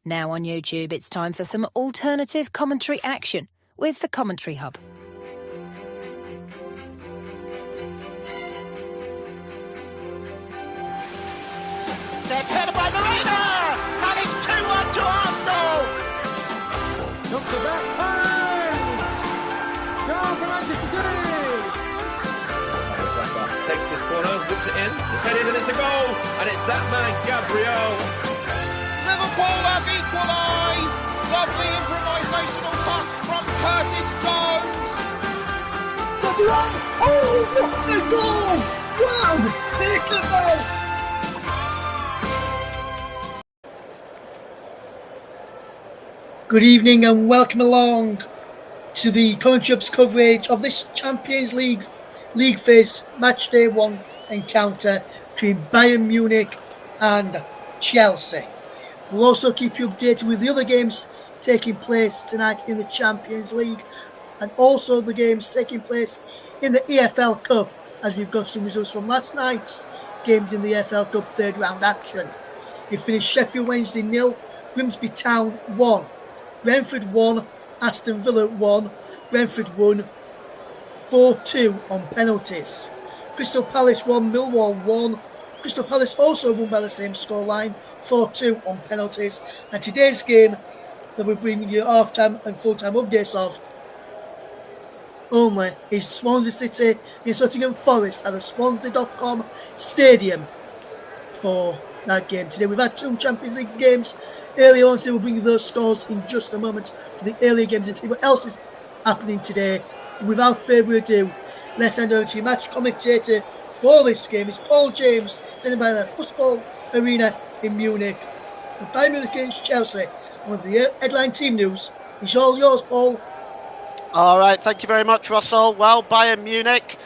Now on YouTube, it's time for some alternative commentary action with the Commenttary Hub. There's headed by Marina, and it's 2-1 to Arsenal. Look for that point! Goal for Manchester City! Takes this corner, whips it in, it's headed and it's a goal, and it's that man, Gabriel. Liverpool have equalised. Lovely improvisational touch from Curtis Jones. Oh, what a goal! Wow, take it out! Good evening and welcome along to the Commenttary Hub's coverage of this Champions League phase Matchday 1 encounter between Bayern Munich and Chelsea. We'll also keep you updated with the other games taking place tonight in the Champions League and also the games taking place in the EFL Cup, as we've got some results from last night's games in the EFL Cup third round action. It finished Sheffield Wednesday 0, Grimsby Town 1, Brentford 1, Aston Villa 1, Brentford won 4-2 on penalties. Crystal Palace 1, Millwall 1. Crystal Palace also won by the same scoreline, 4-2 on penalties. And today's game that we're bringing you half-time and full-time updates of only is Swansea City against Nottingham Forest at the Swansea.com Stadium for that game today. We've had two Champions League games earlier on, so we'll bring you those scores in just a moment for the earlier games and see what else is happening today. Without further ado, let's hand over to your match commentator for this game. It's Paul James, sent by the Football Arena in Munich. For Bayern Munich against Chelsea, one of the headline team news. It's all yours, Paul. All right, thank you very much, Russell. Well, Bayern Munich,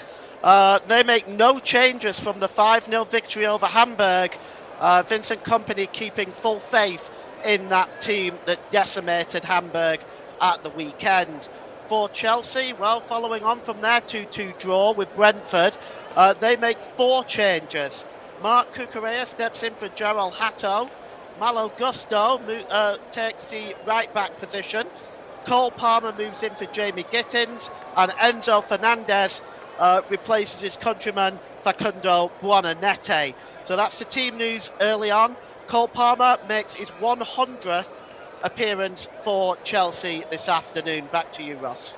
they make no changes from the 5-0 victory over Hamburg. Vincent Kompany keeping full faith in that team that decimated Hamburg at the weekend. For Chelsea, well, following on from their 2-2 draw with Brentford, they make 4 changes. Marc Cucurella steps in for Gerald Hatto. Malo Gusto takes the right-back position. Cole Palmer moves in for Jamie Gittins. And Enzo Fernandez replaces his countryman Facundo Buonanete. So that's the team news early on. Cole Palmer makes his 100th appearance for Chelsea this afternoon. Back to you, Ross.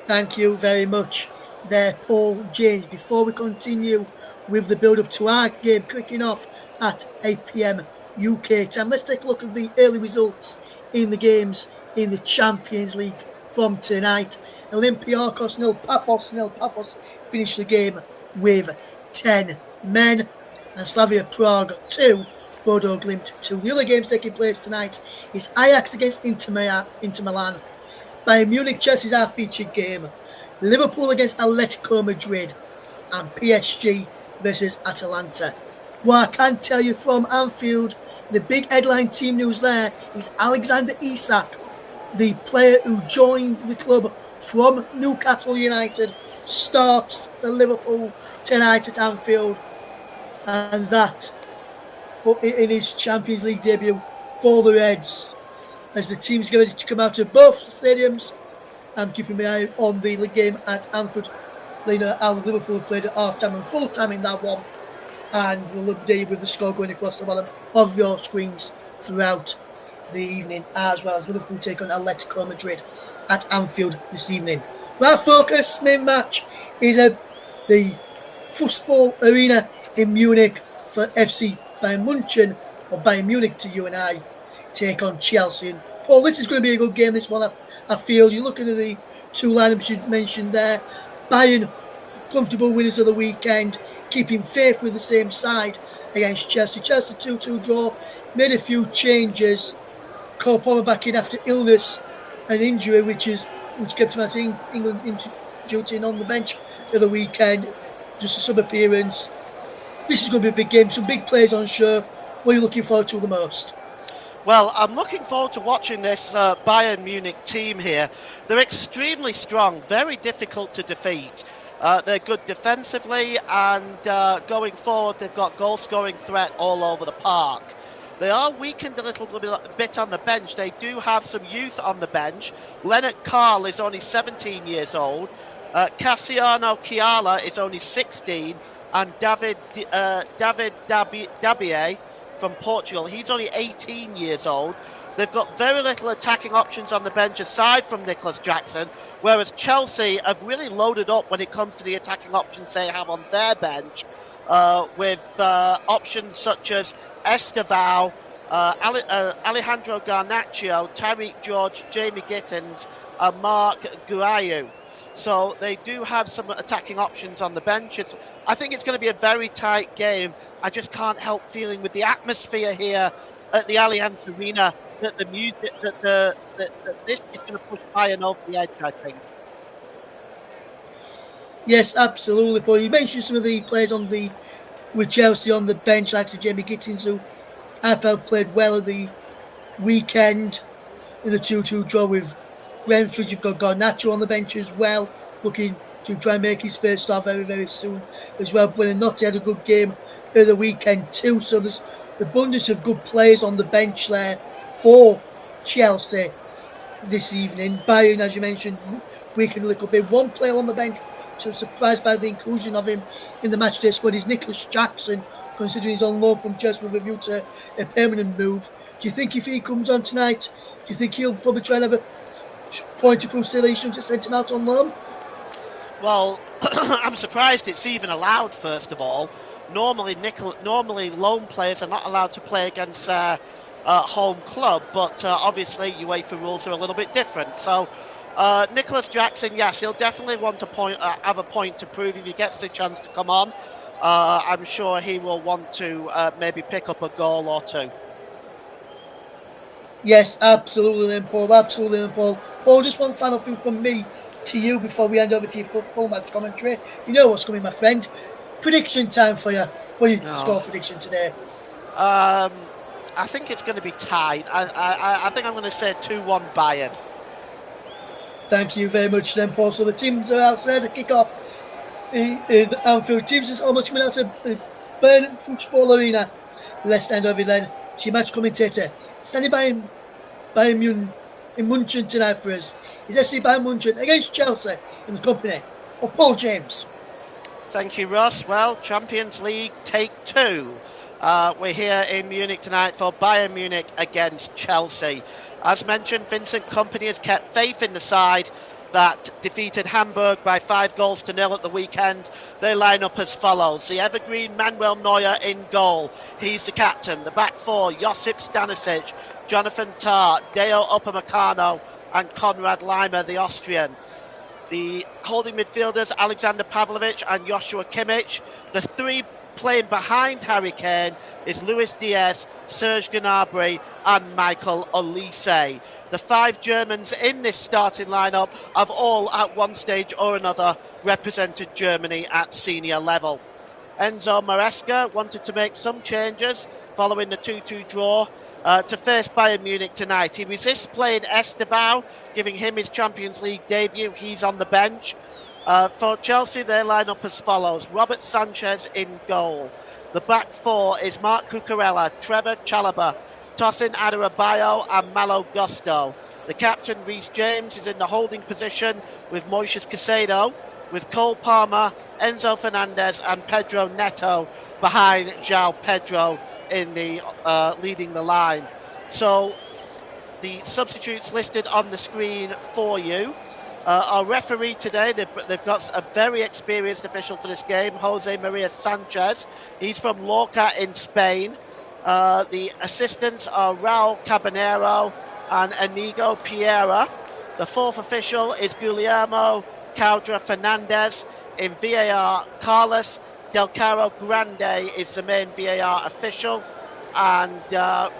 Thank you very much there, Paul James. Before we continue with the build-up to our game kicking off at 8 p.m. UK time, let's take a look at the early results in the games in the Champions League from tonight. Olympiacos 0, Paphos 0. Paphos finished the game with 10 men. And Slavia Prague 2, Bodo Glimt 2. The other games taking place tonight is Ajax against Inter Milan. Bayern Munich, Chelsea's our featured game. Liverpool against Atletico Madrid. And PSG versus Atalanta. What I can tell you from Anfield, the big headline team news there is Alexander Isak, the player who joined the club from Newcastle United, starts for Liverpool tonight at Anfield. And that in his Champions League debut for the Reds. As the teams get ready to come out of both stadiums, I'm keeping my eye on the game at Anfield. How Liverpool have played at half-time and full-time in that one. And we'll update you with the score going across the bottom of your screens throughout the evening, as well as Liverpool take on Atletico Madrid at Anfield this evening. Our focus main match is at the Football Arena in Munich for FC Bayern Munich to you and I take on Chelsea. And Paul, this is going to be a good game, this one, I feel. You're looking at the two lineups you mentioned there. Bayern, comfortable winners of the weekend, keeping faith with the same side against Chelsea. Chelsea 2-2 draw, made a few changes. Cole Palmer back in after illness and injury, which kept him out of England duty on the bench of the weekend. Just a sub-appearance. This is going to be a big game. Some big players on show. What are you looking forward to the most? Well, I'm looking forward to watching this Bayern Munich team here. They're extremely strong, very difficult to defeat. They're good defensively, and going forward, they've got goal-scoring threat all over the park. They are weakened a little bit on the bench. They do have some youth on the bench. Leonard Carl is only 17 years old. Cassiano Chiala is only 16. And David Dabier from Portugal, he's only 18 years old. They've got very little attacking options on the bench aside from Nicholas Jackson, whereas Chelsea have really loaded up when it comes to the attacking options they have on their bench, with options such as Estevao, Alejandro Garnacho, Tariq George, Jamie Gittins, and Mark Guayu. So they do have some attacking options on the bench. I think it's going to be a very tight game. I just can't help feeling with the atmosphere here at the Allianz Arena that the music, that this is going to push Bayern over the edge, I think. Yes, absolutely, Paul. You mentioned some of the players with Chelsea on the bench, like Jamie Gittins, who I felt played well at the weekend in the 2-2 draw with Brentford. You've got Garnacho on the bench as well, looking to try and make his first start very, very soon as well. Buonanotte had a good game at the weekend too. So there's the abundance of good players on the bench there for Chelsea this evening. Bayern, as you mentioned, weakened a little bit. One player on the bench, so surprised by the inclusion of him in the matchday squad, is Nicholas Jackson, considering he's on loan from Chelsea with a view to a permanent move. Do you think if he comes on tonight, do you think he'll probably try and have a point to prove silly to send him out on loan? Well, I'm surprised it's even allowed, first of all. Normally loan players are not allowed to play against home club, but obviously UEFA rules are a little bit different. So Nicholas Jackson, yes, he'll definitely want to have a point to prove if he gets the chance to come on. I'm sure he will want to maybe pick up a goal or two. Yes, absolutely, then, Paul. Absolutely, then, Paul. Paul, just one final thing from me to you before we hand over to your football match commentary. You know what's coming, my friend. Prediction time for you. What are your score prediction today? I think it's going to be tight. I think I'm going to say 2-1 Bayern. Thank you very much, then, Paul. So the teams are outside to kick off. The Anfield teams is almost coming out of the Bayern Football Arena. Let's hand over then to your match commentator, standing by Bayern Munich in Munchen tonight for us. Is FC Bayern Munchen against Chelsea in the company of Paul James. Thank you, Ross. Well, Champions League take 2. We're here in Munich tonight for Bayern Munich against Chelsea. As mentioned, Vincent Kompany has kept faith in the side that defeated Hamburg by 5-0 at the weekend. They line up as follows. The evergreen Manuel Neuer in goal. He's the captain. The back four, Josip Stanisic, Jonathan Tah, Deo Upamecano and Konrad Laimer, the Austrian. The holding midfielders, Alexander Pavlovic and Joshua Kimmich. The three playing behind Harry Kane is Luis Diaz, Serge Gnabry and Michael Olise. The 5 Germans in this starting lineup have all at one stage or another represented Germany at senior level. Enzo Maresca wanted to make some changes following the 2-2 draw to face Bayern Munich tonight. He resists playing Estevao, giving him his Champions League debut. He's on the bench. For Chelsea, they line up as follows. Robert Sanchez in goal. The back four is Marc Cucurella, Trevor Chalobah, Tosin Adarabioyo and Malo Gusto. The captain, Reece James, is in the holding position with Moises Caicedo, with Cole Palmer, Enzo Fernandez and Pedro Neto behind João Pedro in the leading the line. So the substitutes listed on the screen for you. Our referee today, they've got a very experienced official for this game, Jose Maria Sanchez. He's from Lorca in Spain. The assistants are Raul Cabanero and Inigo Piera. The fourth official is Guillermo Caudra Fernandez. In VAR, Carlos Del Caro Grande is the main VAR official. And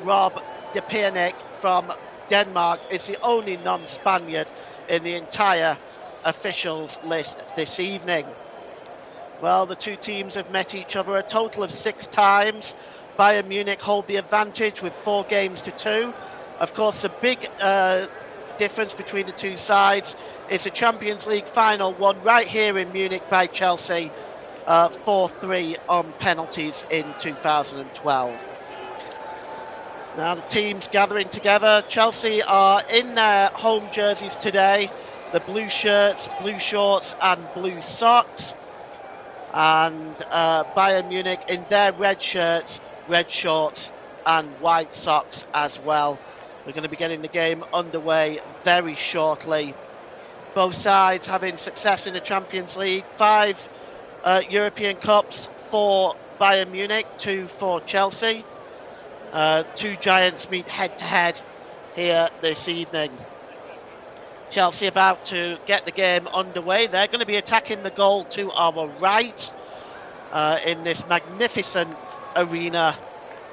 Rob De Piernik from Denmark is the only non-Spaniard in the entire officials list this evening. Well, the two teams have met each other a total of 6 times. Bayern Munich hold the advantage with 4 games to 2. Of course, the big difference between the two sides is the Champions League final won right here in Munich by Chelsea 4-3 on penalties in 2012. Now the team's gathering together. Chelsea are in their home jerseys today. The blue shirts, blue shorts and blue socks. And Bayern Munich in their red shirts, red shorts and white socks as well. We're going to be getting the game underway very shortly. Both sides having success in the Champions League. 5 European Cups for Bayern Munich, 2 for Chelsea. 2 giants meet head-to-head here this evening. Chelsea about to get the game underway. They're going to be attacking the goal to our right in this magnificent arena.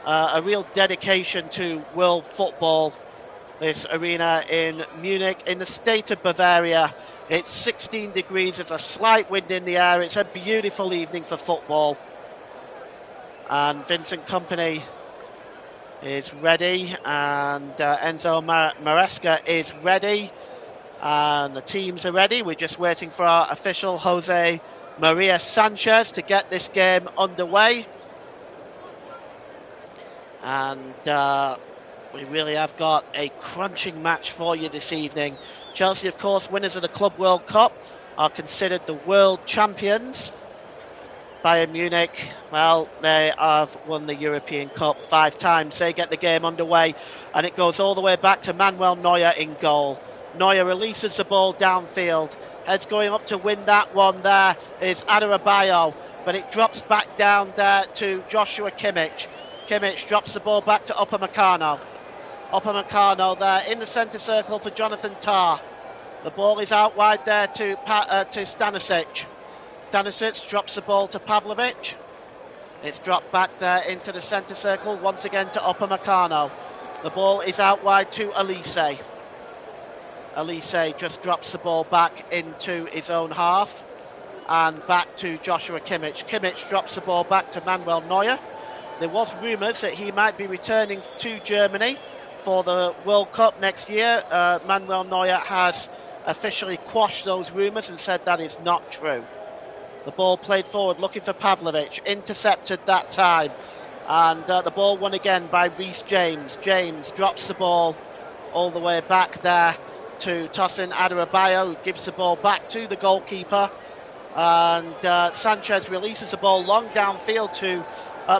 A real dedication to world football. This arena in Munich, in the state of Bavaria. It's 16 degrees, there's a slight wind in the air. It's a beautiful evening for football. And Vincent Kompany is ready, and Enzo Maresca is ready, and the teams are ready. We're just waiting for our official Jose Maria Sanchez to get this game underway. And we really have got a crunching match for you this evening. Chelsea, of course, winners of the Club World Cup, are considered the world champions. Bayern Munich, well, they have won the European Cup 5 times. They get the game underway, and it goes all the way back to Manuel Neuer in goal. Neuer releases the ball downfield. Heads going up to win that one. There is Adarabioyo, but it drops back down there to Joshua Kimmich. Kimmich drops the ball back to Upamecano. Upamecano there in the centre circle for Jonathan Tah. The ball is out wide there to Stanisic. Stanisic drops the ball to Pavlovic. It's dropped back there into the centre circle once again to Upamecano. The ball is out wide to Elise. Elise just drops the ball back into his own half and back to Joshua Kimmich. Kimmich drops the ball back to Manuel Neuer. There was rumours that he might be returning to Germany for the World Cup next year. Manuel Neuer has officially quashed those rumours and said that is not true. The ball played forward, looking for Pavlovic, intercepted that time, and the ball won again by Reece James. James drops the ball all the way back there to Tosin Adarabioyo, who gives the ball back to the goalkeeper, and Sanchez releases the ball long downfield to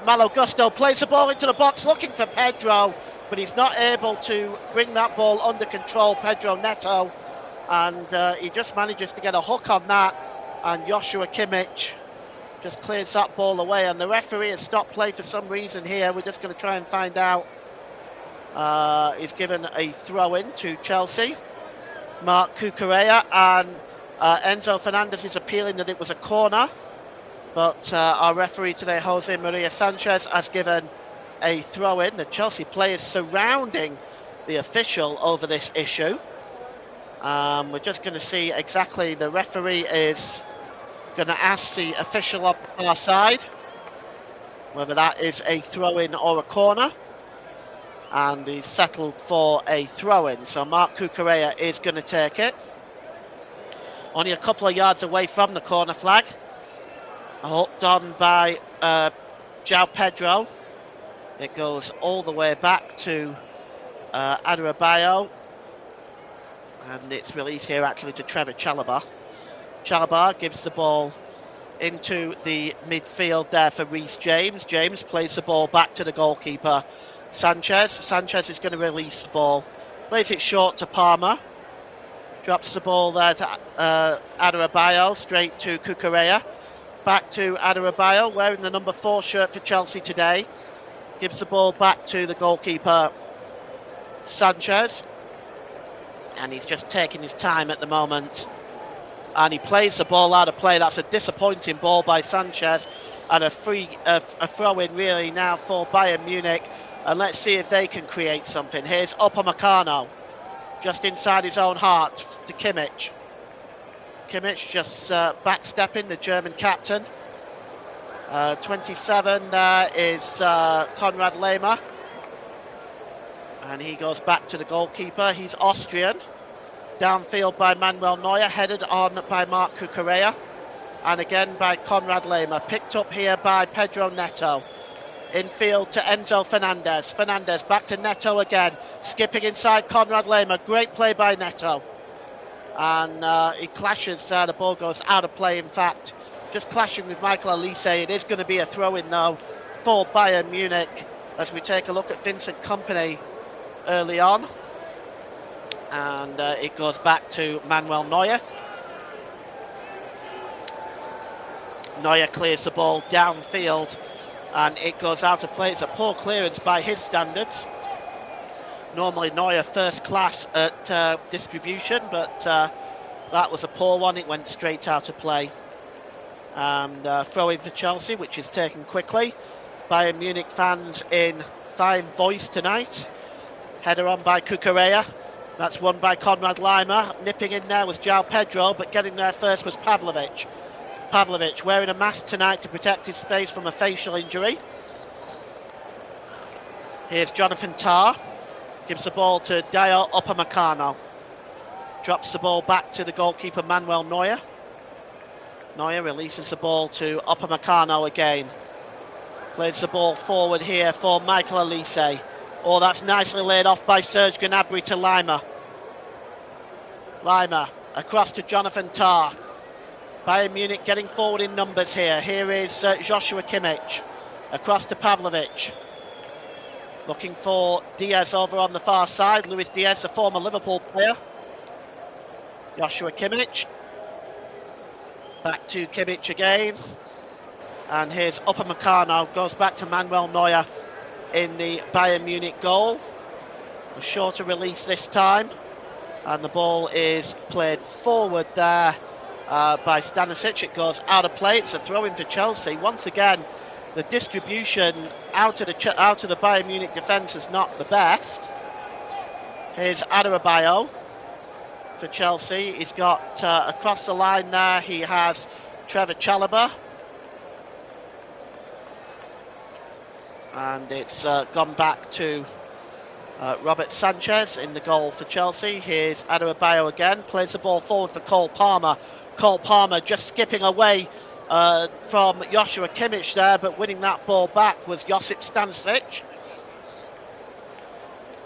Malo Gusto, plays the ball into the box looking for Pedro, but he's not able to bring that ball under control, Pedro Neto, and he just manages to get a hook on that, and Joshua Kimmich just clears that ball away, and the referee has stopped play for some reason here. We're just going to try and find out. He's given a throw-in to Chelsea. Mark Cucurella, and Enzo Fernandez is appealing that it was a corner, but our referee today, Jose Maria Sanchez, has given a throw-in. The Chelsea players surrounding the official over this issue. We're just going to see exactly. The referee is going to ask the official on our side whether that is a throw-in or a corner, and he's settled for a throw-in. So Mark Cucurella is going to take it. Only a couple of yards away from the corner flag. Hooked on by João Pedro. It goes all the way back to Adarabioyo. And it's released here actually to Trevor Chalobah. Chalobah gives the ball into the midfield there for Reece James. James plays the ball back to the goalkeeper, Sanchez. Sanchez is going to release the ball. Plays it short to Palmer. Drops the ball there to Adarabioyo, straight to Cucurella. Back to Adarabioyo, wearing the number 4 shirt for Chelsea today. Gives the ball back to the goalkeeper, Sanchez. And he's just taking his time at the moment. And he plays the ball out of play. That's a disappointing ball by Sanchez. And a throw-in really now for Bayern Munich. And let's see if they can create something. Here's Upamecano, just inside his own heart to Kimmich. Kimmich just backstepping, the German captain. 27 there is Konrad Lehmer. And he goes back to the goalkeeper. He's Austrian. Downfield by Manuel Neuer, headed on by Mark Cucurella. And again by Konrad Lehmer. Picked up here by Pedro Neto. Infield to Enzo Fernandez. Fernandez back to Neto again. Skipping inside Conrad Lema. Great play by Neto. And he clashes. The ball goes out of play, in fact. Just clashing with Michael Elise. It is going to be a throw-in, though, for Bayern Munich. As we take a look at Vincent Kompany early on. And it goes back to Manuel Neuer. Neuer clears the ball downfield. And it goes out of play. It's a poor clearance by his standards. Normally Neuer first class at distribution, but that was a poor one. It went straight out of play. And throw-in for Chelsea, which is taken quickly. Bayern Munich fans in fine voice tonight. Header on by Cucurella. That's won by Conrad Lima. Nipping in there was João Pedro, but getting there first was Pavlovic. Pavlovic wearing a mask tonight to protect his face from a facial injury. Here's Jonathan Tah. Gives the ball to Dio Upamecano. Drops the ball back to the goalkeeper Manuel Neuer. Neuer releases the ball to Upamecano again. Plays the ball forward here for Michael Elise. Oh, that's nicely laid off by Serge Gnabry to Lima. Lima across to Jonathan Tah. Bayern Munich getting forward in numbers here. Here is Joshua Kimmich. Across to Pavlovic. Looking for Diaz over on the far side. Luis Diaz, a former Liverpool player. Joshua Kimmich. Back to Kimmich again. And here's Upamecano. Goes back to Manuel Neuer in the Bayern Munich goal. A shorter release this time. And the ball is played forward there by Stanisic. It goes out of play. It's a throw-in for Chelsea. Once again, the distribution out of the Bayern Munich defence is not the best. Here's Adarabioyo for Chelsea. He's got across the line there. He has Trevor Chalobah. And it's gone back to Robert Sanchez in the goal for Chelsea. Here's Adarabioyo again. Plays the ball forward for Cole Palmer. Cole Palmer just skipping away from Joshua Kimmich there, but winning that ball back was Josip Stanisic.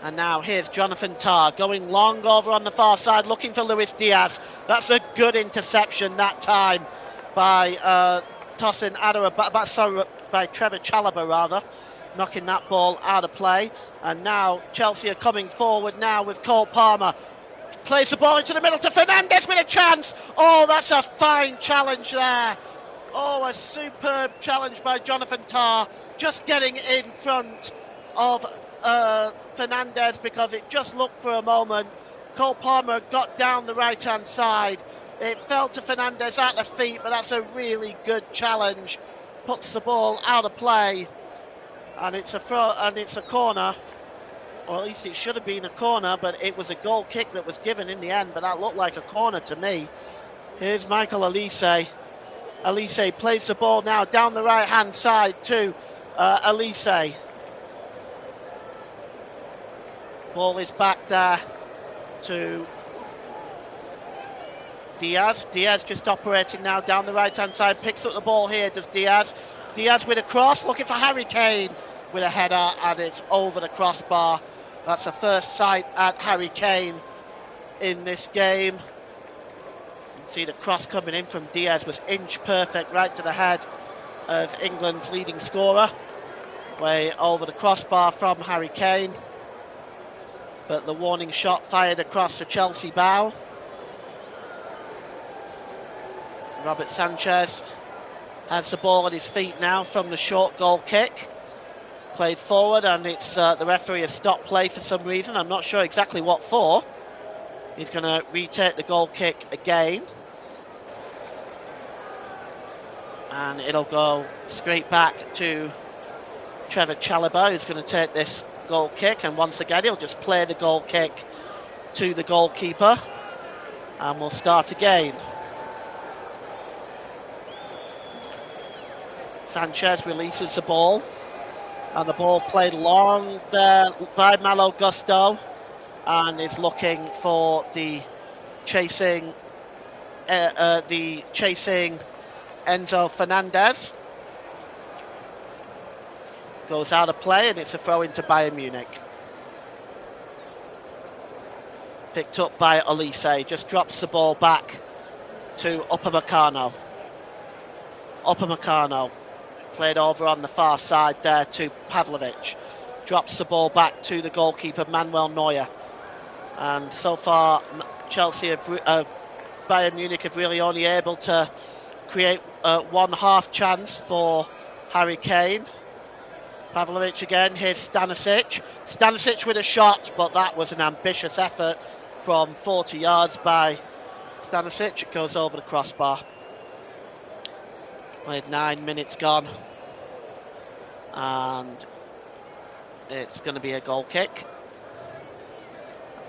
And now here's Jonathan Tah going long over on the far side, looking for Luis Diaz. That's a good interception that time by Tosin Adarabioyo, by Trevor Chalobah rather, knocking that ball out of play. And now Chelsea are coming forward now with Cole Palmer. Plays the ball into the middle to Fernandez with a chance. Oh, that's a fine challenge there. Oh, a superb challenge by Jonathan Tah. Just getting in front of Fernandez, because it just looked for a moment. Cole Palmer got down the right-hand side. It fell to Fernandez at the feet, but that's a really good challenge. Puts the ball out of play. And it's a throw, and it's a corner. Or at least it should have been a corner, but it was a goal kick that was given in the end, but that looked like a corner to me. Here's Michael Elise. Elise plays the ball now down the right-hand side to Elise. Ball is back there to Diaz. Diaz just operating now down the right-hand side. Picks up the ball here, does Diaz. Diaz with a cross, looking for Harry Kane with a header, and it's over the crossbar. That's a first sight at Harry Kane in this game. You can see the cross coming in from Diaz was inch perfect right to the head of England's leading scorer. Way over the crossbar from Harry Kane. But the warning shot fired across the Chelsea bow. Robert Sanchez has the ball at his feet now from the short goal kick. Played forward, and it's the referee has stopped play for some reason. I'm not sure exactly what for. He's going to retake the goal kick again. And it'll go straight back to Trevor Chalobah, who's going to take this goal kick. And once again, he'll just play the goal kick to the goalkeeper. And we'll start again. Sanchez releases the ball. And the ball played long there by Malo Gusto, and is looking for the chasing Enzo Fernandez. goes out of play, and it's a throw into Bayern Munich. Picked up by Olise, just drops the ball back to Upamecano. Upamecano played over on the far side there to Pavlovic. Drops the ball back to the goalkeeper Manuel Neuer. And so far, Bayern Munich have really only able to create one half chance for Harry Kane. Pavlovic again, here's Stanisic. Stanisic with a shot, but that was an ambitious effort from 40 yards by Stanisic. It goes over the crossbar. Played 9 minutes gone. And it's going to be a goal kick.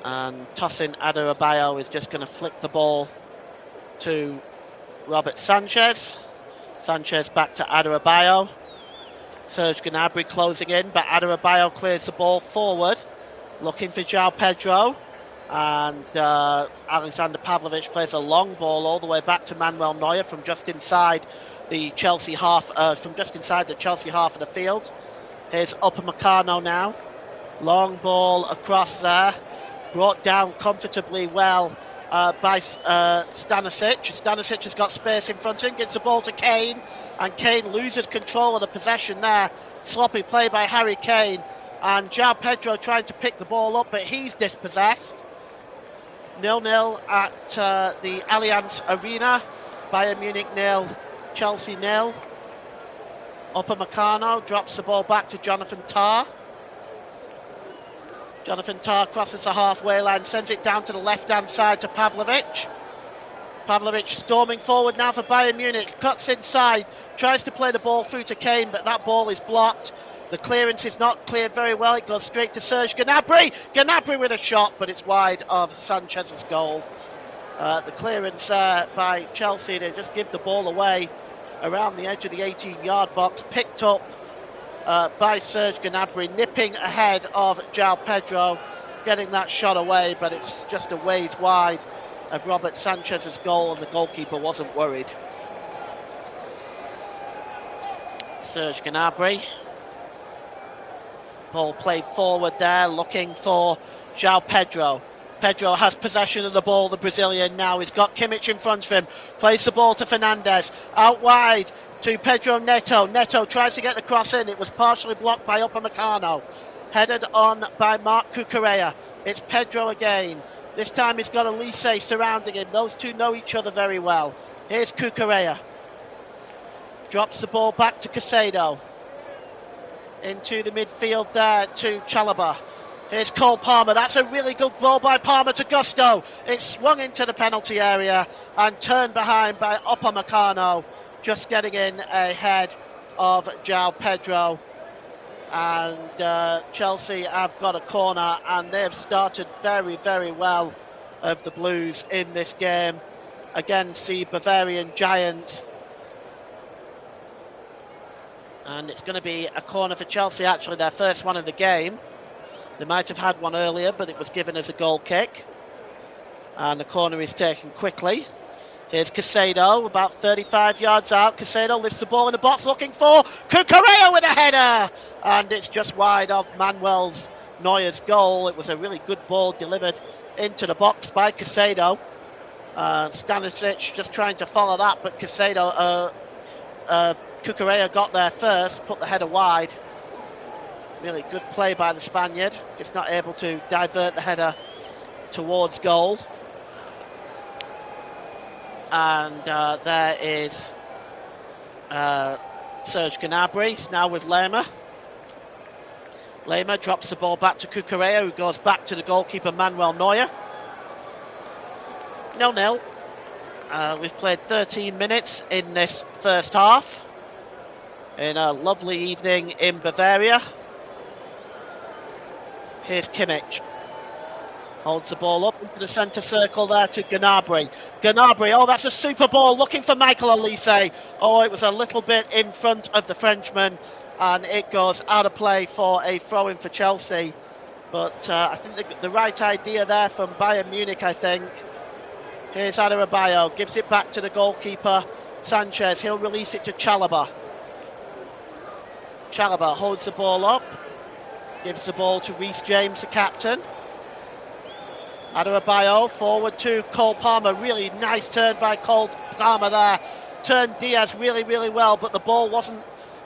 And Tosin Adarabioyo is just going to flick the ball to Robert Sanchez. Sanchez back to Adarabioyo. Serge Gnabry closing in, but Adarabioyo clears the ball forward, looking for João Pedro. And Alexander Pavlovic plays a long ball all the way back to Manuel Neuer from just inside the Chelsea half, of the field. Here's Upamecano now. Long ball across there, brought down comfortably well by Stanisic. Stanisic has got space in front of him, gives the ball to Kane, and Kane loses control of the possession there. Sloppy play by Harry Kane, and João Pedro trying to pick the ball up, but he's dispossessed. 0-0 at the Allianz Arena. Bayern Munich 0, Chelsea 0. Upamecano drops the ball back to Jonathan Tah. Jonathan Tah crosses the halfway line, sends it down to the left-hand side to Pavlovic. Pavlovic storming forward now for Bayern Munich, cuts inside, tries to play the ball through to Kane, but that ball is blocked. The clearance is not cleared very well. It goes straight to Serge Gnabry. Gnabry with a shot, but it's wide of Sanchez's goal. The clearance by Chelsea, they just give the ball away around the edge of the 18-yard box, picked up by Serge Gnabry, nipping ahead of João Pedro, getting that shot away, but it's just a ways wide of Robert Sanchez's goal, and the goalkeeper wasn't worried. Serge Gnabry. Ball played forward there, looking for João Pedro. Pedro has possession of the ball, the Brazilian now. He's got Kimmich in front of him. Plays the ball to Fernandes. Out wide to Pedro Neto. Neto tries to get the cross in. It was partially blocked by Upamecano. Headed on by Marc Cucurella. It's Pedro again. This time he's got Olise surrounding him. Those two know each other very well. Here's Cucurella. Drops the ball back to Caicedo. Into the midfield there to Chalobah. Here's Cole Palmer. That's a really good ball by Palmer to Gusto. It's swung into the penalty area and turned behind by Upamecano, just getting in ahead of João Pedro. And Chelsea have got a corner, and they've started very, very well of the Blues in this game against the Bavarian Giants. And it's going to be a corner for Chelsea, actually their first one of the game. They might have had one earlier, but it was given as a goal kick. And the corner is taken quickly. Here's Caicedo, about 35 yards out. Caicedo lifts the ball in the box, looking for Cucurella with a header. And it's just wide of Manuel Neuer's goal. It was a really good ball delivered into the box by Caicedo. Stanisic just trying to follow that, but Caicedo... Cucurella got there first, put the header wide. Really good play by the Spaniard. It's not able to divert the header towards goal. And there is Serge Gnabry. He's now with Lema. Lema drops the ball back to Cucurella, who goes back to the goalkeeper Manuel Neuer. 0-0. We've played 13 minutes in this first half. In a lovely evening in Bavaria. Here's Kimmich. Holds the ball up into the centre circle there to Gnabry. Gnabry, oh, that's a super ball, looking for Michael Olise. Oh, it was a little bit in front of the Frenchman, and it goes out of play for a throw-in for Chelsea. But I think the right idea there from Bayern Munich, I think. Here's Adarabioyo, gives it back to the goalkeeper, Sanchez. He'll release it to Chalobah. Chalobah holds the ball up, gives the ball to Reece James, the captain. Adebayo forward to Cole Palmer. Really nice turn by Cole Palmer there. Turned Diaz really, really well, but the ball wasn't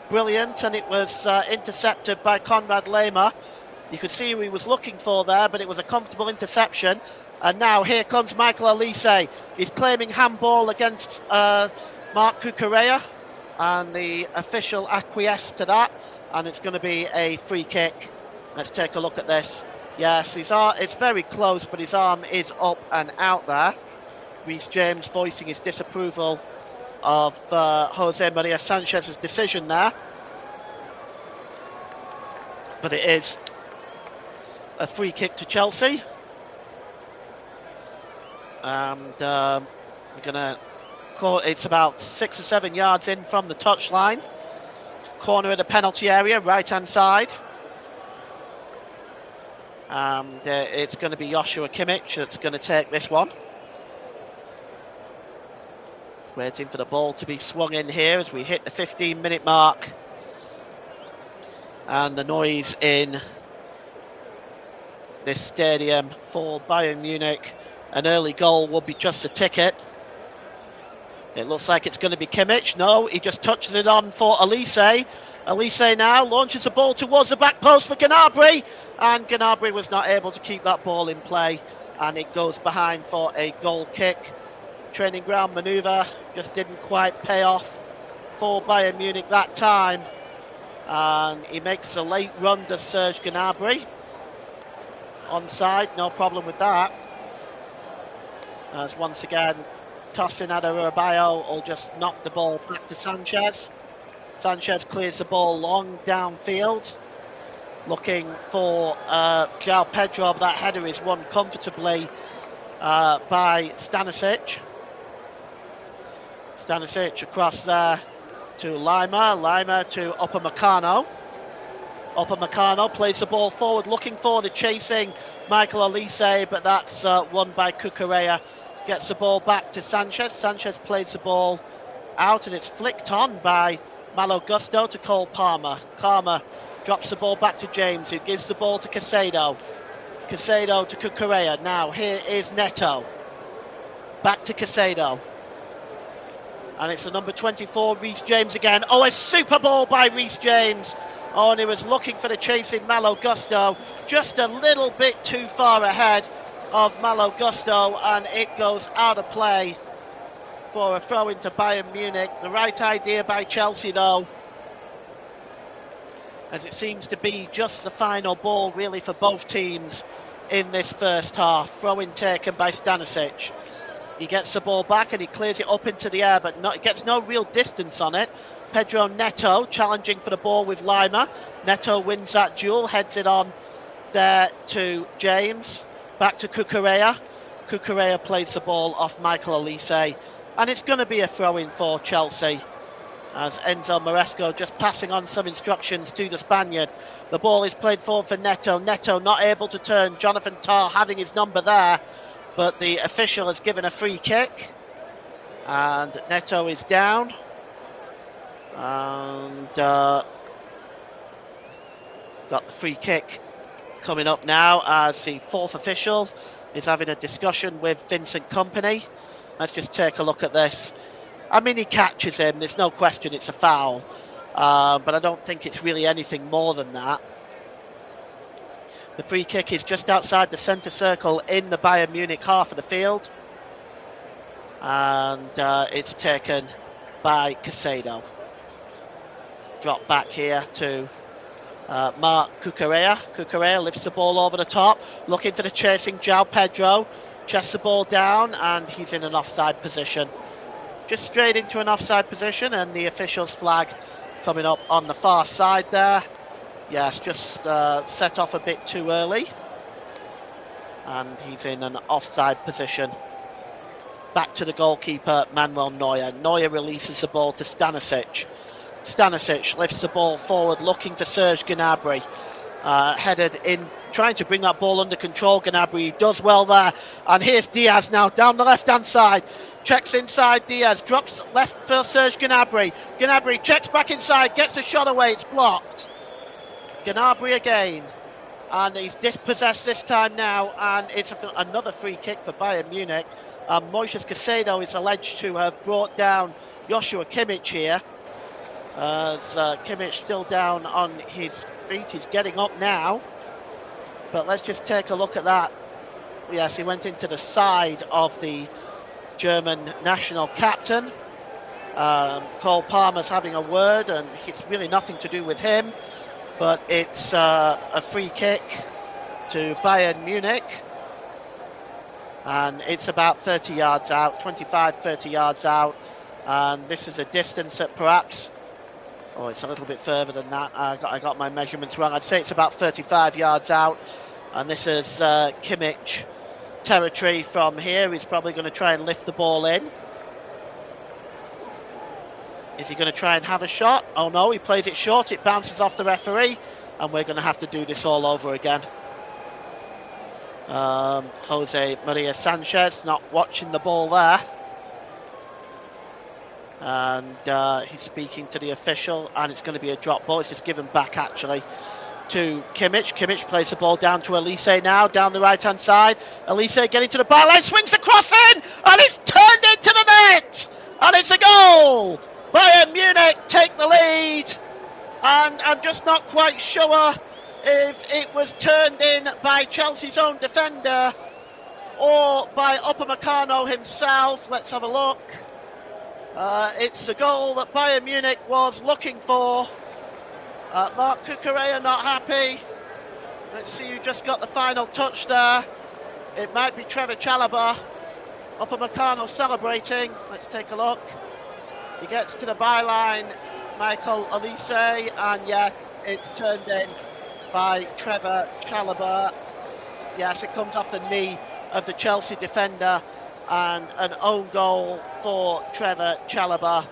brilliant, and it was intercepted by Conrad Lema. You could see who he was looking for there, but it was a comfortable interception. And now here comes Michael Olise. He's claiming handball against Marc Cucurella, and the official acquiesced to that, and it's going to be a free kick. Let's take a look at this. Yes, it's very close, but his arm is up and out there. Reece James voicing his disapproval of Jose Maria Sanchez's decision there. But it is a free kick to Chelsea. And we're going to call it's about 6 or 7 yards in from the touchline. Corner of the penalty area, right-hand side. And it's going to be Joshua Kimmich that's going to take this one. Waiting for the ball to be swung in here as we hit the 15-minute mark. And the noise in this stadium for Bayern Munich. An early goal will be just a ticket. It looks like it's going to be Kimmich. No, he just touches it on for Olise. Olise now launches the ball towards the back post for Gnabry. And Gnabry was not able to keep that ball in play. And it goes behind for a goal kick. Training ground manoeuvre just didn't quite pay off for Bayern Munich that time. And he makes a late run to Serge Gnabry. Onside, no problem with that. As once again, Tosin Adarabioyo will just knock the ball back to Sanchez. Sanchez clears the ball long downfield, looking for João Pedro, but that header is won comfortably by Stanisic. Stanisic across there to Lima to Upamecano. Upamecano plays the ball forward, looking for the chasing Michael Olise, but that's won by Cucurella. Gets the ball back to Sanchez. Sanchez plays the ball out, and it's flicked on by Malo Gusto to Cole Palmer. Palmer drops the ball back to James, who gives the ball to Caicedo. Caicedo to Cucurella. Now here is Neto. Back to Caicedo. And it's the number 24, Reece James again. Oh, a super ball by Reece James. Oh, and he was looking for the chasing Malo Gusto. Just a little bit too far ahead of Malo Gusto, and it goes out of play for a throw into Bayern Munich. The right idea by Chelsea, though, as it seems to be just the final ball really for both teams in this first half. Throw-in taken by Stanisic. He gets the ball back and he clears it up into the air, but gets no real distance on it. Pedro Neto challenging for the ball with Lima. Neto wins that duel, heads it on there to James. Back to Cucurella. Cucurella plays the ball off Michael Olise. And it's going to be a throw-in for Chelsea, as Enzo Maresco just passing on some instructions to the Spaniard. The ball is played forward for Neto. Neto not able to turn. Jonathan Tah having his number there, but the official has given a free kick. And Neto is down. And got the free kick coming up now as the fourth official is having a discussion with Vincent Kompany. Let's just take a look at this. I mean, he catches him, there's no question it's a foul, but I don't think it's really anything more than that. The free kick is just outside the centre circle in the Bayern Munich half of the field, and it's taken by Caicedo. Drop back here to Marc Cucurella. Cucurella lifts the ball over the top, looking for the chasing João Pedro. Chests the ball down, and he's in an offside position. Just straight into an offside position, and the official's flag coming up on the far side there. Yes, just set off a bit too early. And he's in an offside position. Back to the goalkeeper, Manuel Neuer. Neuer releases the ball to Stanisic. Stanisic lifts the ball forward, looking for Serge Gnabry. Headed in trying to bring that ball under control. Gnabry, he does well there. And here's Diaz now down the left-hand side. Checks inside, Diaz drops left for Serge Gnabry. Gnabry checks back inside, gets a shot away, it's blocked. Gnabry again. And he's dispossessed this time now, and it's another free kick for Bayern Munich. Moises Caicedo is alleged to have brought down Joshua Kimmich here. Kimmich still down on his feet, he's getting up now. But let's just take a look at that. Yes, he went into the side of the German national captain. Cole Palmer's having a word, and it's really nothing to do with him. But it's a free kick to Bayern Munich. And it's about 30 yards out, 25, 30 yards out. And this is a distance at perhaps, oh, it's a little bit further than that. I got my measurements wrong. I'd say it's about 35 yards out. And this is Kimmich territory from here. He's probably going to try and lift the ball in. Is he going to try and have a shot? Oh no, he plays it short. It bounces off the referee. And we're going to have to do this all over again. Jose Maria Sanchez not watching the ball there. And he's speaking to the official, and it's going to be a drop ball. It's just given back actually to Kimmich. Kimmich plays the ball down to Elise now, down the right hand side. Elise getting to the byline, swings across in, and it's turned into the net, and it's a goal. Bayern Munich take the lead, and I'm just not quite sure if it was turned in by Chelsea's own defender or by Upamecano himself. Let's have a look. It's the goal that Bayern Munich was looking for. Mark Cucurella not happy. Let's see who just got the final touch there. It might be Trevor Chalobah. Upamecano celebrating. Let's take a look. He gets to the byline, Michael Elise, and yeah, it's turned in by Trevor Chalobah. Yes, it comes off the knee of the Chelsea defender, and an own goal for Trevor Chalobah.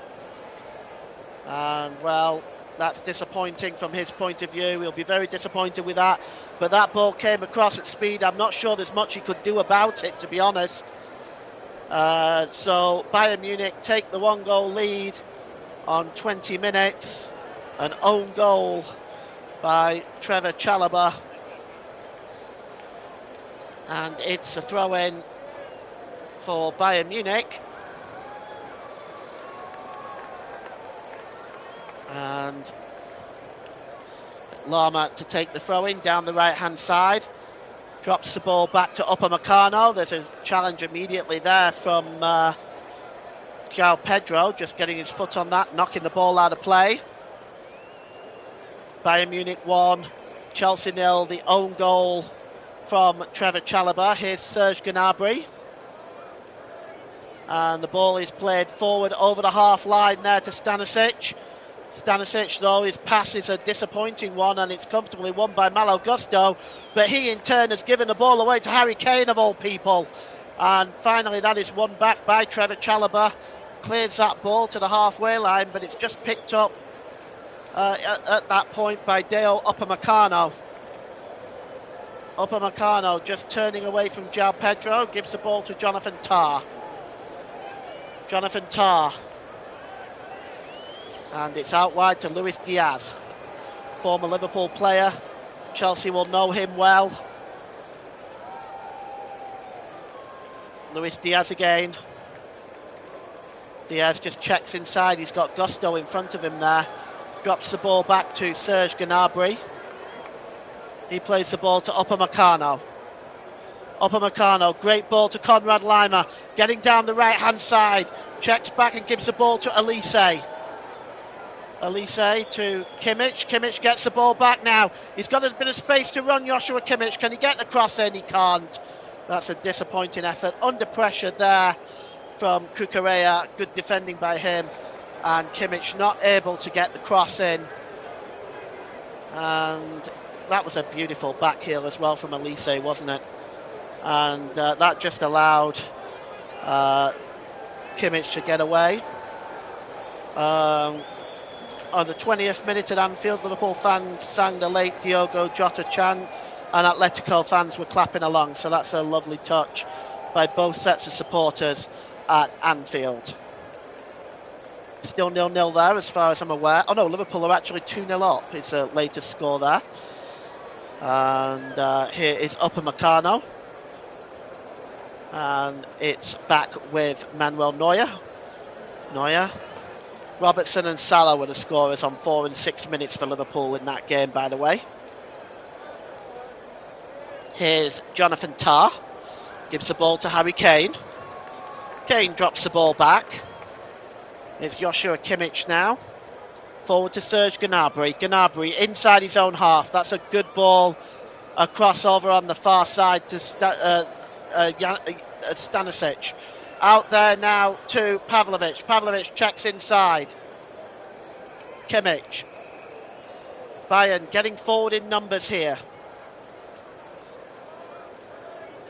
And well, that's disappointing from his point of view. He'll be very disappointed with that. But that ball came across at speed. I'm not sure there's much he could do about it, to be honest. So Bayern Munich take the 1-goal lead on 20 minutes. An own goal by Trevor Chalobah. And it's a throw-in for Bayern Munich. And Lama to take the throw-in down the right-hand side. Drops the ball back to Upamecano. There's a challenge immediately there from João Pedro, just getting his foot on that, knocking the ball out of play. Bayern Munich 1, Chelsea 0, the own goal from Trevor Chalobah. Here's Serge Gnabry. And the ball is played forward over the half line there to Stanisic. Stanisic, though, his pass is a disappointing one, and it's comfortably won by Malo Gusto, but he in turn has given the ball away to Harry Kane of all people. And finally that is won back by Trevor Chalobah. Clears that ball to the halfway line, but it's just picked up at that point by Deo Upamecano. Upamecano just turning away from João Pedro, gives the ball to Jonathan Tah. Jonathan Tah. And it's out wide to Luis Diaz, former Liverpool player. Chelsea will know him well. Luis Diaz again. Diaz just checks inside. He's got Gusto in front of him there. Drops the ball back to Serge Gnabry. He plays the ball to Upamecano. Upamecano, great ball to Konrad Laimer. Getting down the right-hand side. Checks back and gives the ball to Elise. Elise to Kimmich. Kimmich gets the ball back now. He's got a bit of space to run, Joshua Kimmich. Can he get the cross in? He can't. That's a disappointing effort. Under pressure there from Cucurella. Good defending by him. And Kimmich not able to get the cross in. And that was a beautiful back heel as well from Elise, wasn't it? And that just allowed Kimmich to get away. On the 20th minute at Anfield, Liverpool fans sang the late Diogo Jota chant, and Atletico fans were clapping along. So that's a lovely touch by both sets of supporters at Anfield. Still 0-0 there as far as I'm aware. Oh no, Liverpool are actually 2-0 up. It's a latest score there. And here is Upamecano. And it's back with Manuel Neuer. Robertson and Salah were the scorers on 4 and 6 minutes for Liverpool in that game, by the way. Here's Jonathan Tah. Gives the ball to Harry Kane. Kane drops the ball back. It's Joshua Kimmich now. Forward to Serge Gnabry. Gnabry inside his own half. That's a good ball. A crossover on the far side to Stanisic. Out there now to Pavlovic. Pavlovic checks inside. Kimmich. Bayern getting forward in numbers here.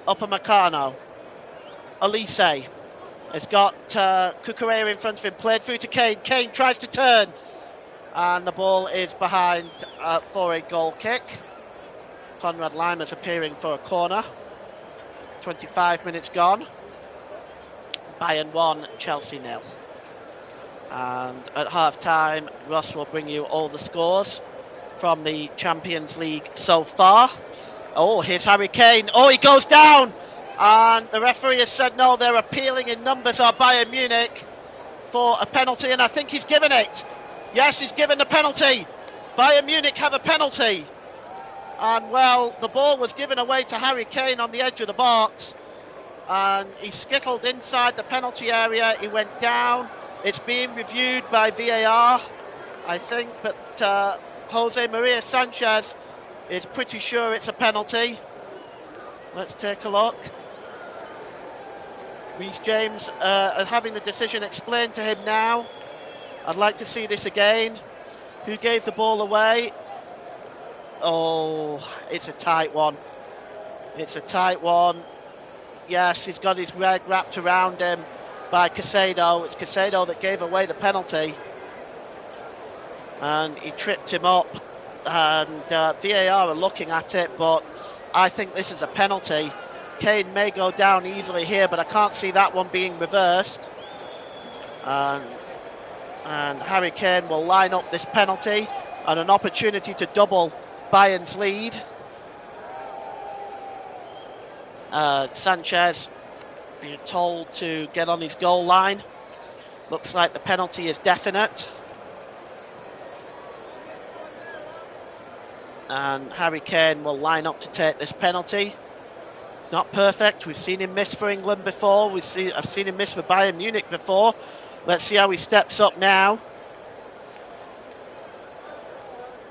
Upamecano. Elise has got Cucurella in front of him. Played through to Kane. Kane tries to turn. And the ball is behind for a goal kick. Conrad Limer's appearing for a corner. 25 minutes gone. Bayern 1, Chelsea 0. And at half-time, Ross will bring you all the scores from the Champions League so far. Oh, here's Harry Kane. Oh, he goes down! And the referee has said no, they're appealing in numbers are Bayern Munich for a penalty, and I think he's given it. Yes, he's given the penalty. Bayern Munich have a penalty. And, well, the ball was given away to Harry Kane on the edge of the box. And he skittled inside the penalty area. He went down. It's being reviewed by VAR, I think. But Jose Maria Sanchez is pretty sure it's a penalty. Let's take a look. Reece James having the decision explained to him now. I'd like to see this again. Who gave the ball away? Oh, it's a tight one. It's a tight one. Yes, he's got his red wrapped around him by Caicedo. It's Caicedo that gave away the penalty. And he tripped him up. And VAR are looking at it, but I think this is a penalty. Kane may go down easily here, but I can't see that one being reversed. And Harry Kane will line up this penalty and an opportunity to double Bayern's lead. Sanchez being told to get on his goal line. Looks like the penalty is definite. And Harry Kane will line up to take this penalty. It's not perfect. We've seen him miss for England before. I've seen him miss for Bayern Munich before. Let's see how he steps up now.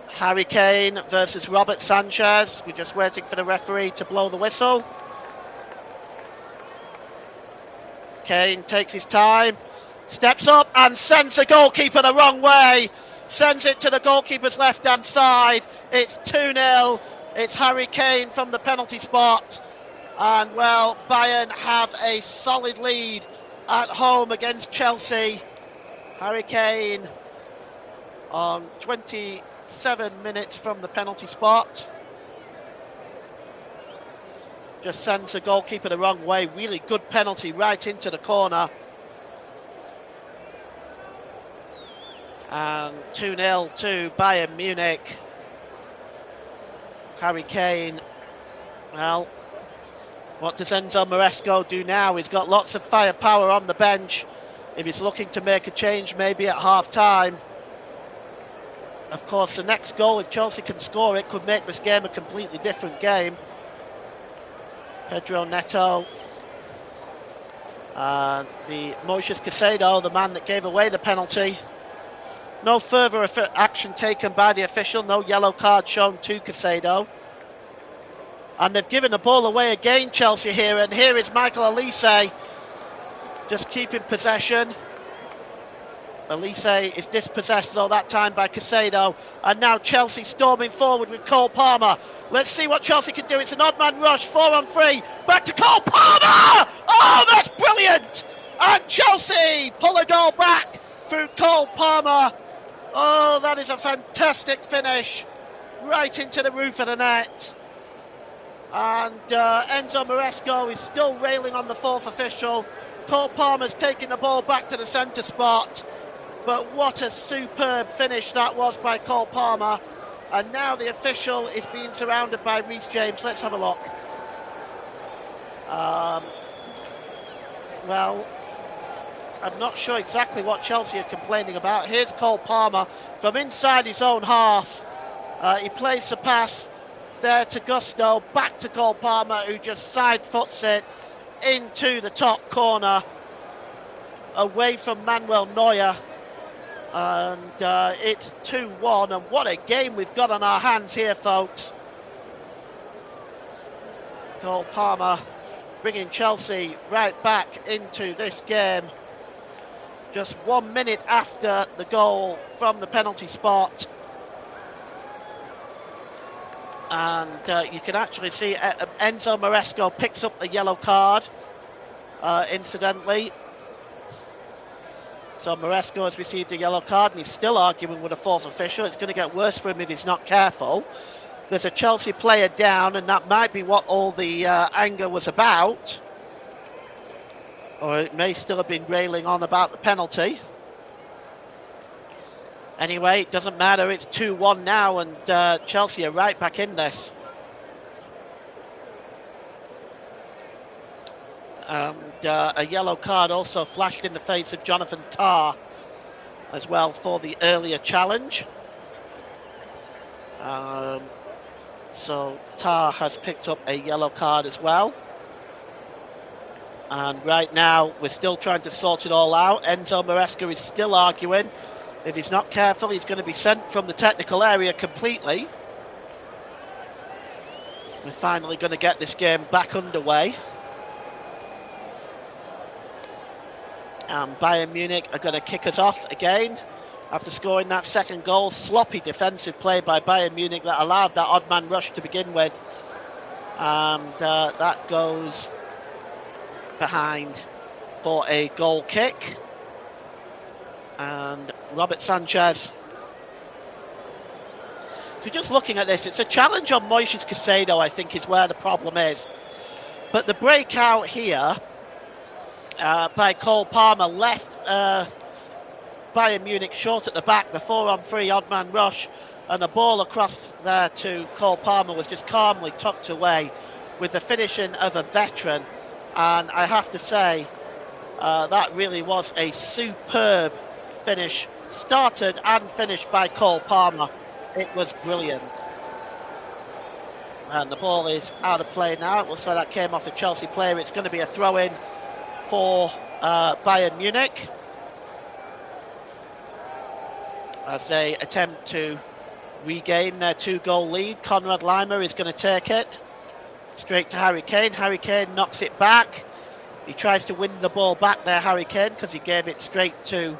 Harry Kane versus Robert Sanchez. We're just waiting for the referee to blow the whistle. Kane takes his time, steps up and sends the goalkeeper the wrong way. Sends it to the goalkeeper's left-hand side. It's 2-0. It's Harry Kane from the penalty spot. And, well, Bayern have a solid lead at home against Chelsea. Harry Kane on 27 minutes from the penalty spot. Just sends the goalkeeper the wrong way. Really good penalty right into the corner. And 2-0 to Bayern Munich. Harry Kane, well, what does Enzo Maresco do now? He's got lots of firepower on the bench. If he's looking to make a change, maybe at half-time. Of course, the next goal, if Chelsea can score it, could make this game a completely different game. Pedro Neto. The Moises Caicedo, the man that gave away the penalty. No further action taken by the official. No yellow card shown to Caicedo. And they've given the ball away again, Chelsea here. And here is Michael Elise just keeping possession. Elise is dispossessed though that time by Caicedo. And now Chelsea storming forward with Cole Palmer. Let's see what Chelsea can do. It's an odd man rush, 4-on-3. Back to Cole Palmer! Oh, that's brilliant! And Chelsea pull a goal back through Cole Palmer. Oh, that is a fantastic finish. Right into the roof of the net. And Enzo Maresco is still railing on the fourth official. Cole Palmer's taking the ball back to the centre spot. But what a superb finish that was by Cole Palmer. And now the official is being surrounded by Reece James. Let's have a look. Well, I'm not sure exactly what Chelsea are complaining about. Here's Cole Palmer from inside his own half. He plays the pass there to Gusto, back to Cole Palmer, who just side foots it into the top corner, away from Manuel Neuer. And it's 2-1, and what a game we've got on our hands here, folks. Cole Palmer bringing Chelsea right back into this game just 1 minute after the goal from the penalty spot. And you can actually see Enzo Maresco picks up the yellow card, incidentally. So Maresco has received a yellow card and he's still arguing with a fourth official. It's going to get worse for him if he's not careful. There's a Chelsea player down, and that might be what all the anger was about. Or it may still have been railing on about the penalty. Anyway, it doesn't matter. It's 2-1 now, and Chelsea are right back in this. And a yellow card also flashed in the face of Jonathan Tah as well for the earlier challenge. So Tah has picked up a yellow card as well. And right now, we're still trying to sort it all out. Enzo Maresca is still arguing. If he's not careful, he's going to be sent from the technical area completely. We're finally going to get this game back underway. And Bayern Munich are going to kick us off again after scoring that second goal. Sloppy defensive play by Bayern Munich that allowed that odd man rush to begin with. And that goes behind for a goal kick. And Robert Sanchez. So just looking at this, it's a challenge on Moises Caicedo, I think, is where the problem is. But the breakout here by Cole Palmer left Bayern Munich short at the back. The 4-on-3 odd man rush, and the ball across there to Cole Palmer was just calmly tucked away with the finishing of a veteran. And I have to say, that really was a superb finish, started and finished by Cole Palmer. It was brilliant. And the ball is out of play now. It looks like that came off a Chelsea player. It's going to be a throw-in for Bayern Munich as they attempt to regain their 2-goal lead. Konrad Laimer is going to take it straight to Harry Kane. Harry Kane knocks it back. He tries to win the ball back there, Harry Kane, because he gave it straight to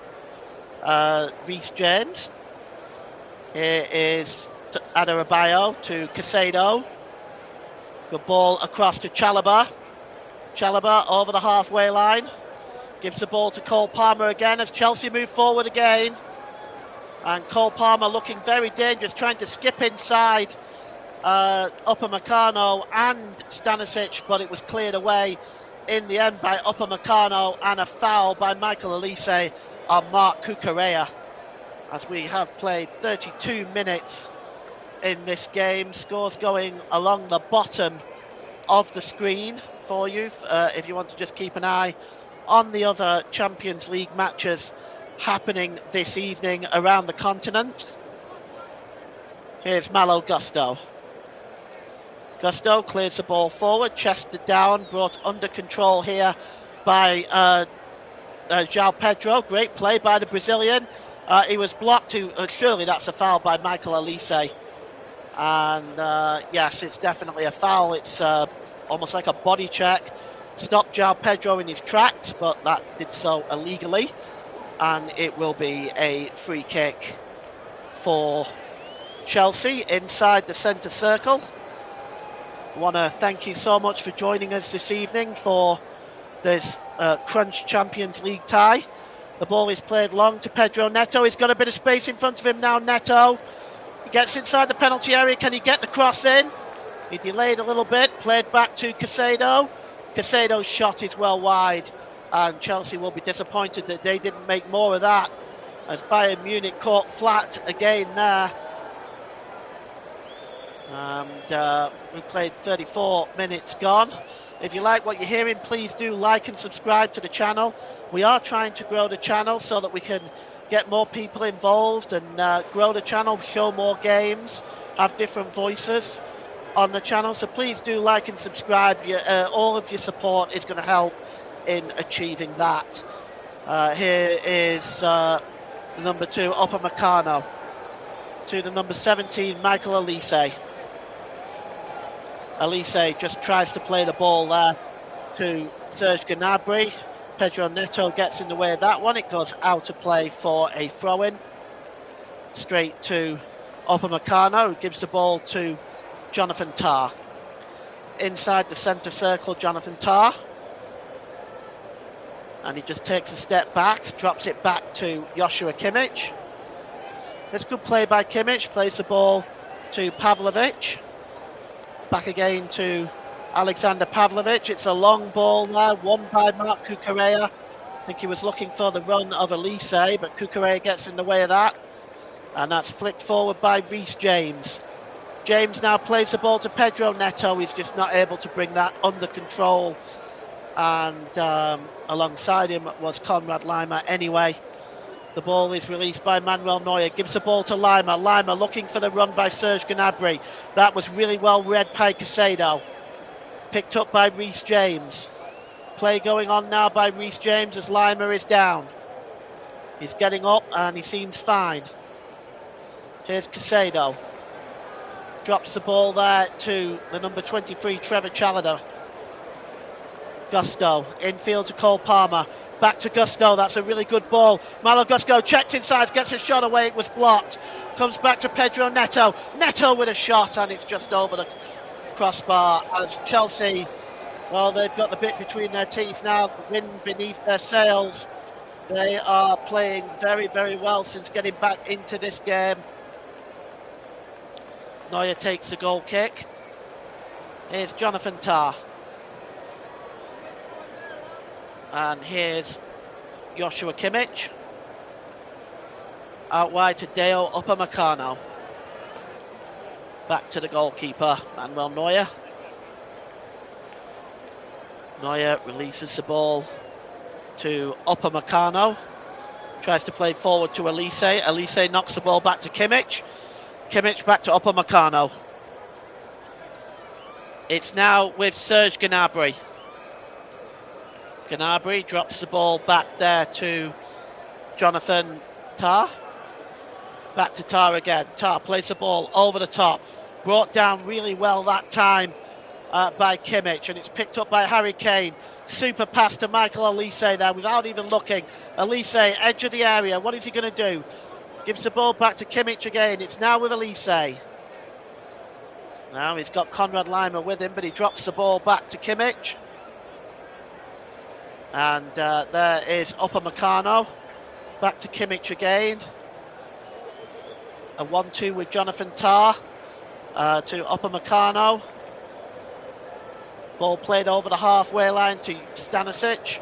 Reece James. Here is Adarabioyo to Caicedo. Good ball across to Chalobah. Chalobah over the halfway line. Gives the ball to Cole Palmer again as Chelsea move forward again. And Cole Palmer looking very dangerous, trying to skip inside Upamecano and Stanisic, but it was cleared away in the end by Upamecano, and a foul by Michael Olise on Marc Cucurella. As we have played 32 minutes in this game. Scores going along the bottom of the screen for you if you want to just keep an eye on the other Champions League matches happening this evening around the continent. Here's Malo Gusto. Gusto clears the ball forward, chested down, brought under control here by João Pedro. Great play by the Brazilian. He was blocked surely that's a foul by Michael Olise. And yes, it's definitely a foul. It's almost like a body check. Stopped João Pedro in his tracks, but that did so illegally. And it will be a free kick for Chelsea inside the centre circle. I want to thank you so much for joining us this evening for this Crunch Champions League tie. The ball is played long to Pedro Neto. He's got a bit of space in front of him now, Neto. He gets inside the penalty area. Can he get the cross in? He delayed a little bit, played back to Caicedo. Caicedo's shot is well wide, and Chelsea will be disappointed that they didn't make more of that, as Bayern Munich caught flat again there. And we've played 34 minutes gone. If you like what you're hearing, please do like and subscribe to the channel. We are trying to grow the channel so that we can get more people involved and grow the channel, show more games, have different voices on the channel. So please do like and subscribe. All of your support is going to help in achieving that. Here is the number 2, Upamecano, to the number 17, Michael Olise. Olise just tries to play the ball there to Serge Gnabry. Pedro Neto gets in the way of that one. It goes out of play for a throw-in. Straight to Upamecano, who gives the ball to Jonathan Tah. Inside the centre circle, Jonathan Tah. And he just takes a step back, drops it back to Joshua Kimmich. It's good play by Kimmich, plays the ball to Pavlovic. Back again to Alexander Pavlovic. It's a long ball there, won by Marc Cucurella. I think he was looking for the run of Olise, but Cucurella gets in the way of that. And that's flicked forward by Reece James. James now plays the ball to Pedro Neto. He's just not able to bring that under control. And alongside him was Konrad Laimer anyway. The ball is released by Manuel Neuer, gives the ball to Laimer. Laimer looking for the run by Serge Gnabry. That was really well read by Caicedo. Picked up by Reece James. Play going on now by Reece James as Laimer is down. He's getting up and he seems fine. Here's Caicedo. Drops the ball there to the number 23, Trevor Chalobah. Gusto, infield to Cole Palmer. Back to Gusto, that's a really good ball. Malo Gusto checked inside, gets a shot away, it was blocked. Comes back to Pedro Neto. Neto with a shot, and it's just over the crossbar as Chelsea, well, they've got the bit between their teeth now, the wind beneath their sails. They are playing very, very well since getting back into this game. Neuer takes the goal kick. Here's Jonathan Tah. And here's Joshua Kimmich. Out wide to Deo Upamecano. Back to the goalkeeper, Manuel Neuer. Neuer releases the ball to Upamecano. Tries to play forward to Olise. Olise knocks the ball back to Kimmich. Kimmich back to Upamecano. It's now with Serge Gnabry. Gnabry drops the ball back there to Jonathan Tah. Back to Tah again. Tah plays the ball over the top. Brought down really well that time by Kimmich, and it's picked up by Harry Kane. Super pass to Michael Olise there without even looking. Olise, edge of the area. What is he going to do? Gives the ball back to Kimmich again. It's now with Olise. Now he's got Konrad Laimer with him, but he drops the ball back to Kimmich. And there is Upamecano. Back to Kimmich again. A 1-2 with Jonathan Tah to Upamecano. Ball played over the halfway line to Stanisic.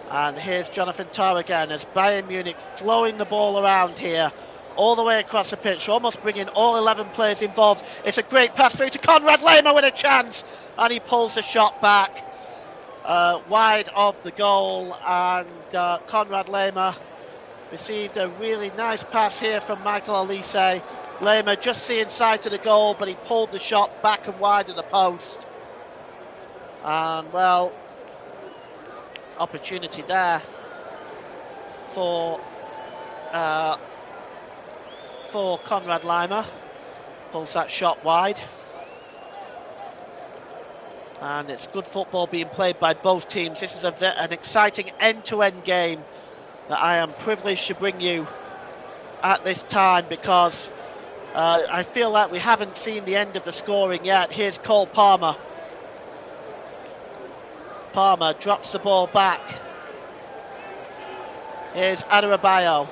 And here's Jonathan Tah again as Bayern Munich flowing the ball around here. All the way across the pitch, almost bringing all 11 players involved. It's a great pass through to Konrad Laimer with a chance. And he pulls the shot back. Wide of the goal, and Konrad Laimer received a really nice pass here from Michael Olise. Laimer just seeing side to the goal, but he pulled the shot back and wide of the post. And well, opportunity there for Konrad Laimer. Pulls that shot wide. And it's good football being played by both teams. This is an exciting end-to-end game that I am privileged to bring you at this time, because I feel like we haven't seen the end of the scoring yet. Here's Cole Palmer. Palmer drops the ball back. Here's Adarabioyo.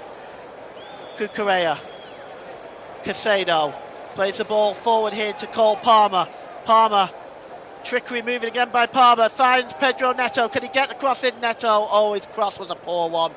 Cucurella. Caicedo. Plays the ball forward here to Cole Palmer. Palmer, trickery moving again by Palmer. Finds Pedro Neto. Can he get the cross in? Neto. Oh, his cross was a poor one.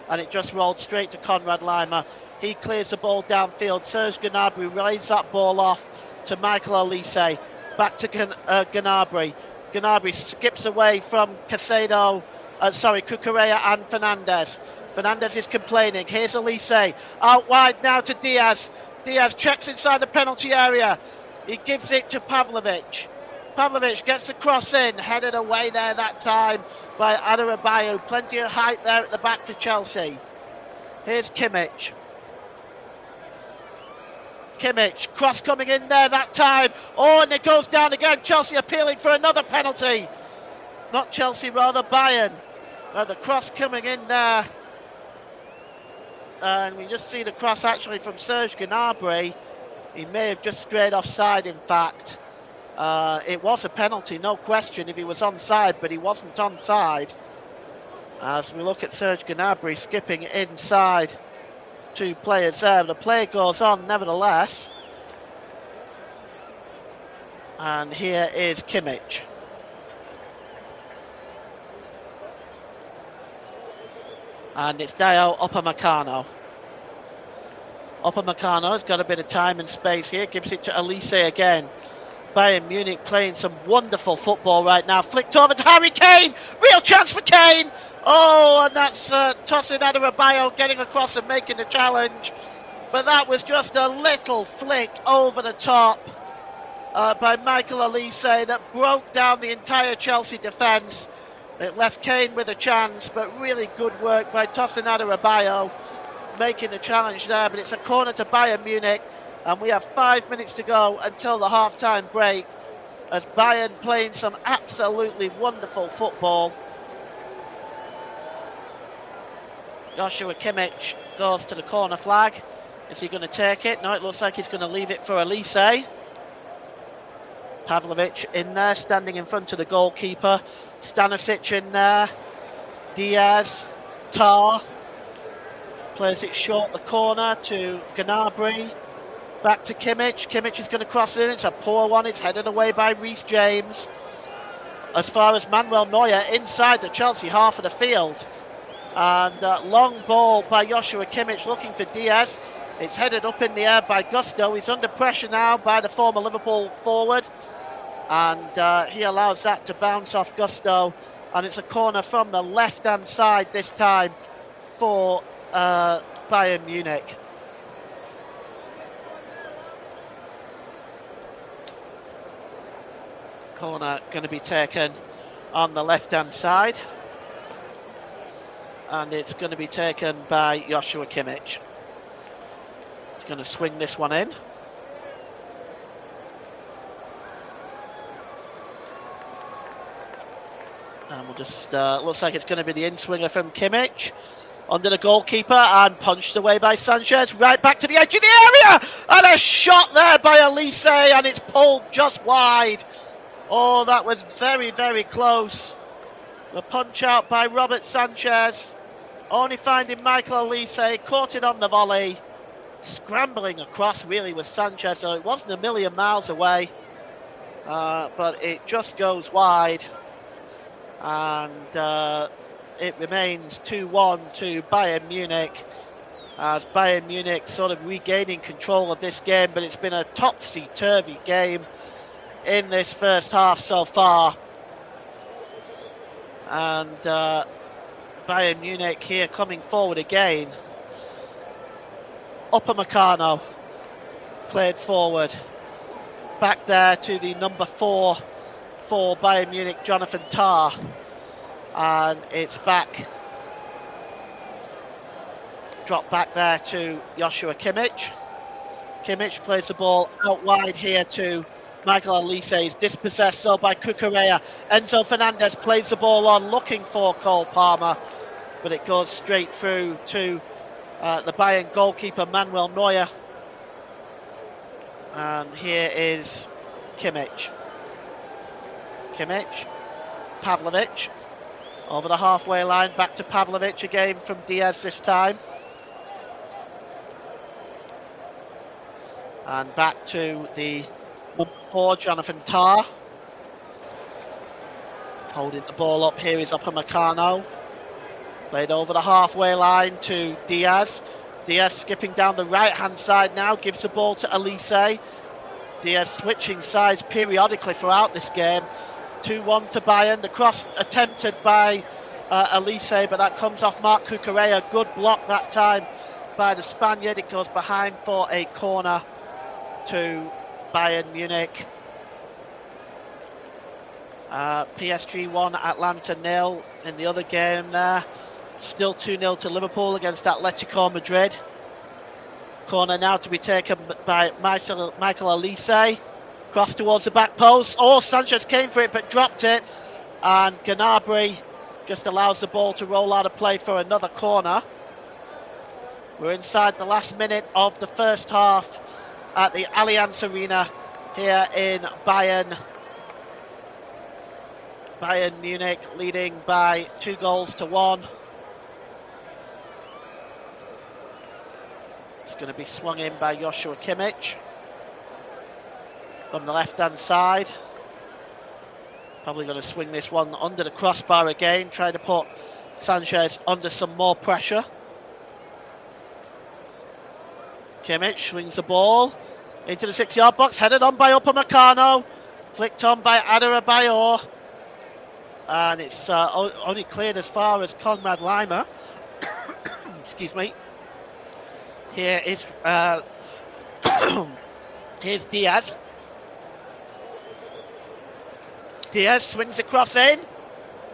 And it just rolled straight to Conrad Lima. He clears the ball downfield. Serge Gnabry relays that ball off to Michael Olise. Back to Gnabry. Gnabry skips away from Cucurella and Fernandez. Fernandez is complaining. Here's Olise. Out wide now to Diaz. Diaz checks inside the penalty area. He gives it to Pavlovic. Pavlovic gets the cross in. Headed away there that time by Adarabioyo. Plenty of height there at the back for Chelsea. Here's Kimmich. Kimmich, cross coming in there that time. Oh, and it goes down again. Chelsea appealing for another penalty. Not Chelsea, rather Bayern. The cross coming in there. And we just see the cross actually from Serge Gnabry. He may have just strayed offside, in fact. It was a penalty, no question, if he was onside, but he wasn't onside. As we look at Serge Gnabry skipping inside. Two players there. The play goes on nevertheless. And here is Kimmich. And it's Dayot Upamecano. Upamecano has got a bit of time and space here. Gives it to Olise again. Bayern Munich playing some wonderful football right now. Flicked over to Harry Kane. Real chance for Kane. Oh, and that's Tosin Adarabioyo getting across and making the challenge. But that was just a little flick over the top by Michael Olise that broke down the entire Chelsea defence. It left Kane with a chance, but really good work by Tosin Adarabioyo making the challenge there. But it's a corner to Bayern Munich, and we have 5 minutes to go until the half-time break as Bayern playing some absolutely wonderful football. Joshua Kimmich goes to the corner flag. Is he going to take it? No, it looks like he's going to leave it for Olise. Pavlovic in there, standing in front of the goalkeeper. Stanisic in there. Diaz. Tar. Plays it short the corner to Gnabry. Back to Kimmich. Kimmich is going to cross it in. It's a poor one. It's headed away by Reece James. As far as Manuel Neuer inside the Chelsea half of the field. And long ball by Joshua Kimmich looking for Diaz. It's headed up in the air by Gusto. He's under pressure now by the former Liverpool forward. And he allows that to bounce off Gusto. And it's a corner from the left-hand side this time for Bayern Munich. Corner going to be taken on the left-hand side. And it's going to be taken by Joshua Kimmich. He's going to swing this one in. And we'll just, looks like it's going to be the in-swinger from Kimmich. Under the goalkeeper and punched away by Sanchez. Right back to the edge of the area. And a shot there by Olise, and it's pulled just wide. Oh, that was very, very close. The punch out by Robert Sanchez. Only finding Michael Olise, caught it on the volley. Scrambling across really with Sanchez, so it wasn't a million miles away. But it just goes wide. And it remains 2-1 to Bayern Munich. As Bayern Munich sort of regaining control of this game. But it's been a topsy-turvy game in this first half so far. And Bayern Munich here coming forward again. Upamecano played forward. Back there to the number 4 for Bayern Munich, Jonathan Tah. And it's back. Drop back there to Joshua Kimmich. Kimmich plays the ball out wide here to Michael Olise. Is dispossessed so by Cucurella. Enzo Fernandez plays the ball on, looking for Cole Palmer. But it goes straight through to the Bayern goalkeeper, Manuel Neuer. And here is Kimmich. Kimmich. Pavlovic. Over the halfway line, back to Pavlovic again from Diaz this time. And back to the number 4, Jonathan Tah. Holding the ball up here is Upamecano. Played over the halfway line to Diaz. Diaz skipping down the right-hand side now, gives the ball to Elise. Diaz switching sides periodically throughout this game. 2-1 to Bayern. The cross attempted by Elise, but that comes off Marc Cucurella. Good block that time by the Spaniard. It goes behind for a corner to Bayern Munich. PSG 1, Atlanta 0 in the other game there. Still 2-0 to Liverpool against Atletico Madrid. Corner now to be taken by Michael Elise. Cross towards the back post. Oh, Sanchez came for it but dropped it. And Gnabry just allows the ball to roll out of play for another corner. We're inside the last minute of the first half at the Allianz Arena here in Bayern Munich, leading by 2-1. It's going to be swung in by Joshua Kimmich from the left-hand side. Probably going to swing this one under the crossbar again, try to put Sanchez under some more pressure. Kimmich swings the ball into the 6-yard box, headed on by Upamecano, flicked on by Adebayor, and it's only cleared as far as Konrad Laimer. Excuse me. Here is here's Diaz. Diaz swings the cross in.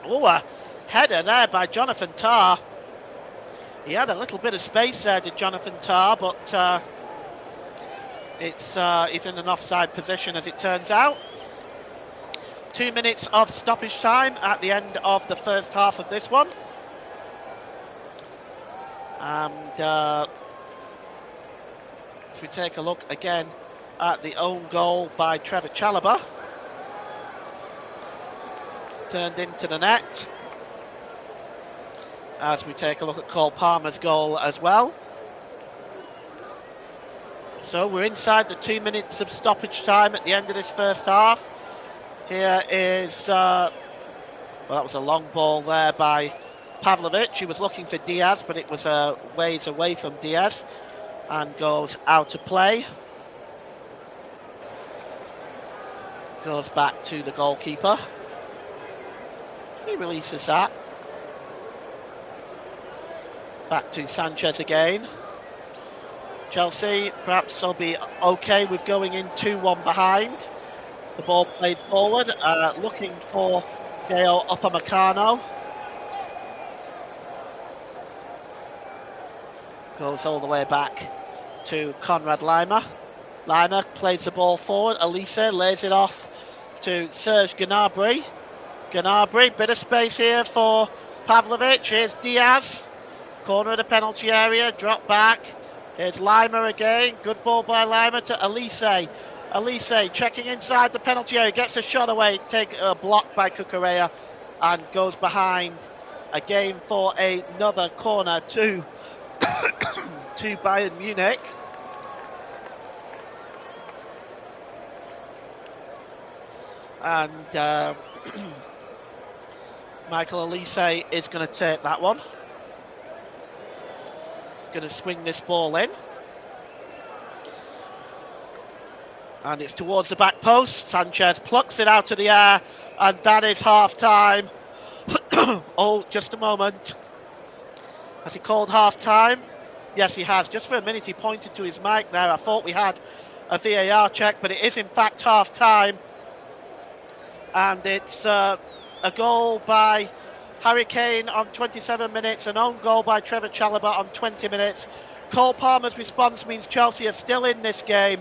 Oh, a header there by Jonathan Tah. He had a little bit of space there, did Jonathan Tah, but he's in an offside position as it turns out. 2 minutes of stoppage time at the end of the first half of this one. And as we take a look again at the own goal by Trevor Chalobah. Turned into the net. As we take a look at Cole Palmer's goal as well. So we're inside the 2 minutes of stoppage time at the end of this first half. Here is, well, that was a long ball there by Pavlovic. He was looking for Diaz, but it was a ways away from Diaz and goes out of play. Goes back to the goalkeeper. He releases that. Back to Sanchez again. Chelsea perhaps will be okay with going in 2-1 behind. The ball played forward, looking for Deo Upamecano. Goes all the way back to Konrad Laimer. Laimer plays the ball forward. Elise lays it off to Serge Gnabry. Gnabry, bit of space here for Pavlovic. Here's Diaz. Corner of the penalty area, drop back. Here's Laimer again. Good ball by Laimer to Elise. Elise checking inside the penalty area, gets a shot away, take a block by Cucurella and goes behind again for another corner to Bayern Munich. And Michael Elise is going to take that one. He's going to swing this ball in. And it's towards the back post. Sanchez plucks it out of the air, and that is half-time. Oh, just a moment. Has he called half-time? Yes, he has. Just for a minute, he pointed to his mic there. I thought we had a VAR check, but it is in fact half-time. And it's a goal by Harry Kane on 27 minutes, an own goal by Trevor Chalobah on 20 minutes. Cole Palmer's response means Chelsea are still in this game,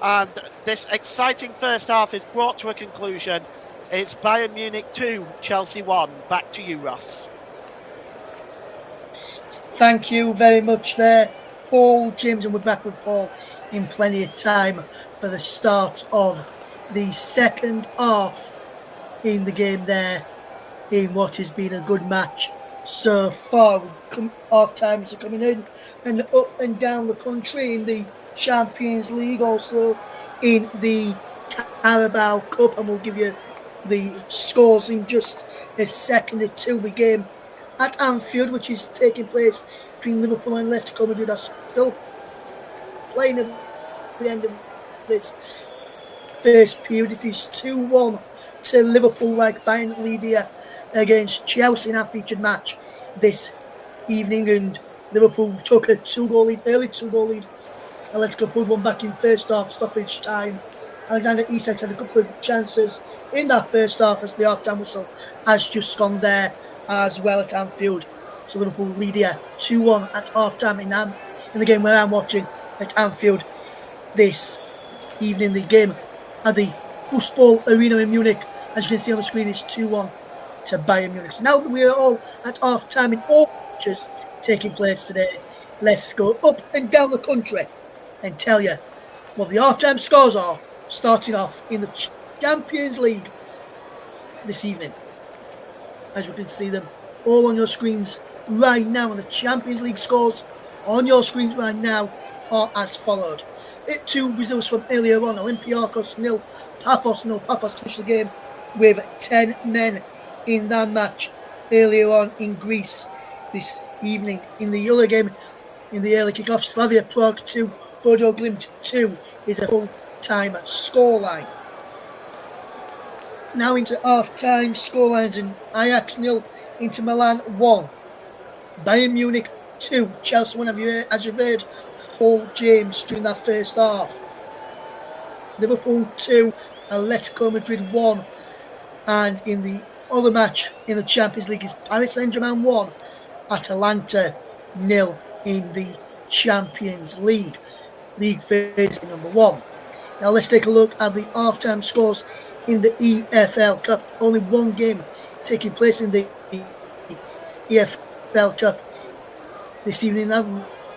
and this exciting first half is brought to a conclusion. It's Bayern Munich 2, Chelsea 1. Back to you, Ross. Thank you very much there, Paul. James, and we're back with Paul in plenty of time for the start of the second half in the game there, in what has been a good match so far. Half times are coming in and up and down the country in the Champions League, also in the Carabao Cup, and we'll give you the scores in just a second or two. The game at Anfield, which is taking place between Liverpool and Atletico Madrid, are still playing at the end of this first period. It is 2-1 to Liverpool, like Bayern lead here against Chelsea in our featured match this evening, and Liverpool took a early 2-goal lead. Atletico pulled one back in first half, stoppage time. Alexander Isak had a couple of chances in that first half as the half-time whistle has just gone there as well at Anfield. So Liverpool lead here 2-1 at half-time in the game where I'm watching at Anfield this evening. The game at the Fußball Arena in Munich, as you can see on the screen, is 2-1 to Bayern Munich. So now that we are all at half-time in all matches taking place today, let's go up and down the country and tell you what the half-time scores are, starting off in the Champions League this evening. As you can see them all on your screens right now, and the Champions League scores on your screens right now are as followed. 2 results from earlier on: Olympiacos 0, Paphos 0. Paphos finished the game with 10 men in that match earlier on in Greece this evening. In the other game, in the early kickoff, Slavia Prague 2, Bodo Glimt 2 is a full-time scoreline. Now into half-time scorelines: in Ajax 0, Inter Milan 1, Bayern Munich 2, Chelsea 1, as you've heard Paul James during that first half. Liverpool 2, Atletico Madrid 1, and in the other match in the Champions League is Paris Saint-Germain 1, Atalanta 0 in the Champions League phase number 1. Now let's take a look at the half-time scores in the EFL Cup. Only one game taking place in the EFL Cup this evening. That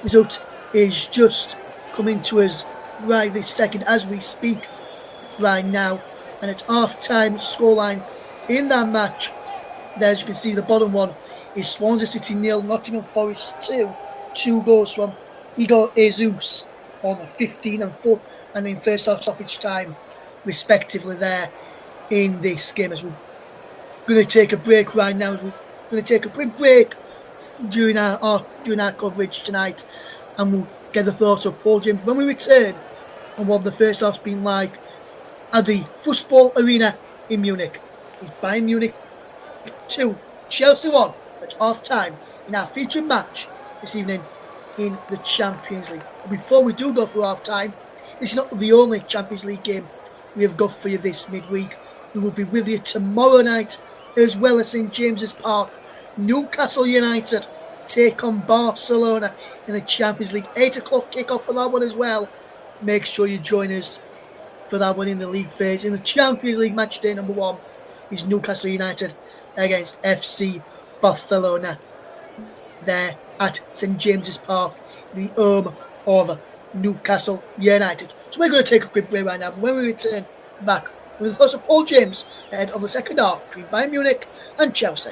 result is just coming to us right this second as we speak right now. And at half-time scoreline in that match, there, as you can see, the bottom one is Swansea City 0, Nottingham Forest 2. 2 goals from Igor Jesus on 15 and 4, and in first half stoppage time, respectively, there in this game. As we're going to take a break right now, we're going to take a quick break during our coverage tonight, and we'll get the thoughts of Paul James when we return on what the first half's been like at the Fußball Arena in Munich. It's Bayern Munich 2, Chelsea 1 at half-time in our featured match this evening in the Champions League. And before we do go through half-time, this is not the only Champions League game we have got for you this midweek. We will be with you tomorrow night as well as St James's Park. Newcastle United take on Barcelona in the Champions League. 8 o'clock kickoff for that one as well. Make sure you join us for that one in the league phase. In the Champions League, match day number 1 is Newcastle United against FC Barcelona there at St James's Park, the home of Newcastle United. So we're going to take a quick break right now, but when we return back with the thoughts of Paul James ahead of the second half between Bayern Munich and Chelsea.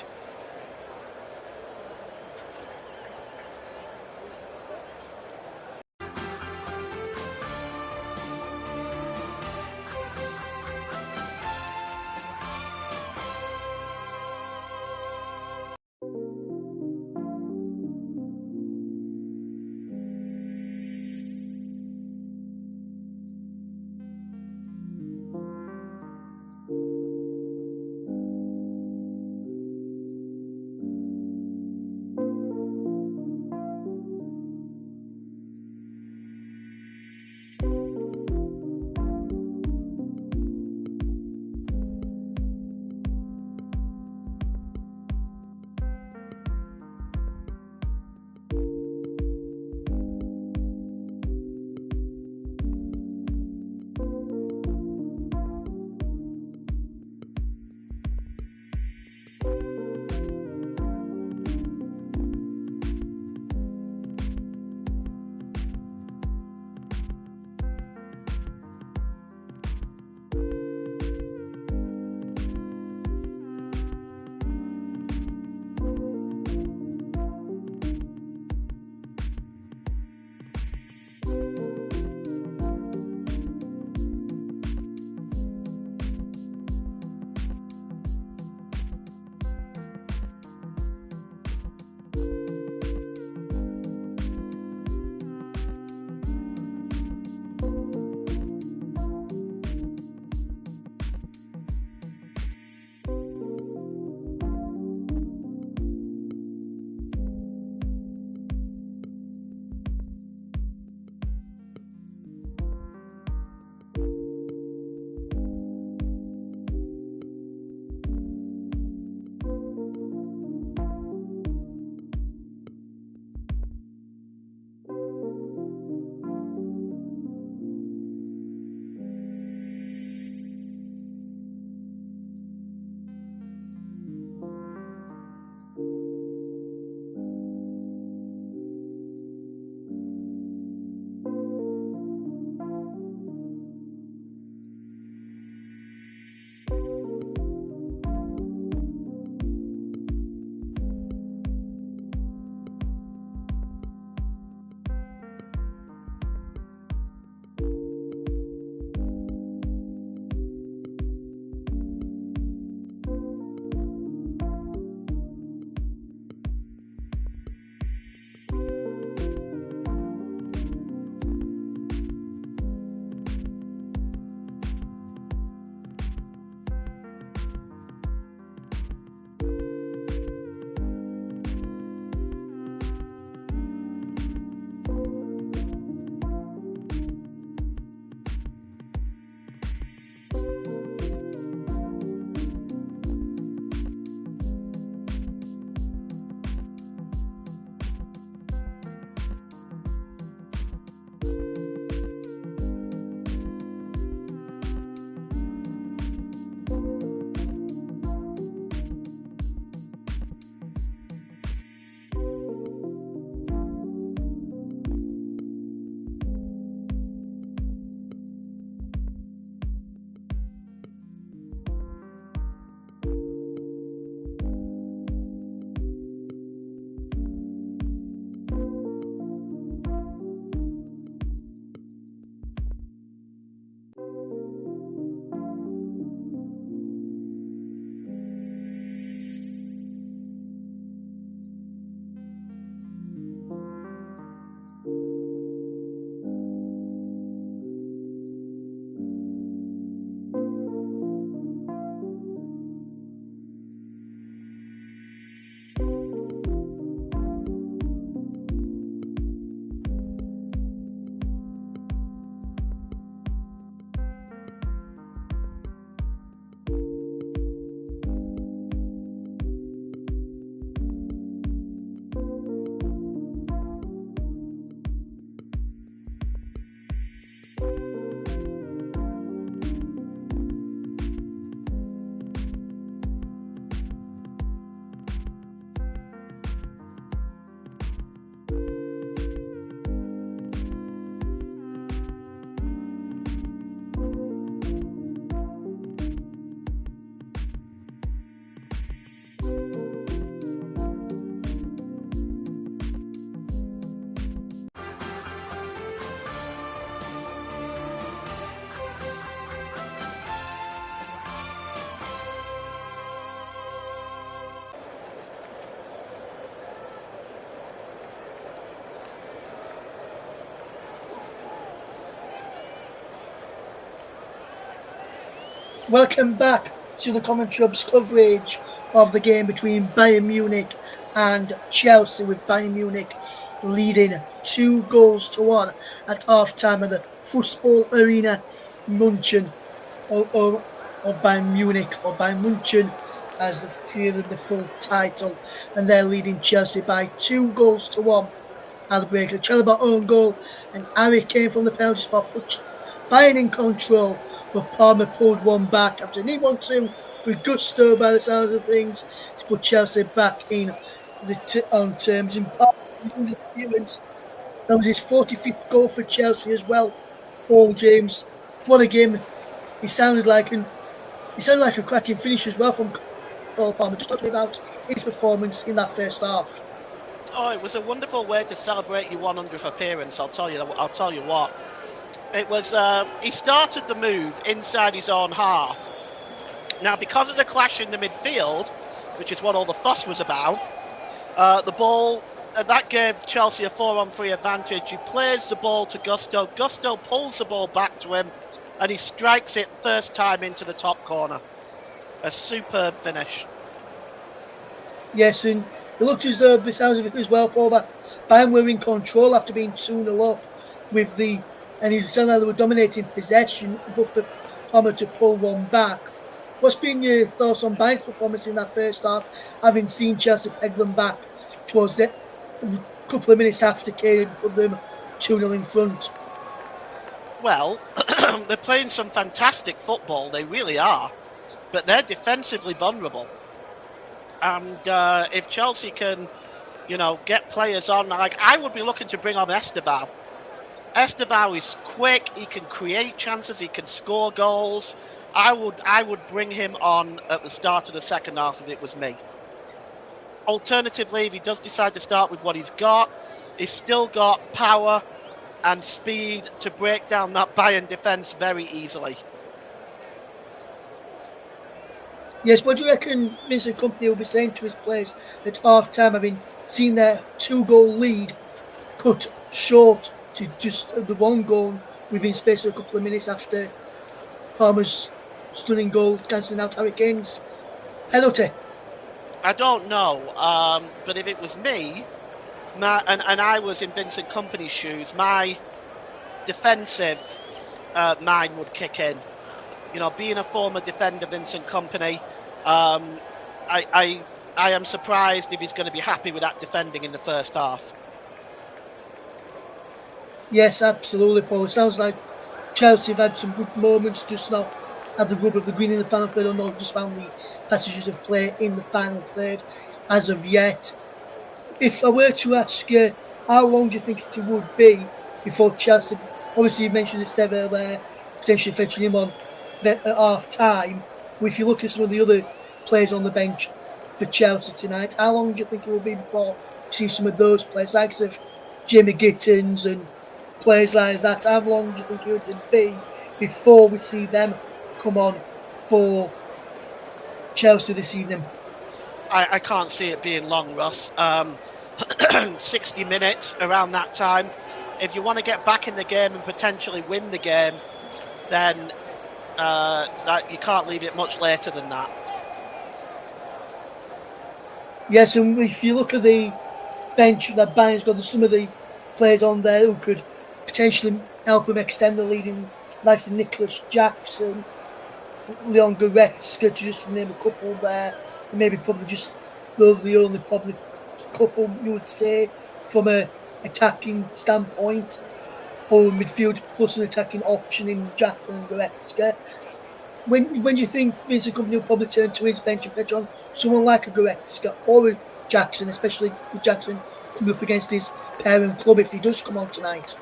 Welcome back to the Commenttary Hub's coverage of the game between Bayern Munich and Chelsea, with Bayern Munich leading 2-1 at half-time at the Fußball Arena München, or Bayern Munich, or Bayern München as the fielded the full title, and they're leading Chelsea by 2-1 at the break. The Chalobah own goal and Harry Kane from the penalty spot put Bayern in control, but Palmer pulled one back after an 1-2 with gusto by the sound of things to put Chelsea back in on terms. In Palmer's that was his 45th goal for Chelsea as well. Paul James, what a game! He sounded like a cracking finish as well from Paul Palmer. Just talking about his performance in that first half. Oh, it was a wonderful way to celebrate your 100th appearance. I'll tell you what. It was. He started the move inside his own half. Now, because of the clash in the midfield, which is what all the fuss was about, The ball, that gave Chelsea a 4-on-3 advantage. He plays the ball to Gusto. Gusto pulls the ball back to him, and he strikes it first time into the top corner. A superb finish. Yes, and it looked as though, by the sounds of it as well, Paul, that Bayern were in control after being 2-0 up and it sounded like they were dominating possession, but for Palmer to pull one back. What's been your thoughts on Bayern's performance in that first half, having seen Chelsea peg them back towards the couple of minutes after Kane put them 2-0 in front? Well, they're playing some fantastic football, they really are, but they're defensively vulnerable. And if Chelsea can, get players on, like I would be looking to bring on Estevao. Estevao is quick, he can create chances, he can score goals. I would bring him on at the start of the second half if it was me. Alternatively, if he does decide to start with what he's still got power and speed to break down that Bayern defence very easily. Yes, what do you reckon Vincent Kompany will be saying to his players at half-time, having seen their 2-goal lead cut short to just the 1 goal within space of a couple of minutes after Palmer's stunning goal cancelling out Harry Kane's penalty? I don't know, but if it was me, and I was in Vincent Kompany's shoes, my defensive mind would kick in. Being a former defender, Vincent Kompany, I am surprised if he's going to be happy with that defending in the first half. Yes, absolutely, Paul. It sounds like Chelsea have had some good moments, just not had the rub of the green in the final third, or not just found the passages of play in the final third as of yet. If I were to ask you, how long do you think it would be before Chelsea, obviously you mentioned Estevao there, potentially fetching him on at half time, but if you look at some of the other players on the bench for Chelsea tonight, how long do you think it will be before we see some of those players, like of Jamie Gittins and players like that? How long do you think it would be before we see them come on for Chelsea this evening? I can't see it being long, Ross. 60 minutes, around that time. If you want to get back in the game and potentially win the game, then that you can't leave it much later than that. Yes, and if you look at the bench that Bayern's got, some of the players on there who could potentially help him extend the lead, in like Nicholas Jackson, Leon Goretzka, to just name a couple there, and maybe probably just the only probably couple you would say from a attacking standpoint, or midfield plus an attacking option in Jackson and Goretzka. When do you think Vincent Kompany will probably turn to his bench and fetch on someone like a Goretzka or a Jackson, especially with Jackson coming up against his parent club if he does come on tonight?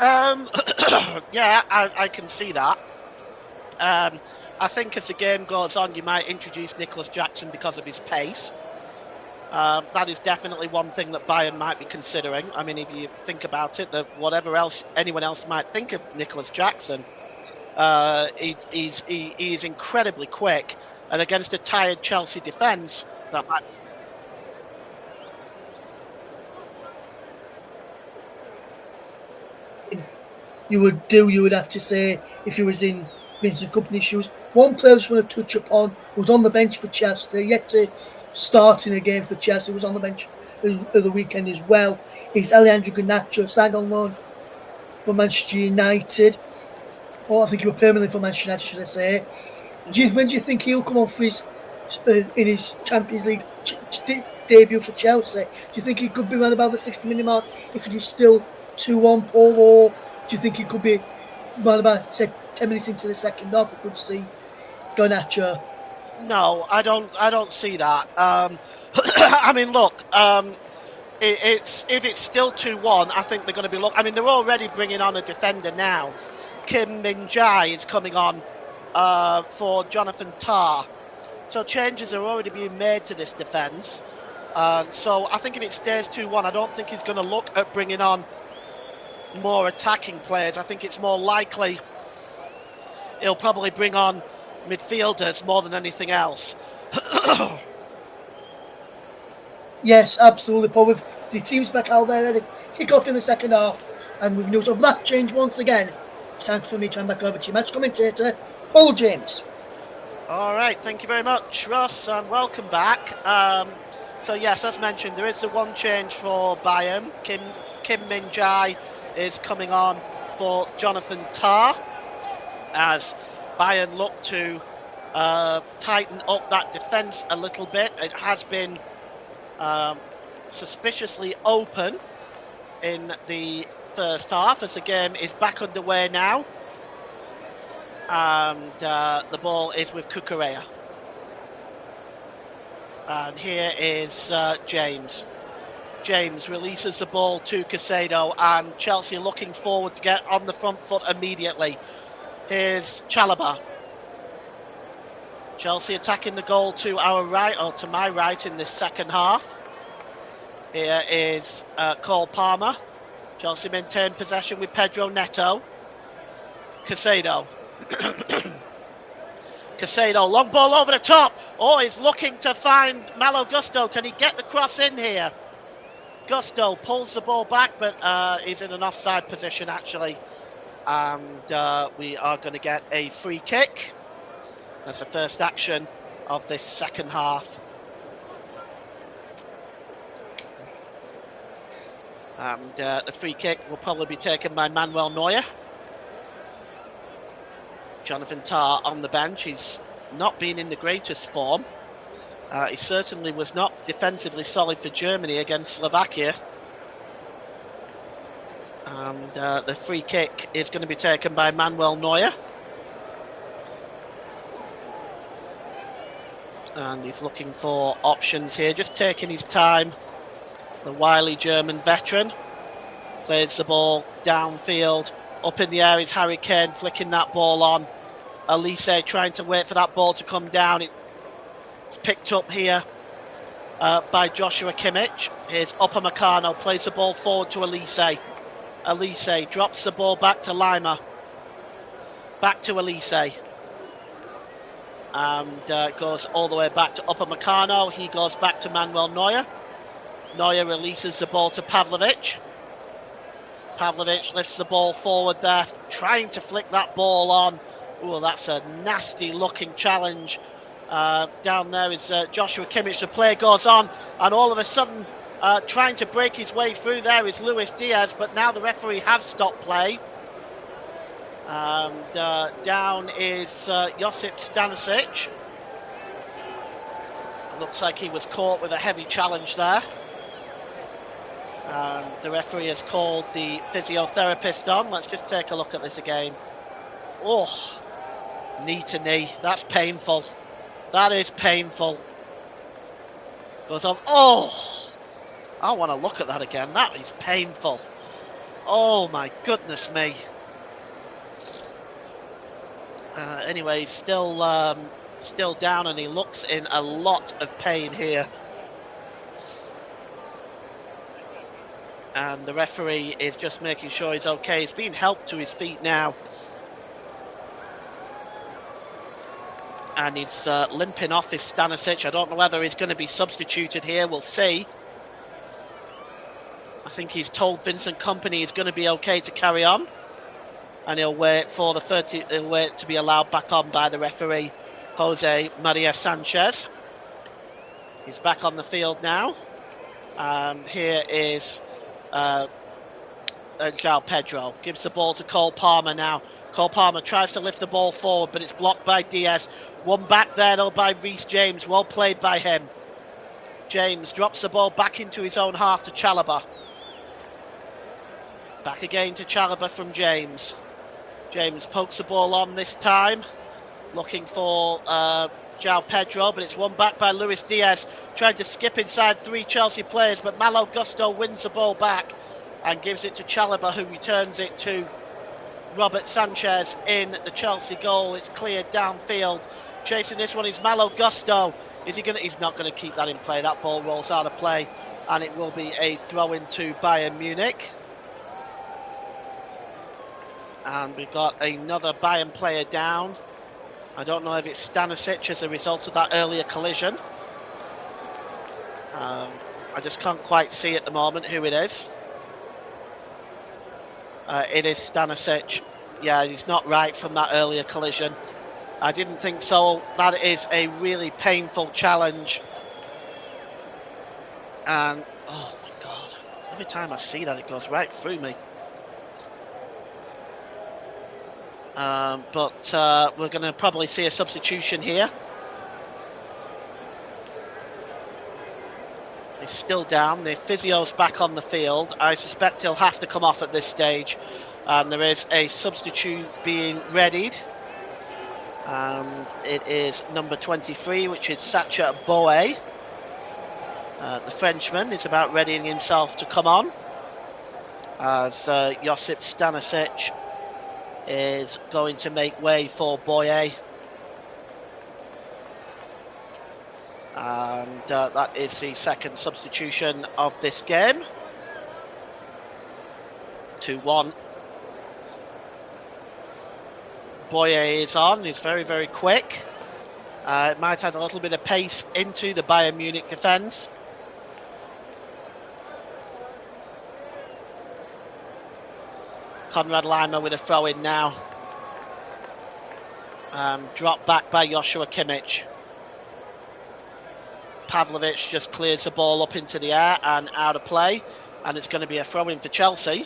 Yeah, I can see that. I think as the game goes on, you might introduce Nicholas Jackson because of his pace. That is definitely one thing that Bayern might be considering. I mean, if you think about it, that whatever else anyone else might think of Nicholas Jackson, he is incredibly quick, and against a tired Chelsea defence, that might. You would have to say, if he was in Vincent Kompany's shoes. One player I just want to touch upon, who was on the bench for Chelsea, yet to start in a game for Chelsea, was on the bench of the weekend as well, is Alejandro Garnacho, signed on loan for Manchester United. Or I think he was permanently for Manchester United, should I say. When do you think he'll come on for in his Champions League debut for Chelsea? Do you think he could be around about the 60-minute mark if it is still 2-1, Paul, or do you think he could be around about, say, 10 minutes into the second half? We could see Garnacho. No, I don't see that. I mean, look, if it's still 2-1, I think they're going to be I mean, they're already bringing on a defender now. Kim Min-jae is coming on for Jonathan Tah. So changes are already being made to this defence. So I think if it stays 2-1, I don't think he's going to look at bringing on more attacking players. I think it's more likely he'll probably bring on midfielders more than anything else. Yes, absolutely, Paul. With the teams back out there ready to kick off in the second half, and with news of that change once again, it's time for me to hand back over to your match commentator, Paul James. All right, thank you very much, Ross, and welcome back. So yes, as mentioned, there is the one change for Bayern. Kim Min-jae is coming on for Jonathan Tah, as Bayern look to tighten up that defence a little bit. It has been suspiciously open in the first half, as the game is back underway now, and the ball is with Cucurella. And here is James. James releases the ball to Caicedo, and Chelsea looking forward to get on the front foot immediately. Here's Chalobah. Chelsea attacking the goal to our right, or to my right, in this second half. Here is Cole Palmer. Chelsea maintain possession with Pedro Neto. Caicedo. Caicedo, long ball over the top. Oh, he's looking to find Malo Gusto. Can he get the cross in here? Gusto pulls the ball back, but he's in an offside position, actually. And we are going to get a free kick. That's the first action of this second half. And the free kick will probably be taken by Manuel Neuer. Jonathan Tah on the bench. He's not been in the greatest form. He certainly was not defensively solid for Germany against Slovakia. And the free kick is going to be taken by Manuel Neuer. And he's looking for options here, just taking his time. The wily German veteran plays the ball downfield. Up in the air is Harry Kane, flicking that ball on. Elise trying to wait for that ball to come down. It's picked up here by Joshua Kimmich. Here's Upamecano, plays the ball forward to Elise. Elise drops the ball back to Lima. Back to Elise. And goes all the way back to Upamecano. He goes back to Manuel Neuer. Neuer releases the ball to Pavlovic. Pavlovic lifts the ball forward there, trying to flick that ball on. Oh, that's a nasty looking challenge. Down there is Joshua Kimmich. The play goes on, and all of a sudden, trying to break his way through there is Luis Diaz, but now the referee has stopped play. And down is Josip Stanisic. Looks like he was caught with a heavy challenge there. And the referee has called the physiotherapist on. Let's just take a look at this again. Oh, knee to knee. That's painful. That is painful. Goes on. Oh, I want to look at that again. That is painful. Oh my goodness me. Anyway, still down, and he looks in a lot of pain here. And the referee is just making sure he's okay. He's being helped to his feet now. And he's limping off his Stanisic. I don't know whether he's going to be substituted here. We'll see. I think he's told Vincent Kompany he's going to be okay to carry on. And he'll wait for the 30. He'll wait to be allowed back on by the referee, Jose Maria Sanchez. He's back on the field now. And here is João Pedro. Gives the ball to Cole Palmer now. Cole Palmer tries to lift the ball forward, but it's blocked by Diaz. One back there though by Reece James. Well played by him. James drops the ball back into his own half to Chalobah. Back again to Chalobah from James. James pokes the ball on this time, looking for João Pedro, but it's won back by Luis Diaz, trying to skip inside three Chelsea players, but Malo Gusto wins the ball back and gives it to Chalobah, who returns it to Robert Sanchez in the Chelsea goal. It's cleared downfield. Chasing this one is Malo Gusto. Is he gonna? He's not going to keep that in play. That ball rolls out of play, and it will be a throw-in to Bayern Munich. And we've got another Bayern player down. I don't know if it's Stanisic as a result of that earlier collision. I just can't quite see at the moment who it is. It is Stanisic. Yeah, he's not right from that earlier collision. I didn't think so. That is a really painful challenge. And, oh my God, every time I see that, it goes right through me. But we're going to probably see a substitution here. He's still down. The physio's back on the field. I suspect he'll have to come off at this stage. There is a substitute being readied. And it is number 23, which is Sacha Boe. The Frenchman is about readying himself to come on, as Josip Stanisic is going to make way for Boye. And that is the second substitution of this game. 2-1. Boye is on. He's very, very quick. It might add a little bit of pace into the Bayern Munich defence. Konrad Laimer with a throw-in now. Dropped back by Joshua Kimmich. Pavlovic just clears the ball up into the air and out of play. And it's going to be a throw-in for Chelsea.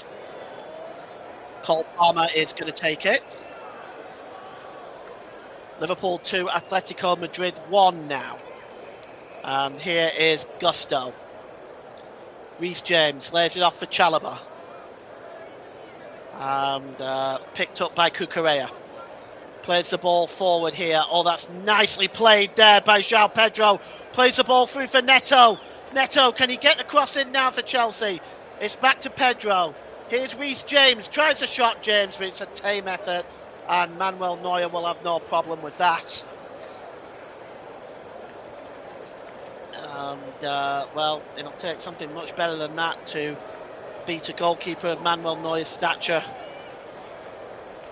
Cole Palmer is going to take it. Liverpool 2, Atletico Madrid 1 now. And here is Gusto. Reece James lays it off for Chalobah. And picked up by Cucurella. Plays the ball forward here. Oh, that's nicely played there by João Pedro. Plays the ball through for Neto. Neto, can he get the cross in now for Chelsea? It's back to Pedro. Here's Reece James. Tries a shot, James, but it's a tame effort. And Manuel Neuer will have no problem with that. And, well, it'll take something much better than that to beat a goalkeeper of Manuel Neuer's stature.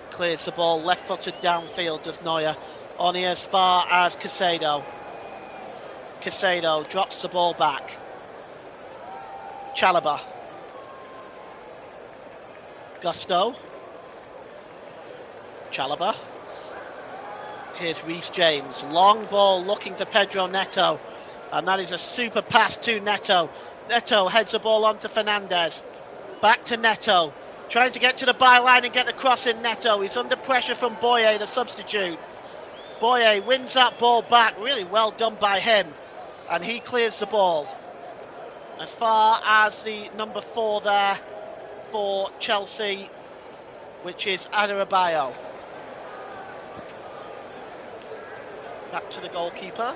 Clears the ball left-footed downfield, does Neuer. Only as far as Caicedo. Caicedo drops the ball back. Chalobah. Gusto. Chalobah. Here's Reece James. Long ball looking for Pedro Neto. And that is a super pass to Neto. Neto heads the ball on to Fernandes. Back to Neto. Trying to get to the byline and get the cross in. Neto. He's under pressure from Boye, the substitute. Boye wins that ball back. Really well done by him. And he clears the ball. As far as the number 4 there for Chelsea, which is Adarabioyo. Back to the goalkeeper.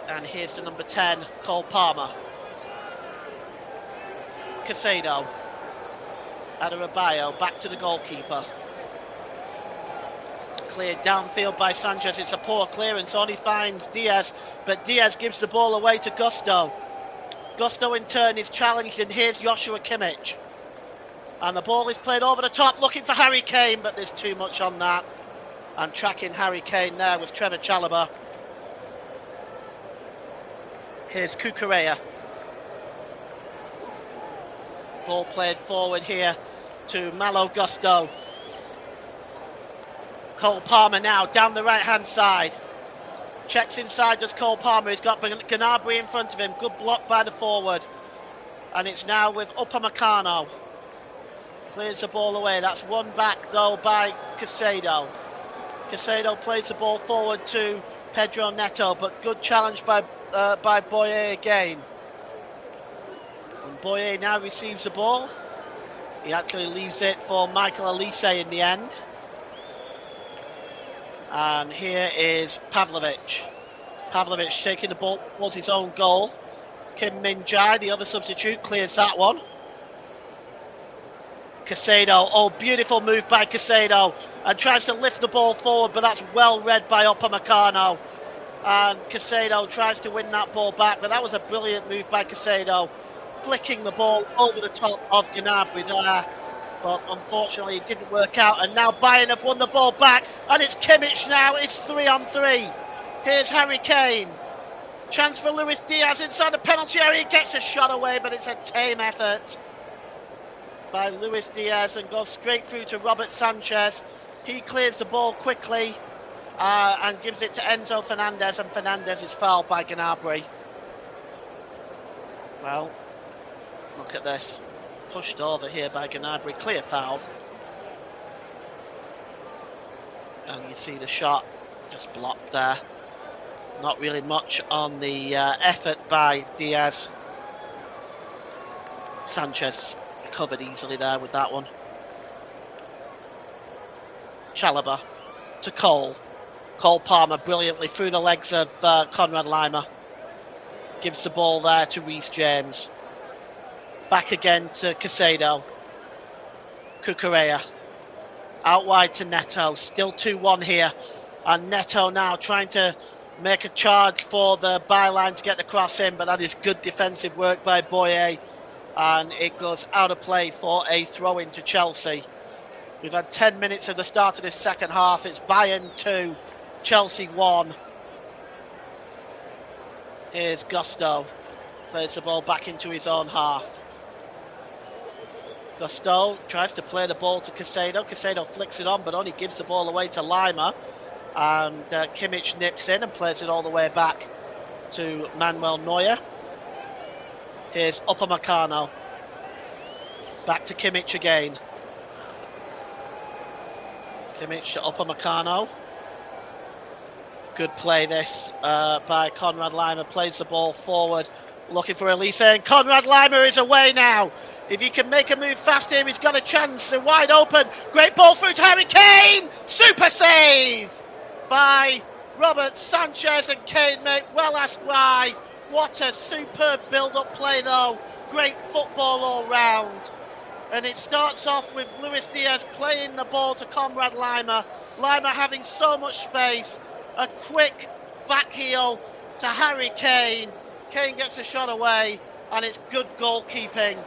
And here's the number 10, Cole Palmer. Caicedo. Adarabioyo back to the goalkeeper. Cleared downfield by Sanchez. It's a poor clearance. Only finds Diaz, but Diaz gives the ball away to Gusto. Gusto in turn is challenged, and here's Joshua Kimmich. And the ball is played over the top, looking for Harry Kane, but there's too much on that. And tracking Harry Kane there was Trevor Chalobah. Here's Cucurella. Ball played forward here to Malo Gusto. Cole Palmer now down the right-hand side. Checks inside, does Cole Palmer. He's got Gnabry in front of him. Good block by the forward. And it's now with Upamecano. Clears the ball away. That's one back, though, by Caicedo. Caicedo plays the ball forward to Pedro Neto, but good challenge by Boye again. And Boye now receives the ball. He actually leaves it for Michael Olise in the end. And here is Pavlovic. Pavlovic taking the ball towards his own goal. Kim Min-jae, the other substitute, clears that one. Caicedo, oh, beautiful move by Caicedo, and tries to lift the ball forward, but that's well read by Upamecano. And Caicedo tries to win that ball back, but that was a brilliant move by Caicedo, flicking the ball over the top of Gnabry there. But unfortunately it didn't work out, and now Bayern have won the ball back, and it's Kimmich now. It's 3-on-3. Here's Harry Kane. Chance for Luis Diaz inside the penalty area. He gets a shot away, but it's a tame effort by Luis Diaz and goes straight through to Robert Sanchez. He clears the ball quickly and gives it to Enzo Fernandez, and Fernandez is fouled by Gnabry. Well, look at this. Pushed over here by Gnabry. Clear foul. And you see the shot just blocked there. Not really much on the effort by Diaz. Sanchez recovered easily there with that one. Chalobah to Cole. Cole Palmer brilliantly through the legs of Conrad Lima. Gives the ball there to Reece James. Back again to Caicedo. Cucurella. Out wide to Neto. Still 2-1 here. And Neto now trying to make a charge for the byline to get the cross in. But that is good defensive work by Boye. And it goes out of play for a throw-in to Chelsea. We've had 10 minutes of the start of this second half. It's Bayern 2, Chelsea 1. Here's Gusto. Plays the ball back into his own half. Gusto tries to play the ball to Caicedo. Caicedo flicks it on, but only gives the ball away to Lima. And Kimmich nips in and plays it all the way back to Manuel Neuer. Here's Upamecano. Back to Kimmich again. Kimmich to Upamecano. Good play this by Conrad Lima. Plays the ball forward, looking for Elise. And Conrad Lima is away now. If he can make a move fast here, he's got a chance. They're wide open. Great ball through to Harry Kane. Super save by Robert Sanchez, and Kane make well asked why. What a superb build-up play though. Great football all round. And it starts off with Luis Diaz playing the ball to Conrad Lima. Lima having so much space. A quick back heel to Harry Kane. Kane gets the shot away, and it's good goalkeeping.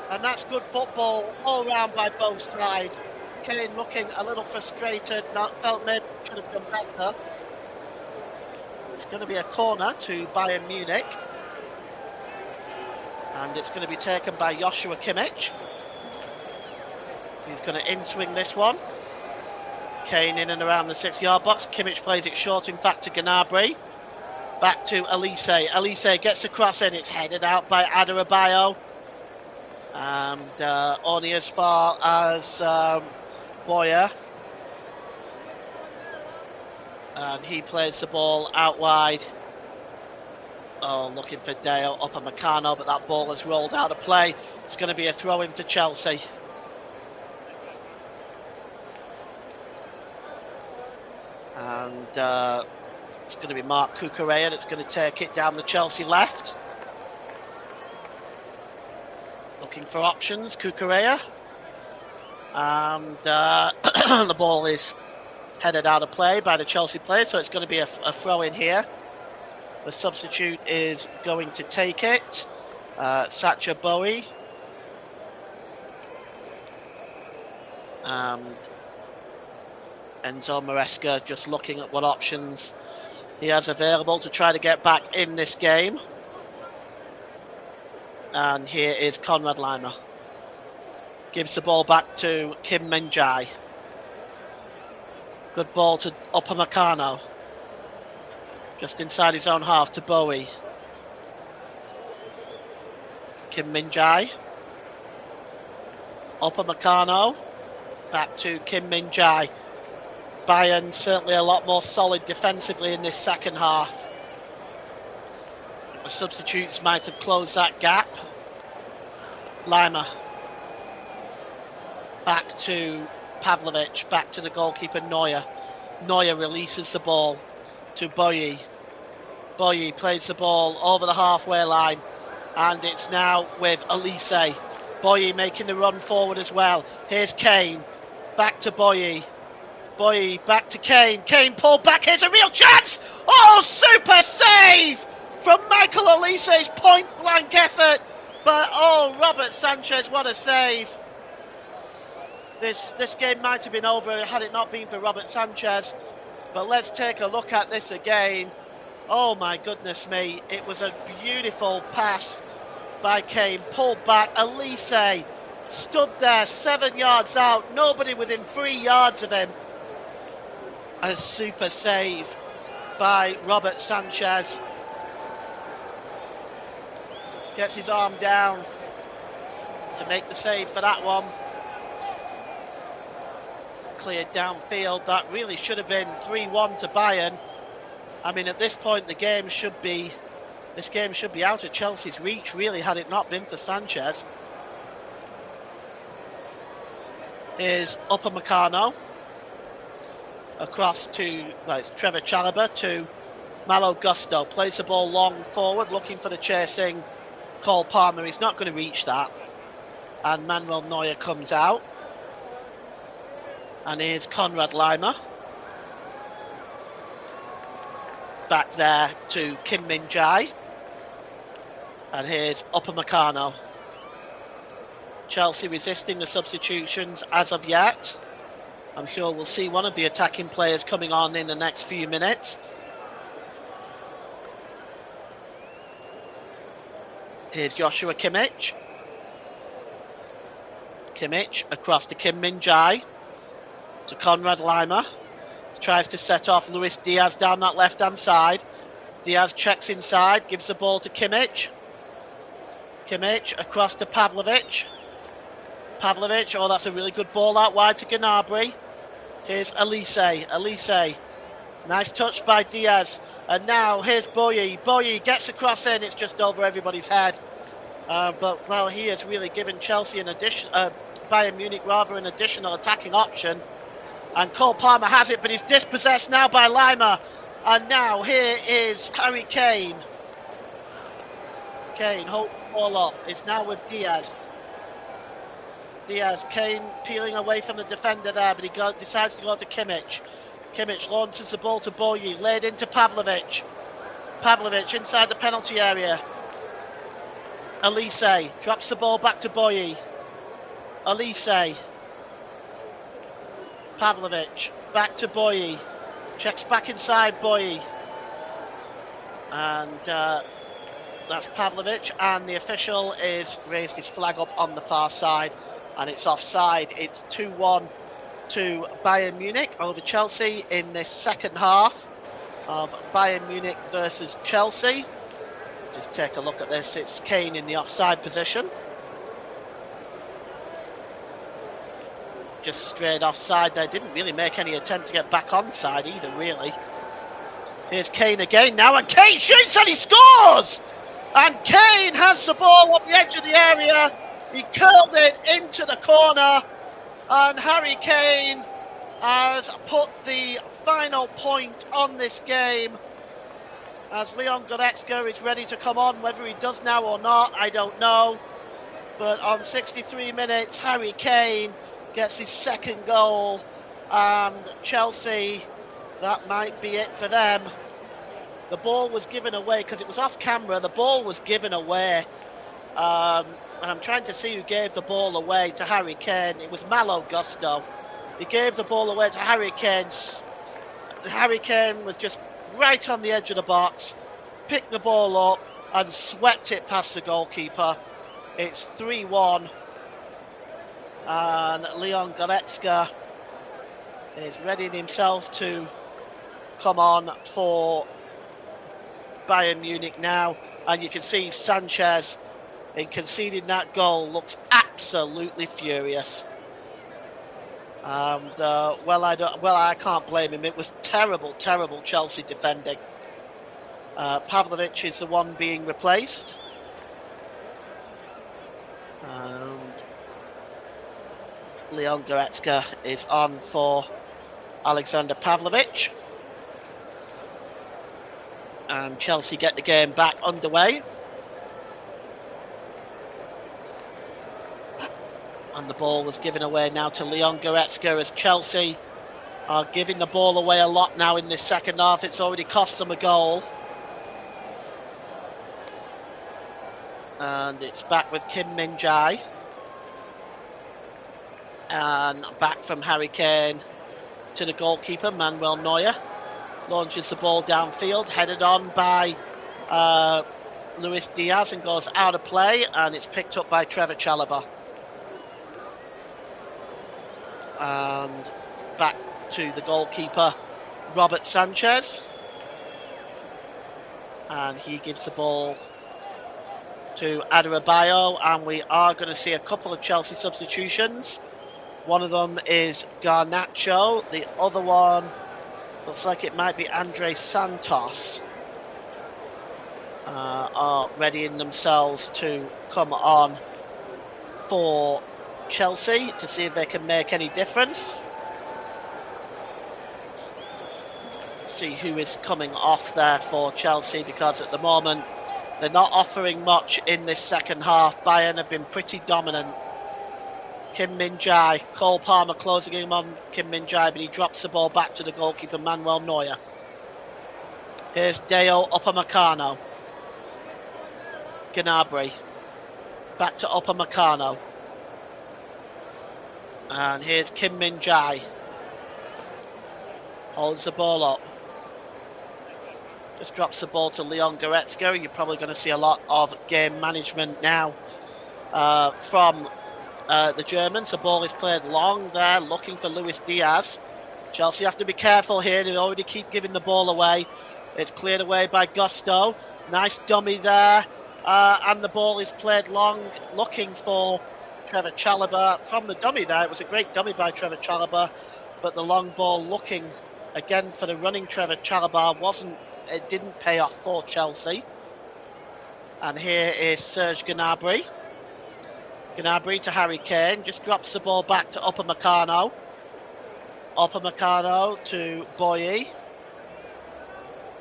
And that's good football all round by both sides. Kane looking a little frustrated, felt maybe should have done better. It's going to be a corner to Bayern Munich. And it's going to be taken by Joshua Kimmich. He's going to in-swing this one. Kane in and around the 6-yard box. Kimmich plays it short, in fact, to Gnabry. Back to Elise. Elise gets a cross in. It's headed out by Adarabioyo. And only as far as Boyer. And he plays the ball out wide. Oh, looking for Dale Upamecano, but that ball has rolled out of play. It's going to be a throw-in for Chelsea. And it's going to be Marc Cucurella that's going to take it down the Chelsea left. Looking for options, Cucurella. And the ball is headed out of play by the Chelsea player, so it's going to be a throw-in here. The substitute is going to take it. Sacha Bowie. And Enzo Maresca just looking at what options he has available to try to get back in this game. And here is Conrad Lima. Gives the ball back to Kim Min-jae. Good ball to Upamecano. Just inside his own half to Bowie. Kim Min-jae. Upamecano. Back to Kim Min-jae. Bayern certainly a lot more solid defensively in this second half. The substitutes might have closed that gap. Lima. Back to Pavlovic. Back to the goalkeeper Neuer. Neuer releases the ball to Boye. Boye plays the ball over the halfway line. And it's now with Elise. Boye making the run forward as well. Here's Kane. Back to Boye. Boye back to Kane. Kane pulled back. Here's a real chance. Oh, super save from Michael Elise's point blank effort. But oh, Robert Sanchez, what a save. This game might have been over had it not been for Robert Sanchez. But let's take a look at this again. Oh my goodness me, it was a beautiful pass by Kane, pulled back. Elise stood there 7 yards out, nobody within 3 yards of him. A super save by Robert Sanchez. Gets his arm down to make the save for that one. It's cleared downfield. That really should have been 3-1 to Bayern. I mean, at this point, this game should be out of Chelsea's reach, really, had it not been for Sanchez. Here's Upamecano. Across to, well, it's Trevor Chalobah to Malo Gusto. Plays the ball long forward, looking for the chasing Cole Palmer. He's not going to reach that. And Manuel Neuer comes out. And here's Konrad Laimer. Back there to Kim Min-jae. And here's Upamecano. Chelsea resisting the substitutions as of yet. I'm sure we'll see one of the attacking players coming on in the next few minutes. Here's Joshua Kimmich. Kimmich across to Kim Min-jae. To Konrad Laimer. Tries to set off Luis Diaz down that left-hand side. Diaz checks inside, gives the ball to Kimmich. Kimmich across to Pavlovic. Pavlovic, oh, that's a really good ball out wide to Gnabry. Here's Elise. Elise. Nice touch by Diaz. And now here's Boye. Boye gets across in. It's just over everybody's head. But, well, he has really given Chelsea an addition, Bayern Munich rather, an additional attacking option. And Cole Palmer has it, but he's dispossessed now by Laimer. And now here is Harry Kane. Kane, hold the ball up. It's now with Diaz. Diaz, Kane peeling away from the defender there, but he decides to go to Kimmich. Kimmich launches the ball to Boye, laid into Pavlovic. Pavlovic inside the penalty area. Elise drops the ball back to Boye. Elise. Pavlovic back to Boye. Checks back inside Boye. And that's Pavlovic. And the official is raised his flag up on the far side. And it's offside. It's 2-1 to Bayern Munich over Chelsea in this second half of Bayern Munich versus Chelsea. Just take a look at this. It's Kane in the offside position. Just straight offside there. Didn't really make any attempt to get back onside either, really. Here's Kane again now, and Kane shoots and he scores! And Kane has the ball on the edge of the area. He curled it into the corner, and Harry Kane has put the final point on this game. As Leon Goretzka is ready to come on, whether he does now or not, I don't know. But on 63 minutes, Harry Kane gets his second goal, and Chelsea, that might be it for them. The ball was given away because it was off camera. The ball was given away, and I'm trying to see who gave the ball away to Harry Kane. It was Malo Gusto. He gave the ball away to Harry Kane. Harry Kane was just right on the edge of the box, picked the ball up and swept it past the goalkeeper. It's 3-1. And Leon Goretzka is readying himself to come on for Bayern Munich now. And you can see Sanchez, in conceding that goal, looks absolutely furious. And I can't blame him. It was terrible, terrible Chelsea defending. Pavlovic is the one being replaced. And Leon Goretzka is on for Alexander Pavlovic. And Chelsea get the game back underway. And the ball was given away now to Leon Goretzka, as Chelsea are giving the ball away a lot now in this second half. It's already cost them a goal. And it's back with Kim Min-jae. And back from Harry Kane to the goalkeeper, Manuel Neuer. launches the ball downfield, headed on by Luis Diaz and goes out of play, and it's picked up by Trevor Chalobah. And back to the goalkeeper, Robert Sanchez. And he gives the ball to Adebayo, and we are going to see a couple of Chelsea substitutions. One of them is Garnacho, the other one looks like it might be Andres Santos. Are readying themselves to come on for Chelsea to see if they can make any difference. Let's see who is coming off there for Chelsea, because at the moment they're not offering much in this second half. Bayern have been pretty dominant. Kim Min-jae, Cole Palmer closing in on Kim Min-jae, but he drops the ball back to the goalkeeper Manuel Neuer. Here's Deo Upamecano. Gnabry. Back to Upamecano. And here's Kim Min-jae. Holds the ball up. Just drops the ball to Leon Goretzka. You're probably going to see a lot of game management now from the Germans. The ball is played long there, looking for Luis Diaz. Chelsea have to be careful here. They already keep giving the ball away. It's cleared away by Gusto. Nice dummy there. And the ball is played long, looking for Trevor Chalobah. From the dummy there, it was a great dummy by Trevor Chalobah, but the long ball looking again for the running Trevor Chalobah it didn't pay off for Chelsea. And here is Serge Gnabry. Gnabry to Harry Kane, just drops the ball back to Upamecano. Upamecano to Boye.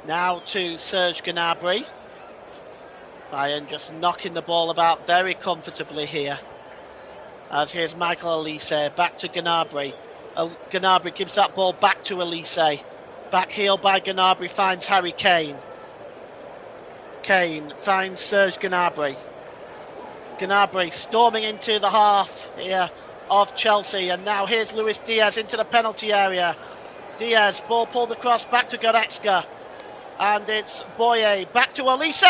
Now to Serge Gnabry. Bayern just knocking the ball about very comfortably here. As here's Michael Olise, back to Gnabry. Gnabry gives that ball back to Olise. Back heel by Gnabry, finds Harry Kane. Kane finds Serge Gnabry. Gnabry storming into the half here of Chelsea, and now here's Luis Diaz into the penalty area. Diaz, ball pulled across, back to Goretzka. And it's Boye, back to Olise.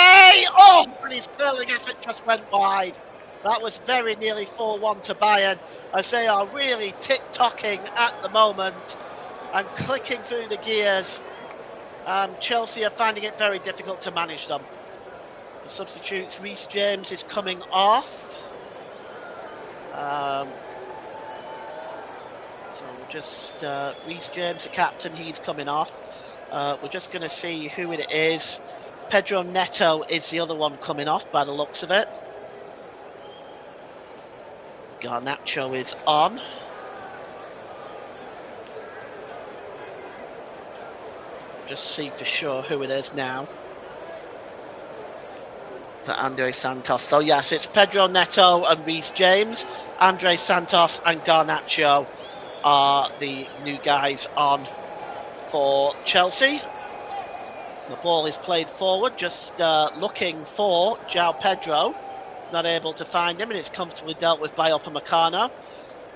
Oh, and his curling effort just went wide. That was very nearly 4-1 to Bayern, as they are really tick-tocking at the moment and clicking through the gears. Chelsea are finding it very difficult to manage them. The substitutes, Reece James is coming off. So just Reece James, the captain, he's coming off. We're just going to see who it is. Pedro Neto is the other one coming off by the looks of it. Garnacho is on. Just see for sure who it is now. The Andres Santos. So yes, it's Pedro Neto and Reece James. Andres Santos and Garnacho are the new guys on for Chelsea. The ball is played forward, just looking for João Pedro. Not able to find him, and it's comfortably dealt with by Upamecano.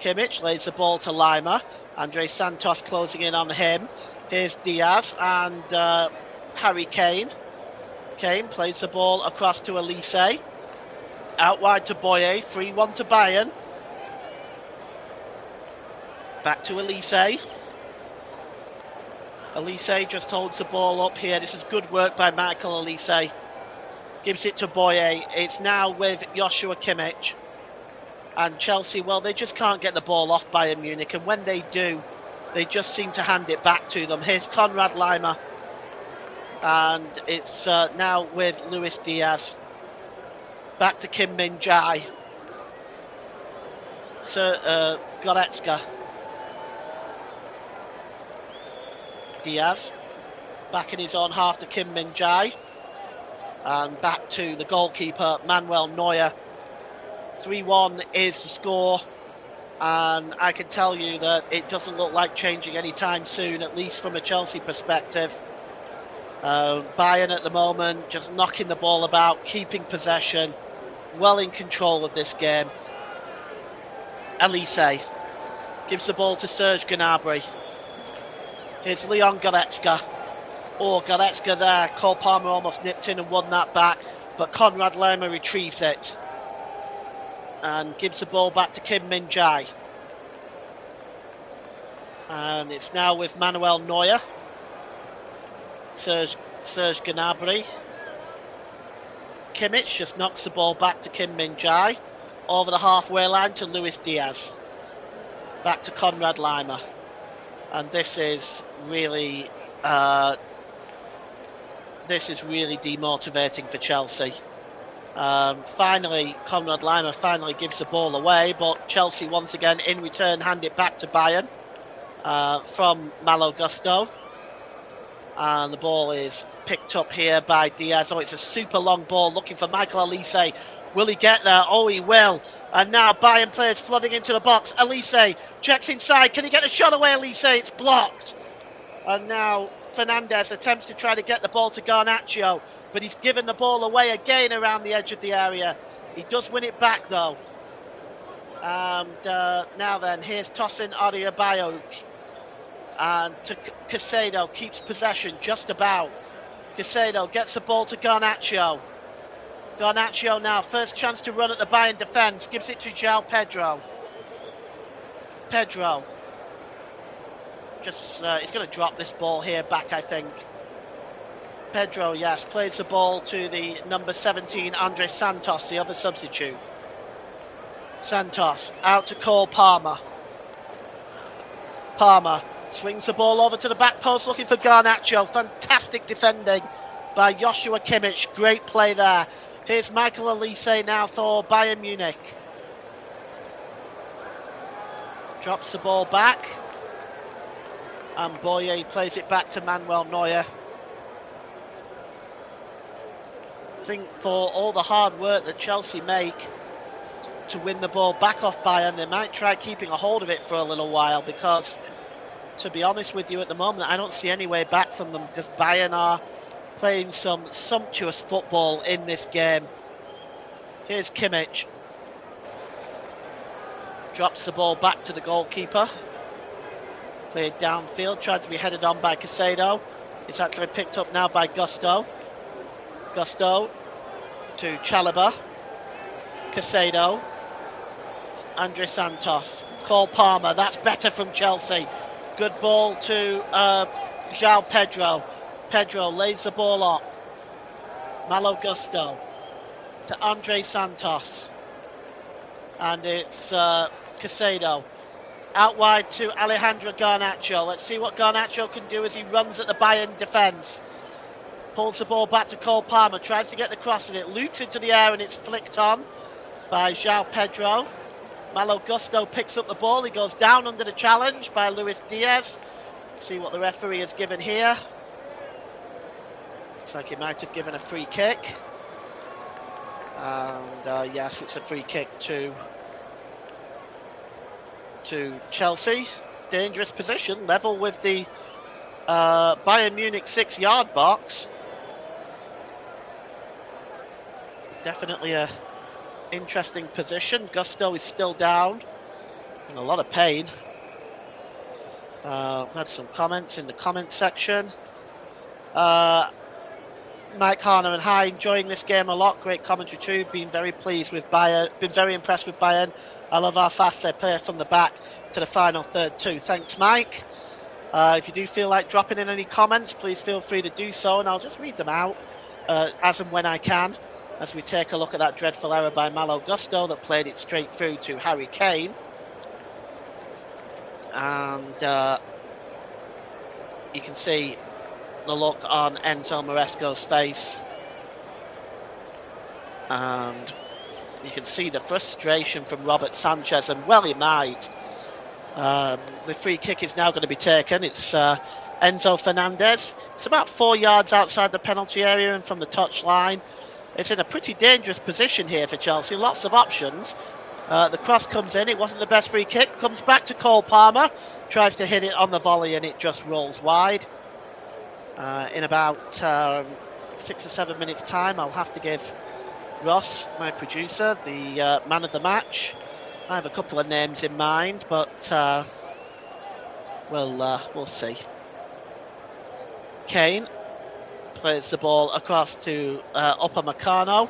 Kimmich lays the ball to Lima. Andres Santos closing in on him. Here's Diaz and Harry Kane. Kane plays the ball across to Olise. Out wide to Boye. 3-1 to Bayern. Back to Olise. Olise just holds the ball up here. This is good work by Michael Olise. Gives it to Boye. It's now with Joshua Kimmich. And Chelsea, well, they just can't get the ball off Bayern Munich. And when they do, they just seem to hand it back to them. Here's Konrad Lima. And it's now with Luis Diaz. Back to Kim Min-jae. Goretzka. Diaz. Back in his own half to Kim Min-jae. And back to the goalkeeper, Manuel Neuer. 3-1 is the score. And I can tell you that it doesn't look like changing anytime soon, at least from a Chelsea perspective. Bayern at the moment just knocking the ball about, keeping possession, well in control of this game. Olise gives the ball to Serge Gnabry. Here's Leon Goretzka. Oh, Goretzka there. Cole Palmer almost nipped in and won that back, but Konrad Laimer retrieves it and gives the ball back to Kim Min-jae. And it's now with Manuel Neuer. Serge Gnabry. Kimmich just knocks the ball back to Kim Min-jae. Over the halfway line to Luis Diaz. Back to Konrad Laimer. And this is really demotivating for Chelsea. Finally, Konrad Laimer finally gives the ball away, but Chelsea once again in return hand it back to Bayern from Malo Gusto. And the ball is picked up here by Diaz. Oh, it's a super long ball looking for Michael Olise. Will he get there? Oh, he will. And now Bayern players flooding into the box. Olise checks inside. Can he get a shot away, Olise? It's blocked. And now Fernandes attempts to try to get the ball to Garnacho, but he's given the ball away again around the edge of the area. He does win it back, though. And now then, here's Tosin Adebayo. And Caicedo keeps possession just about. Caicedo gets the ball to Garnacho. Garnacho now, first chance to run at the Bayern defence, gives it to João Pedro. Pedro. Just, he's going to drop this ball here back, I think. Pedro, yes, plays the ball to the number 17, Andres Santos, the other substitute. Santos, out to Cole Palmer. Palmer swings the ball over to the back post, looking for Garnacho. Fantastic defending by Joshua Kimmich. Great play there. Here's Michael Olise now for Bayern Munich. Drops the ball back. And Boye plays it back to Manuel Neuer. I think for all the hard work that Chelsea make to win the ball back off Bayern, they might try keeping a hold of it for a little while, because, to be honest with you, at the moment, I don't see any way back from them, because Bayern are playing some sumptuous football in this game. Here's Kimmich. Drops the ball back to the goalkeeper. Played downfield, tried to be headed on by Caicedo. It's actually picked up now by Gusto. Gusto to Chalobah. Caicedo. Andre Santos. Cole Palmer, that's better from Chelsea. Good ball to João Pedro. Pedro lays the ball up. Malo Gusto to Andre Santos. And it's Caicedo. Out wide to Alejandro Garnacho. Let's see what Garnacho can do as he runs at the Bayern defence. Pulls the ball back to Cole Palmer. Tries to get the cross and it loops into the air and it's flicked on by João Pedro. Malo Gusto picks up the ball. He goes down under the challenge by Luis Diaz. See what the referee has given here. Looks like he might have given a free kick. And yes, it's a free kick to Chelsea. Dangerous position, level with the Bayern Munich 6-yard box. Definitely a interesting position. Gusto is still down, in a lot of pain. Had some comments in the comment section. Mike Harner and hi, enjoying this game a lot. Great commentary too. Been very pleased with Bayern. Been very impressed with Bayern. I love how fast they play from the back to the final third too. Thanks, Mike. If you do feel like dropping in any comments, please feel free to do so, and I'll just read them out as and when I can, as we take a look at that dreadful error by Malo Gusto that played it straight through to Harry Kane. And you can see the look on Enzo Maresco's face, and you can see the frustration from Robert Sanchez, and well he might. The free kick is now going to be taken. It's Enzo Fernandez. It's about 4 yards outside the penalty area and from the touch line. It's in a pretty dangerous position here for Chelsea. Lots of options. The cross comes in. It wasn't the best free kick. Comes back to Cole Palmer. Tries to hit it on the volley and it just rolls wide. In about 6 or 7 minutes time, I'll have to give Ross, my producer, the man of the match. I have a couple of names in mind, but we'll see. Kane plays the ball across to Upamecano.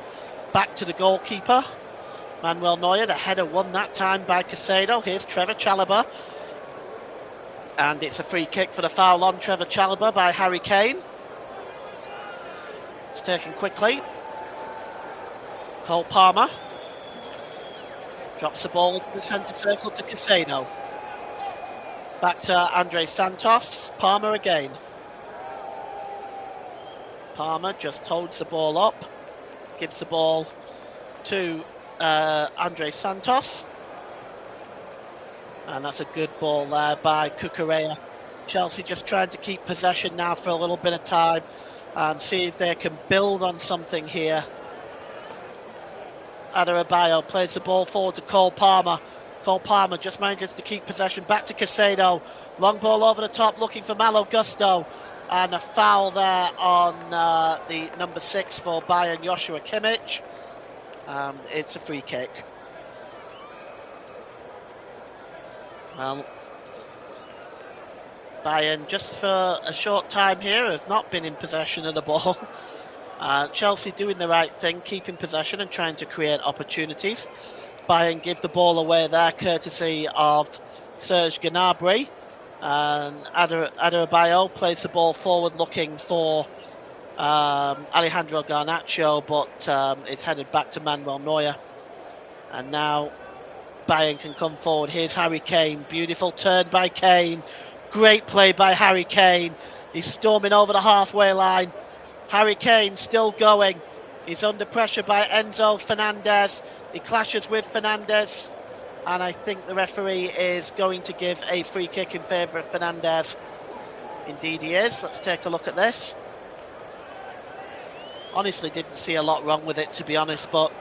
Back to the goalkeeper, Manuel Neuer. The header won that time by Caicedo. Here's Trevor Chalobah. And it's a free kick for the foul on Trevor Chalobah by Harry Kane. It's taken quickly. Cole Palmer drops the ball into the centre circle to Caicedo. Back to Andre Santos. Palmer again. Palmer just holds the ball up. Gives the ball to Andre Santos. And that's a good ball there by Cucurella. Chelsea just trying to keep possession now for a little bit of time and see if they can build on something here. Adebayo plays the ball forward to Cole Palmer. Cole Palmer just manages to keep possession. Back to Caicedo. Long ball over the top looking for Malo Gusto. And a foul there on the number 6 for Bayern, Joshua Kimmich. It's a free kick. Well, Bayern, just for a short time here, have not been in possession of the ball. Chelsea doing the right thing, keeping possession and trying to create opportunities. Bayern give the ball away there, courtesy of Serge Gnabry. And Adebayo plays the ball forward looking for Alejandro Garnacho, but it's headed back to Manuel Neuer. And now Bayern can come forward. Here's Harry Kane. Beautiful turn by Kane. Great play by Harry Kane. He's storming over the halfway line. Harry Kane still going. He's under pressure by Enzo Fernandez. He clashes with Fernandez. And I think the referee is going to give a free kick in favour of Fernandez. Indeed he is. Let's take a look at this. Honestly, didn't see a lot wrong with it, to be honest, but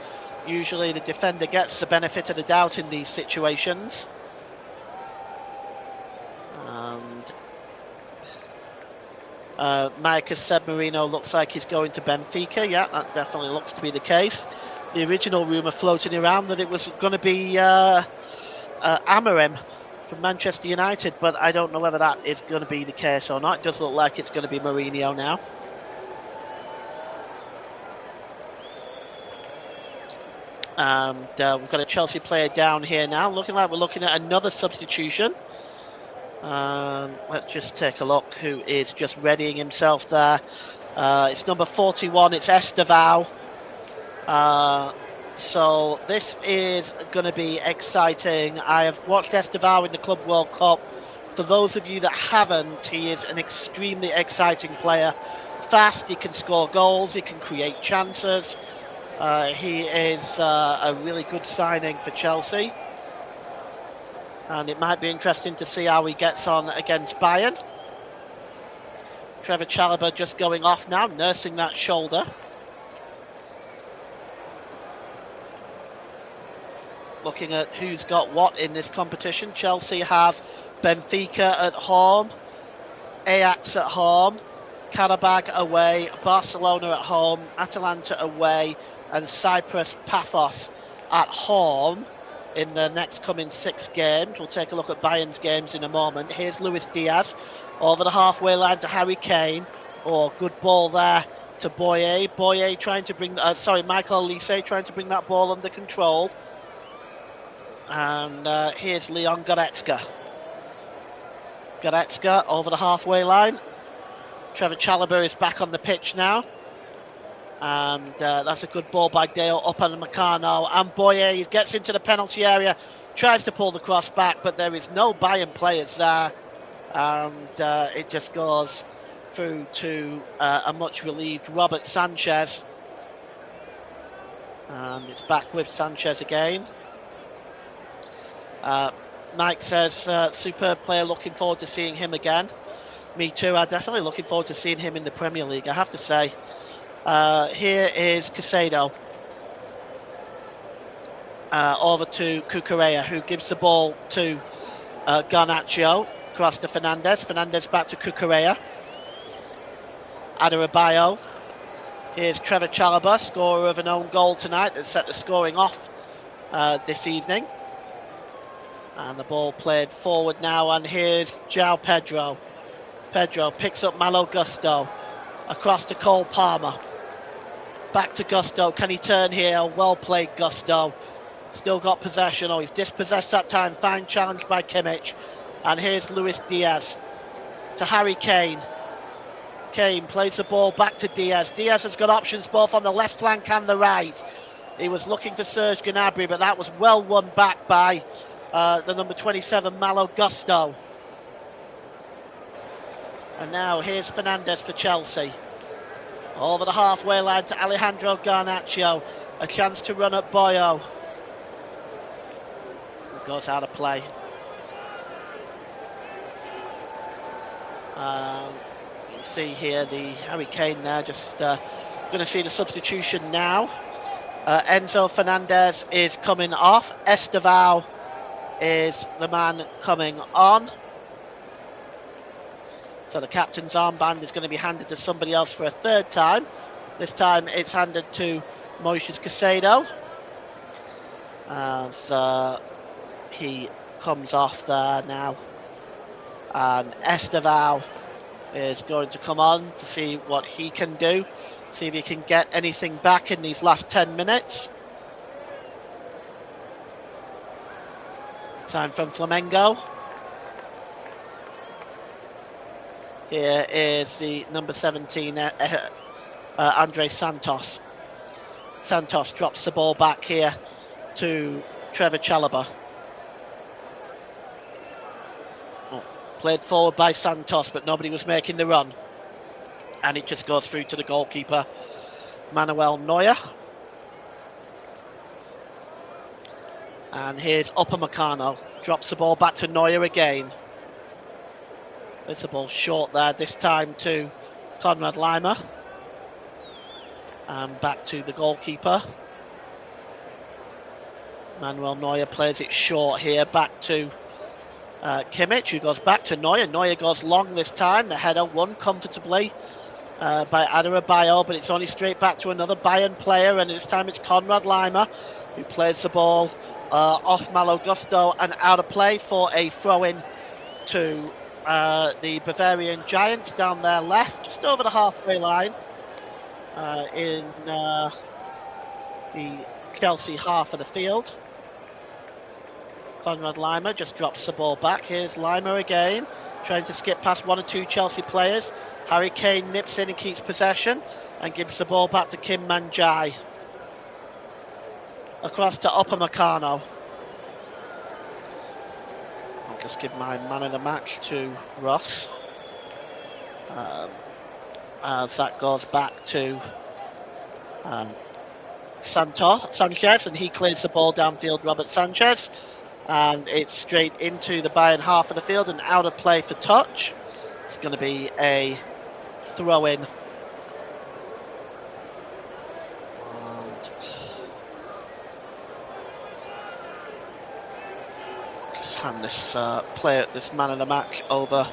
usually the defender gets the benefit of the doubt in these situations. And Marcus Sebmarino looks like he's going to Benfica. Yeah, that definitely looks to be the case. The original rumour floating around that it was going to be Amorim from Manchester United, but I don't know whether that is going to be the case or not. It does look like it's going to be Mourinho now. And we've got a Chelsea player down here now. Looking like we're looking at another substitution. Let's just take a look who is just readying himself there. It's number 41. It's Estevao. So this is going to be exciting. I have watched Estevao in the Club World Cup. For those of you that haven't, he is an extremely exciting player. Fast, he can score goals, he can create chances. He is a really good signing for Chelsea. And it might be interesting to see how he gets on against Bayern. Trevor Chalobah just going off now, nursing that shoulder. Looking at who's got what in this competition. Chelsea have Benfica at home, Ajax at home, Karabag away, Barcelona at home, Atalanta away, and Cyprus Paphos at home in the next coming 6 games. We'll take a look at Bayern's games in a moment. Here's Luis Diaz over the halfway line to Harry Kane. Oh, good ball there to Boye. Boye trying to bring, Michael Olise trying to bring that ball under control. And here's Leon Goretzka. Goretzka over the halfway line. Trevor Chalobah is back on the pitch now. And that's a good ball by Dale Upamecano. And Boye gets into the penalty area, tries to pull the cross back, but there is no Bayern players there. And it just goes through to a much relieved Robert Sanchez. And it's back with Sanchez again. Mike says, superb player, looking forward to seeing him again. Me too, I'm definitely looking forward to seeing him in the Premier League, I have to say. Here is Caicedo. Over to Cucurella, who gives the ball to Garnacho. Across to Fernandez. Fernandez back to Cucurella. Adebayo. Here's Trevor Chalobah, scorer of an own goal tonight that set the scoring off this evening. And the ball played forward now, and here's João Pedro. Pedro picks up Malo Gusto. across to Cole Palmer. Back to Gusto. Can he turn here? Well played, Gusto. Still got possession. Oh, he's dispossessed that time. Fine challenge by Kimmich. And here's Luis Diaz to Harry Kane. Kane plays the ball back to Diaz. Diaz has got options both on the left flank and the right. He was looking for Serge Gnabry, but that was well won back by the number 27, Malo Gusto. And now here's Fernandes for Chelsea. Over the halfway line to Alejandro Garnacho. A chance to run at Boyo. It goes out of play. You can see here the Harry Kane there, just going to see the substitution now. Enzo Fernandez is coming off. Estevao is the man coming on. So the captain's armband is going to be handed to somebody else for a third time. This time it's handed to Moises Caicedo as he comes off there now. And Estevao is going to come on to see what he can do. See if he can get anything back in these last 10 minutes. Sign from Flamengo. Here is the number 17, Andre Santos. Santos drops the ball back here to Trevor Chalobah. Played forward by Santos, but nobody was making the run. And it just goes through to the goalkeeper, Manuel Neuer. And here's Upamecano. Drops the ball back to Neuer again. There's the ball short there, this time to Konrad Laimer. And back to the goalkeeper. Manuel Neuer plays it short here, back to Kimmich, who goes back to Neuer. Neuer goes long this time. The header won comfortably by Adarabioyo, but it's only straight back to another Bayern player, and this time it's Konrad Laimer, who plays the ball off Malo Gusto and out of play for a throw-in to the Bavarian Giants down their left, just over the halfway line in the Chelsea half of the field. Konrad Laimer just drops the ball back. Here's Laimer again, trying to skip past one or two Chelsea players. Harry Kane nips in and keeps possession and gives the ball back to Kim Min-jae. Across to Upamecano. I'll just give my man of the match to Ross. As that goes back to Sanchez, and he clears the ball downfield, Robert Sanchez. And it's straight into the Bayern half of the field and out of play for touch. It's going to be a throw-in. And just hand this this man of the match over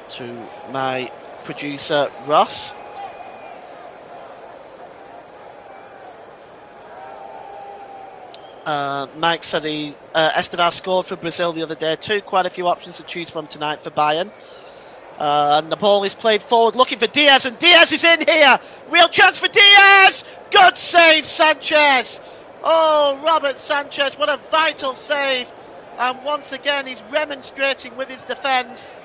to my producer Ross. Mike said Estevao scored for Brazil the other day too. Quite a few options to choose from tonight for Bayern. And the ball is played forward, looking for Diaz, and Diaz is in here. Real chance for Diaz. Good save, Sanchez. Oh, Robert Sanchez, what a vital save. And once again, he's remonstrating with his defence.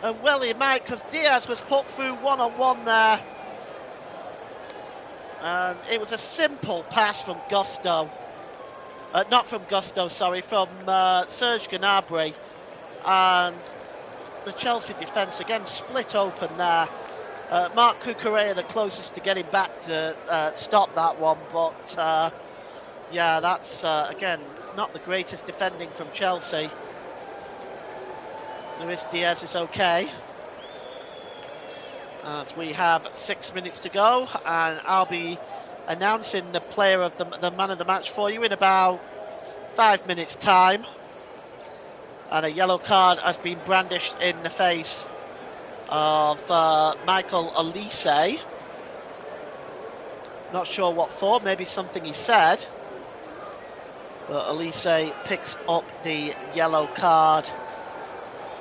And well, he might, because Diaz was put through one-on-one there. And it was a simple pass from Gusto. Not from Gusto, sorry, from Serge Gnabry. And the Chelsea defence again split open there. Marc Cucurella the closest to getting back to stop that one, but yeah, that's again not the greatest defending from Chelsea. Luis Diaz is okay. As we have 6 minutes to go, and I'll be announcing the player of the man of the match for you in about 5 minutes time. And a yellow card has been brandished in the face of Michael Olise. Not sure what for, maybe something he said. But Olise picks up the yellow card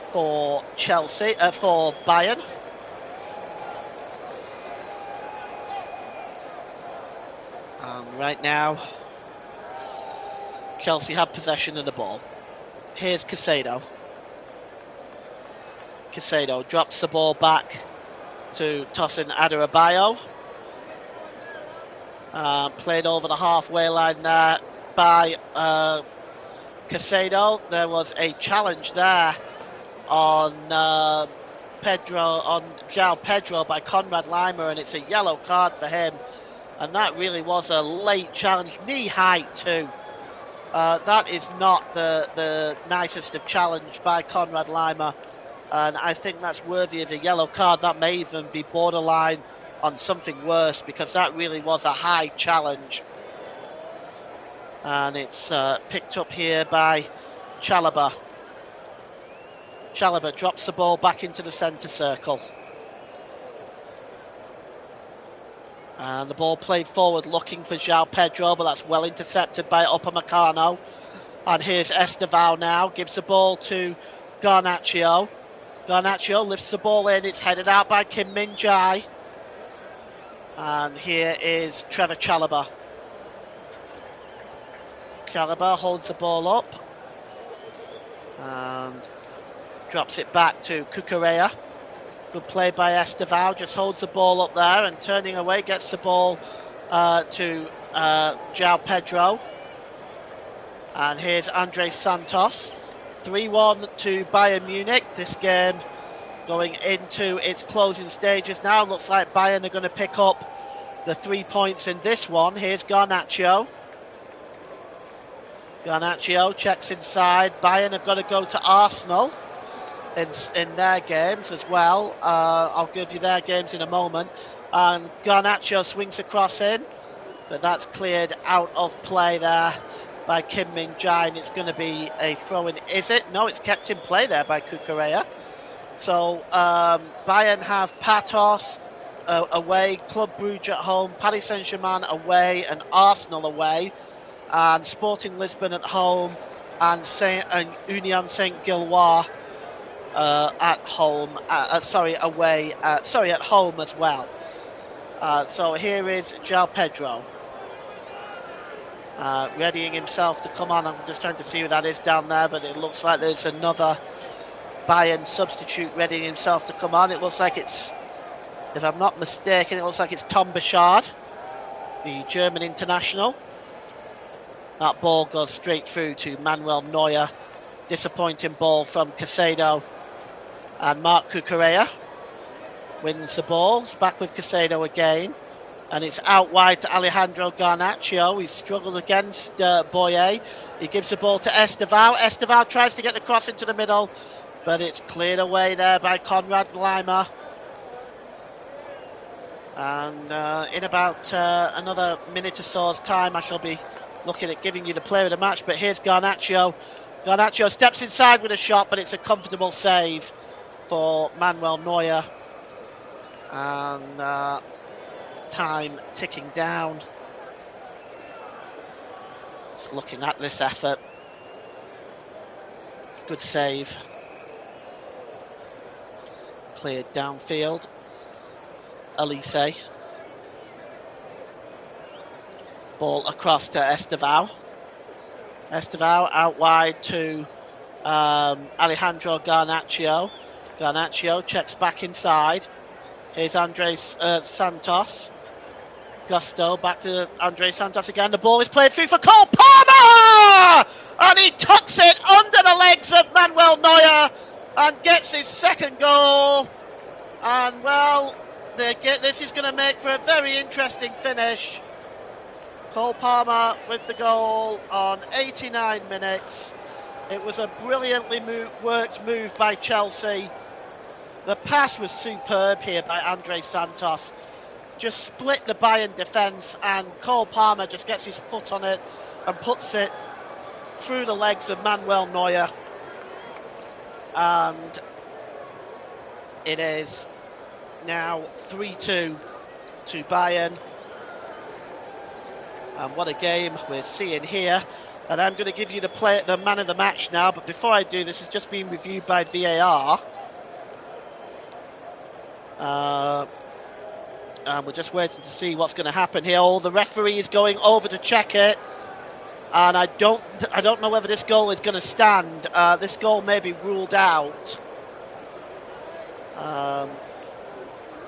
for Chelsea, for Bayern. Right now, Chelsea have possession of the ball. Here's Caicedo. Caicedo drops the ball back to Tosin Adarabioyo. Played over the halfway line there by Caicedo. There was a challenge there on João Pedro by Conrad Lima, and it's a yellow card for him. And that really was a late challenge, knee height too. That is not the nicest of challenge by Conrad Lima, and I think that's worthy of a yellow card. That may even be borderline on something worse, because that really was a high challenge. And it's picked up here by Chalobah. Chalobah drops the ball back into the centre circle. And the ball played forward looking for João Pedro, but that's well intercepted by Upamecano. And here's Estevao now, gives the ball to Garnacho. Garnacho lifts the ball in, it's headed out by Kim Min-jae. And here is Trevor Chalobah. Chalobah holds the ball up and drops it back to Cucurella. Good play by Estevao, just holds the ball up there and turning away, gets the ball to João Pedro. And here's Andres Santos. 3-1 to Bayern Munich. This game going into its closing stages now. Looks like Bayern are going to pick up the 3 points in this one. Here's Garnacho. Garnacho checks inside. Bayern have got to go to Arsenal in their games as well. I'll give you their games in a moment. And Garnacho swings across in, but that's cleared out of play there by Kim Min-jae, and it's going to be a throw-in. Is it? No, it's kept in play there by Cucurella. So Bayern have Patos away, Club Brugge at home, Paris Saint-Germain away, and Arsenal away, and Sporting Lisbon at home, and Union Saint-Gilloise at home. Away. At home as well. So here is João Pedro. Readying himself to come on. I'm just trying to see who that is down there, but it looks like there's another Bayern substitute readying himself to come on. It looks like it's, if I'm not mistaken, it looks like it's Tom Bouchard, the German international. That ball goes straight through to Manuel Neuer. Disappointing ball from Caicedo, and Marc Cucurella wins the ball. It's back with Caicedo again. And it's out wide to Alejandro Garnacho. He's struggled against Boye. He gives the ball to Estevao. Estevao tries to get the cross into the middle, but it's cleared away there by Conrad Lima. And in about another minute or so's time, I shall be looking at giving you the player of the match. But here's Garnacho. Garnacho steps inside with a shot, but it's a comfortable save for Manuel Neuer. And time ticking down. Just looking at this effort. Good save. Cleared downfield. Elise. Ball across to Estevao. Estevao out wide to Alejandro Garnacho. Garnacho checks back inside. Here's Andres Santos. Gusto back to Andres Santos again. The ball is played through for Cole Palmer! And he tucks it under the legs of Manuel Neuer and gets his second goal. And well, this is going to make for a very interesting finish. Cole Palmer with the goal on 89 minutes. It was a brilliantly worked move by Chelsea. The pass was superb here by Andres Santos. Just split the Bayern defence, and Cole Palmer just gets his foot on it and puts it through the legs of Manuel Neuer. And it is now 3-2 to Bayern. And what a game we're seeing here. And I'm going to give you the man of the match now. But before I do, this has just been reviewed by VAR. And we're just waiting to see what's going to happen here. Oh, the referee is going over to check it. And I don't know whether this goal is going to stand. This goal may be ruled out.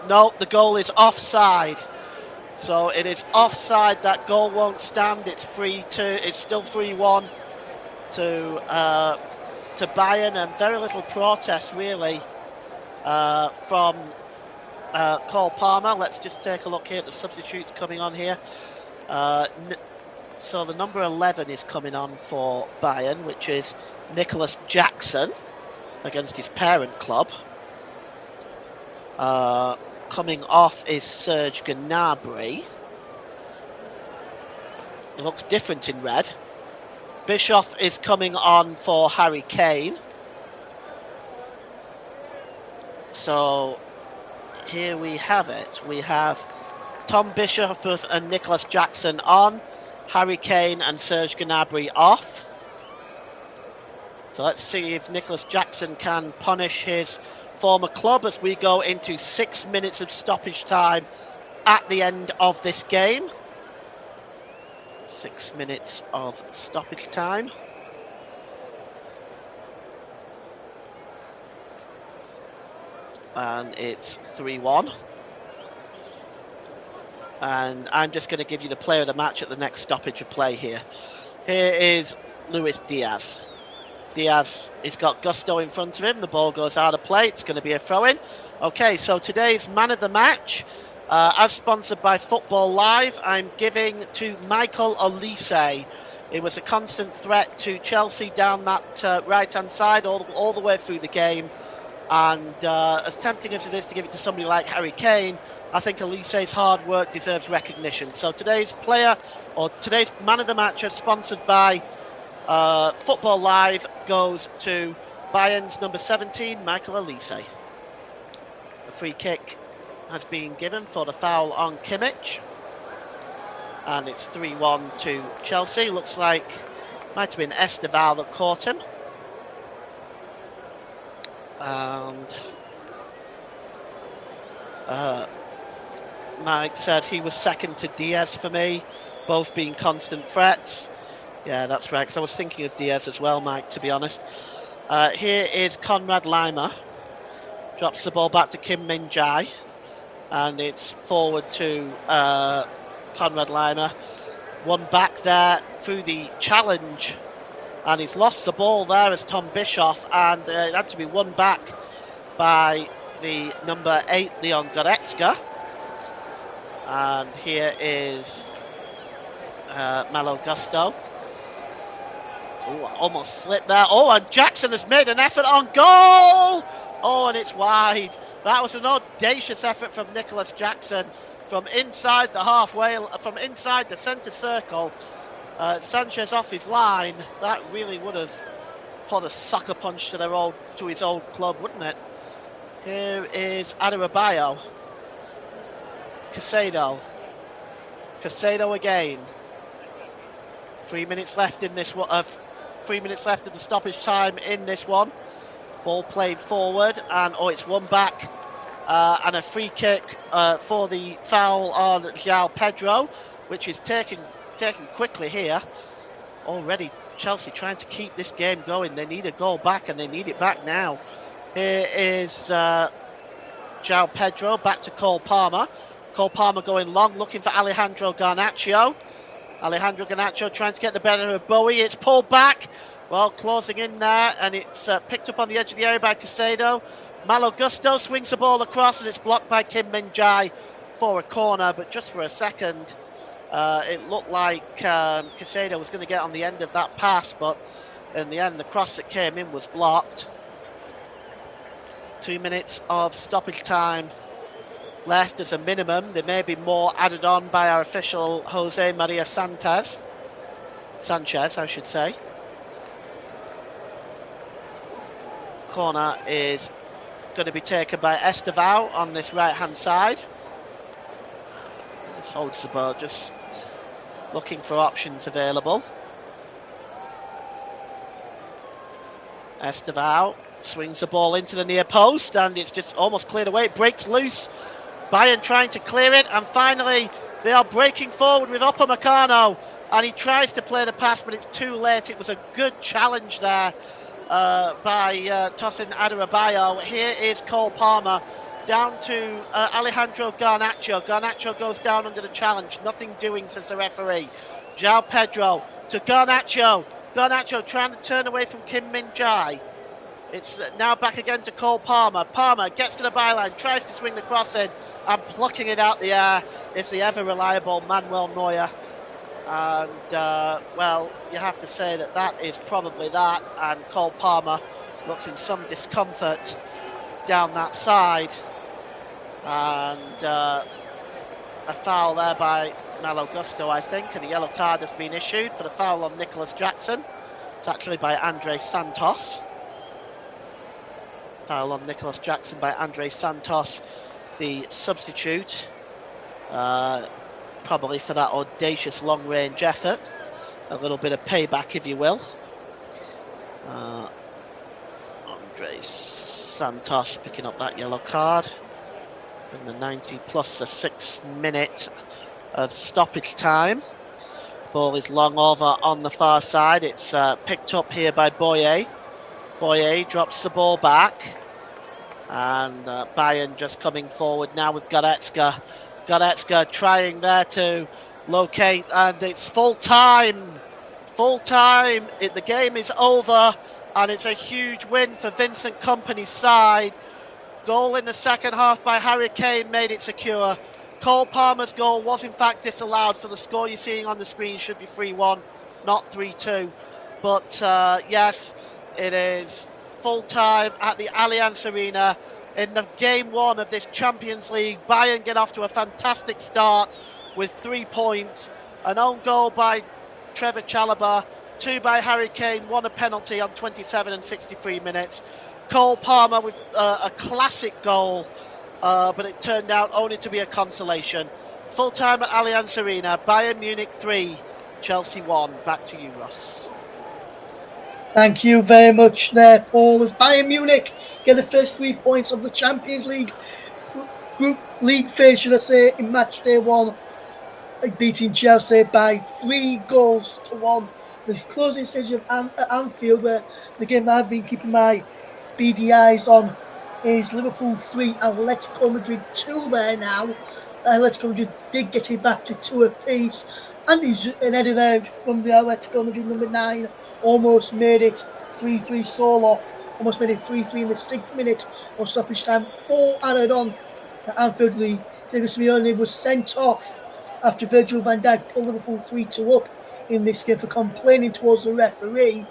No, the goal is offside. So it is offside. That goal won't stand. It's 3-2. It's still 3-1 to Bayern, and very little protest really from Cole Palmer. Let's just take a look here at the substitutes coming on here. So the number 11 is coming on for Bayern, which is Nicholas Jackson against his parent club. Coming off is Serge Gnabry. It looks different in red. Bischoff is coming on for Harry Kane. So here we have it. We have Tom Bischoff and Nicholas Jackson on, Harry Kane and Serge Gnabry off. So let's see if Nicholas Jackson can punish his former club as we go into 6 minutes of stoppage time at the end of this game. 6 minutes of stoppage time. And it's 3-1. And I'm just going to give you the player of the match at the next stoppage of play here. Here is Luis Diaz. Diaz has got gusto in front of him. The ball goes out of play. It's going to be a throw-in. Okay, so today's man of the match, as sponsored by Football Live, I'm giving to Michael Olise. It was a constant threat to Chelsea down that right-hand side all the way through the game. And as tempting as it is to give it to somebody like Harry Kane, I think Olise's hard work deserves recognition. So today's player, or today's man of the match, is sponsored by Football Live, goes to Bayern's number 17, Michael Olise. A free kick has been given for the foul on Kimmich. And it's 3-1 to Chelsea. Looks like might have been Esteval that caught him. And Mike said he was second to Diaz for me, both being constant threats. Yeah, that's right, because I was thinking of Diaz as well, Mike, to be honest. Here is Konrad Laimer. Drops the ball back to Kim Min-jae. And it's forward to Konrad Laimer. One back there through the challenge. And he's lost the ball there as Tom Bischoff. And it had to be won back by the number 8, Leon Goretzka. And here is Malo Gusto. Oh, almost slipped there. Oh, and Jackson has made an effort on goal. Oh, and it's wide. That was an audacious effort from Nicholas Jackson from inside the halfway, from inside the centre circle. Sanchez off his line. That really would have put a sucker punch to his old club, wouldn't it? Here is Adebayo. Caicedo again. 3 minutes left in this one. 3 minutes left of the stoppage time in this one. Ball played forward, and it's one back, and a free kick for the foul on João Pedro, which is taken quickly here. Already Chelsea trying to keep this game going. They need a goal back, and they need it back now. Here is João Pedro back to Cole Palmer. Cole Palmer going long, looking for Alejandro Garnacho. Alejandro Garnacho trying to get the better of Bowie. It's pulled back. Well, closing in there, and it's picked up on the edge of the area by Caicedo. Malo Gusto swings the ball across, and it's blocked by Kim Min-jae for a corner. But just for a second, it looked like Caicedo was going to get on the end of that pass, but in the end, the cross that came in was blocked. 2 minutes of stoppage time left as a minimum. There may be more added on by our official Jose Maria Sanchez, I should say. Corner is going to be taken by Esteval on this right hand side. This holds the ball, just looking for options available. Esteval swings the ball into the near post, and it's just almost cleared away. It breaks loose Bayern trying to clear it, and finally they are breaking forward with Upamecano, and he tries to play the pass, but it's too late. It was a good challenge there by Tosin Adarabioyo. Here is Cole Palmer down to Alejandro Garnacho. Garnacho goes down under the challenge. Nothing doing, says the referee. João Pedro to Garnacho. Garnacho trying to turn away from Kim Min-jae. It's now back again to Cole Palmer. Palmer gets to the byline, tries to swing the cross in, and plucking it out the air is the ever-reliable Manuel Neuer. And, well, you have to say that is probably that. And Cole Palmer looks in some discomfort down that side. And a foul there by Malo Gusto, I think. And a yellow card has been issued for the foul on Nicholas Jackson. It's actually by Andre Santos. Foul on Nicholas Jackson by Andre Santos, the substitute. Probably for that audacious long-range effort. A little bit of payback, if you will. Andre Santos picking up that yellow card. In the 90 plus a 6 minute of stoppage time. Ball is long over on the far side. It's picked up here by Boye. Boye drops the ball back. And Bayern just coming forward now with Goretzka. Goretzka trying there to locate, and it's full time. Full time. The game is over, and it's a huge win for Vincent Kompany's side. Goal in the second half by Harry Kane made it secure. Cole Palmer's goal was in fact disallowed, so the score you're seeing on the screen should be 3-1, not 3-2. But yes, it is full time at the Allianz Arena in the game one of this Champions League. Bayern get off to a fantastic start with 3 points. An own goal by Trevor Chalobah, 2 by Harry Kane, 1 a penalty on 27 and 63 minutes. Cole Palmer with a classic goal, but it turned out only to be a consolation. Full time at Allianz Arena, Bayern Munich 3, Chelsea 1. Back to you, Ross. Thank you very much there, Paul. As Bayern Munich get the first 3 points of the Champions League group league phase, should I say, in match day 1, beating Chelsea by 3-1. The closing stage of Anfield, where the game that I've been keeping my beady eyes on, is Liverpool 3, Atletico Madrid 2 there now. Atletico Madrid did get it back to 2 apiece. And he's an header there from the Atletico Madrid number 9. Almost made it 3-3 Soloff. Almost made it 3-3 in the 6th minute of stoppage time. 4 added on at Anfield. Diego Simeone was sent off after Virgil van Dijk pulled Liverpool 3-2 up in this game for complaining towards the referee.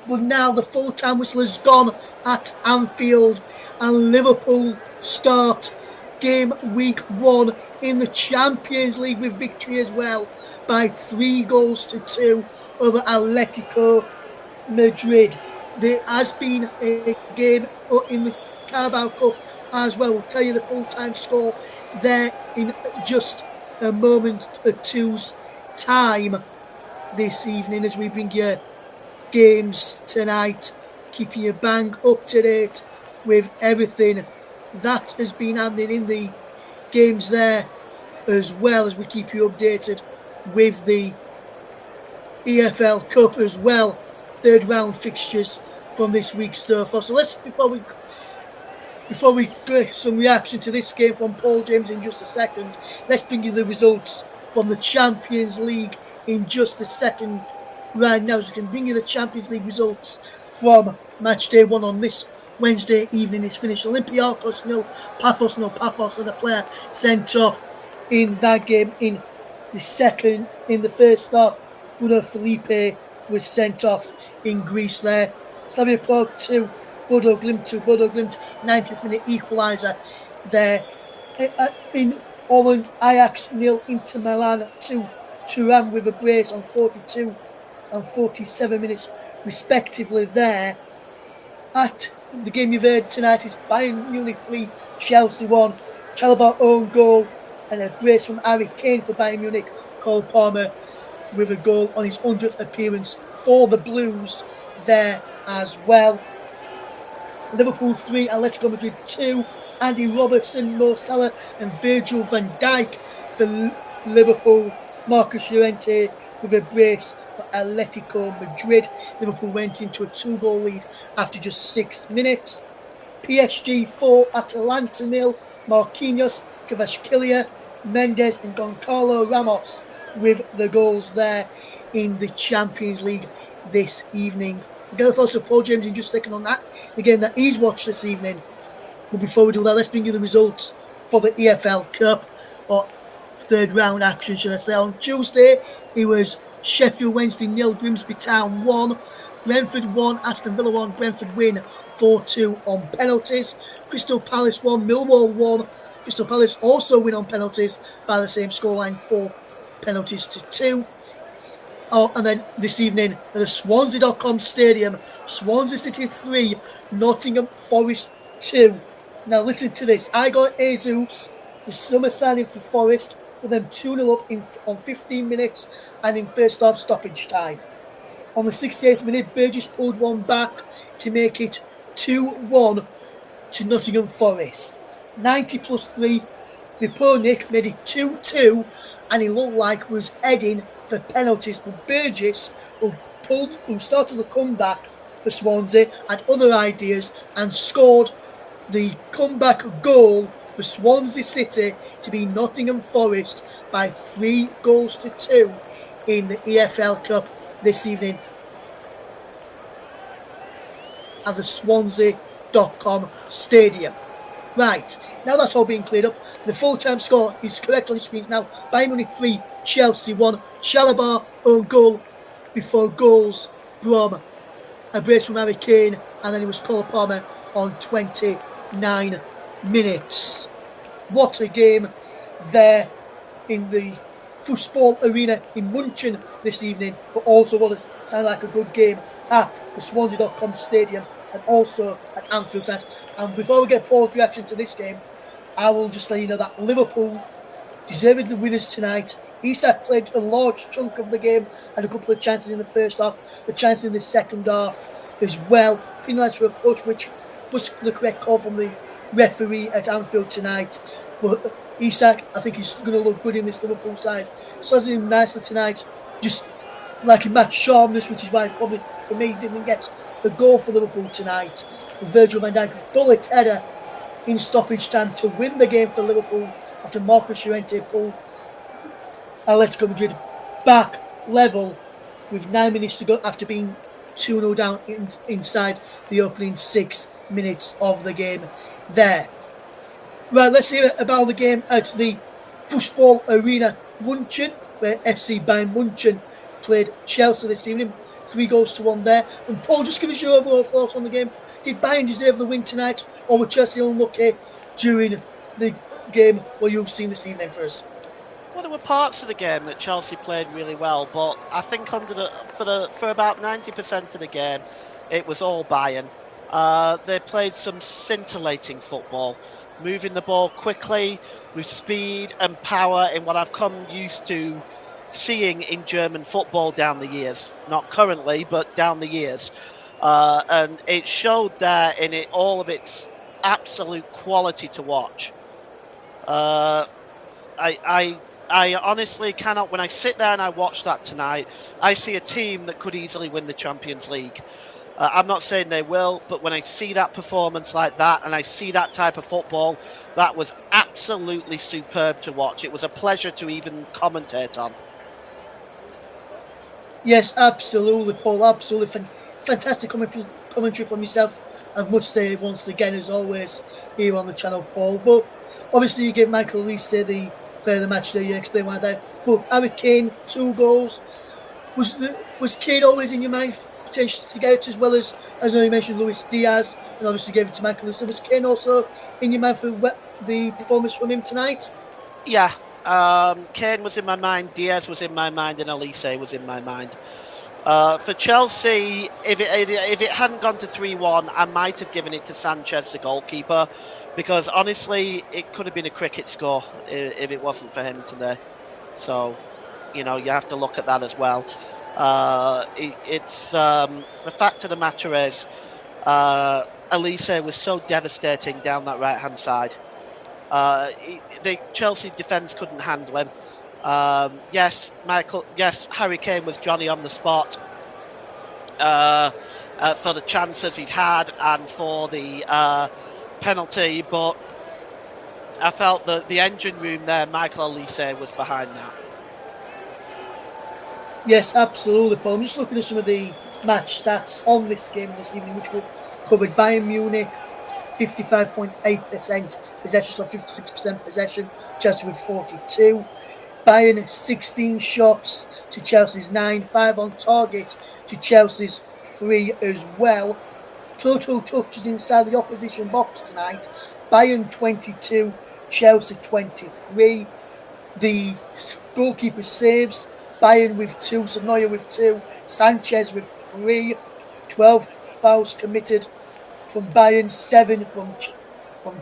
But now the full-time whistle has gone at Anfield, and Liverpool start game week 1 in the Champions League with victory as well by 3-2 over Atletico Madrid. There has been a game in the Carabao Cup as well. We'll tell you the full-time score there in just a moment or two's time this evening as we bring you games tonight, keeping you bang up to date with everything that has been happening in the games there, as well as we keep you updated with the EFL Cup as well, 3rd round fixtures from this week so far. So let's, before we get some reaction to this game from Paul James in just a second, let's bring you the results from the Champions League in just a second right now, so we can bring you the Champions League results from match day 1 on this Wednesday evening. Is finished. Olympiacos 0, Paphos 0. Paphos and a player sent off in that game in the first half. Bruno Felipe was sent off in Greece there. Slavia Prague 2, Bodo Glimt 2. Bodo Glimt 90th minute equaliser there. In Holland, Ajax 0, Inter Milan 2. Turan with a brace on 42 and 47 minutes respectively there. At the game you've heard tonight is Bayern Munich 3, Chelsea 1. Chalobah own goal and a brace from Harry Kane for Bayern Munich. Cole Palmer with a goal on his 100th appearance for the Blues there as well. Liverpool 3, Atletico Madrid 2. Andy Robertson, Mo Salah and Virgil van Dijk for Liverpool. Marcus Llorente with a brace for Atletico Madrid. Liverpool went into a 2-goal lead after just 6 minutes. PSG 4, Atalanta 0. Marquinhos, Kvaratskhelia, Mendes and Goncalo Ramos with the goals there in the Champions League this evening. We're going to thoughts of Paul James in just a second on that, the game that he's watched this evening. But before we do that, let's bring you the results for the EFL Cup, or third round action, should I say. On Tuesday, it was Sheffield Wednesday 0, Grimsby Town 1, Brentford 1, Aston Villa 1, Brentford win 4-2 on penalties. Crystal Palace 1, Millwall 1. Crystal Palace also win on penalties by the same scoreline, 4 penalties to 2. Oh, and then this evening at the Swansea.com Stadium, Swansea City 3, Nottingham Forest 2. Now listen to this. I got Jesus, the summer signing for Forest, for them 2-0 up on 15 minutes and in first half stoppage time. On the 68th minute, Burgess pulled one back to make it 2-1 to Nottingham Forest. 90 plus 3, Riponic made it 2-2 and he looked like he was heading for penalties, but Burgess, who started the comeback for Swansea, had other ideas and scored the comeback goal for Swansea City to be Nottingham Forest by 3-2 in the EFL Cup this evening at the Swansea.com Stadium. Right, now that's all being cleared up. The full-time score is correct on the screens now. Bayern Munich 3, Chelsea 1. Chalobah own goal before goals from a brace from Harry Kane, and then it was Cole Palmer on 29 minutes. What a game there in the football arena in Munchen this evening, but also what has sounded like a good game at the Swansea.com Stadium and also at Anfield Side. And before we get Paul's reaction to this game, I will just let you know that Liverpool deserved the winners tonight. Isak played a large chunk of the game and a couple of chances in the first half, a chance in the second half as well. Penalised for a push, which was the correct call from the referee at Anfield tonight. But Isak, I think he's going to look good in this Liverpool side. Started him nicely tonight, just like a match sharpness, which is why probably for me didn't get the goal for Liverpool tonight. With Virgil van Dijk, bullet header in stoppage time to win the game for Liverpool after Marcus Llorente pulled Atletico Madrid back level with 9 minutes to go after being 2-0 down inside the opening 6 minutes of the game there. Right, let's hear about the game at the Football Arena Munchen, where FC Bayern Munchen played Chelsea this evening. 3-1 there. And Paul, just give us your overall thoughts on the game. Did Bayern deserve the win tonight, or were Chelsea unlucky during the game what you've seen this evening for us? Well, there were parts of the game that Chelsea played really well, but I think for about 90% of the game, it was all Bayern. They played some scintillating football, moving the ball quickly with speed and power in what I've come used to seeing in German football down the years. Not currently, but down the years. And it showed there in all of its absolute quality to watch. I honestly cannot, when I sit there and I watch that tonight, I see a team that could easily win the Champions League. I'm not saying they will, but when I see that performance like that and I see that type of football, that was absolutely superb to watch. It was a pleasure to even commentate on. Yes, absolutely, Paul. Absolutely. Fantastic commentary from yourself. I must say once again, as always, here on the channel, Paul. But obviously, you give Michael Elise the player of the match there. You explain why that. But Harry Kane, 2 goals. Was Kane always in your mind potentially to get it, as well as I know you mentioned Luis Diaz, and obviously gave it to Michael Elise. Was Kane also in your mind for the performance from him tonight? Yeah. Kane was in my mind, Diaz was in my mind, and Elise was in my mind. For Chelsea, if it hadn't gone to 3-1, I might have given it to Sanchez, the goalkeeper, because honestly, it could have been a cricket score if it wasn't for him today. So, you have to look at that as well. It's the fact of the matter is, Elise was so devastating down that right-hand side. The Chelsea defence couldn't handle him. Yes, Harry Kane was Johnny on the spot for the chances he's had and for the penalty, but I felt that the engine room there, Michael Elise, was behind that. Yes, absolutely, Paul. I'm just looking at some of the match stats on this game this evening, which we've covered. Bayern Munich, 55.8% possession, so 56% possession. Chelsea with 42. Bayern, 16 shots to Chelsea's 9. 5 on target to Chelsea's 3 as well. Total touches inside the opposition box tonight. Bayern 22, Chelsea 23. The goalkeeper saves. Bayern with 2, Neuer with 2, Sanchez with 3, 12 fouls committed from Bayern, 7 from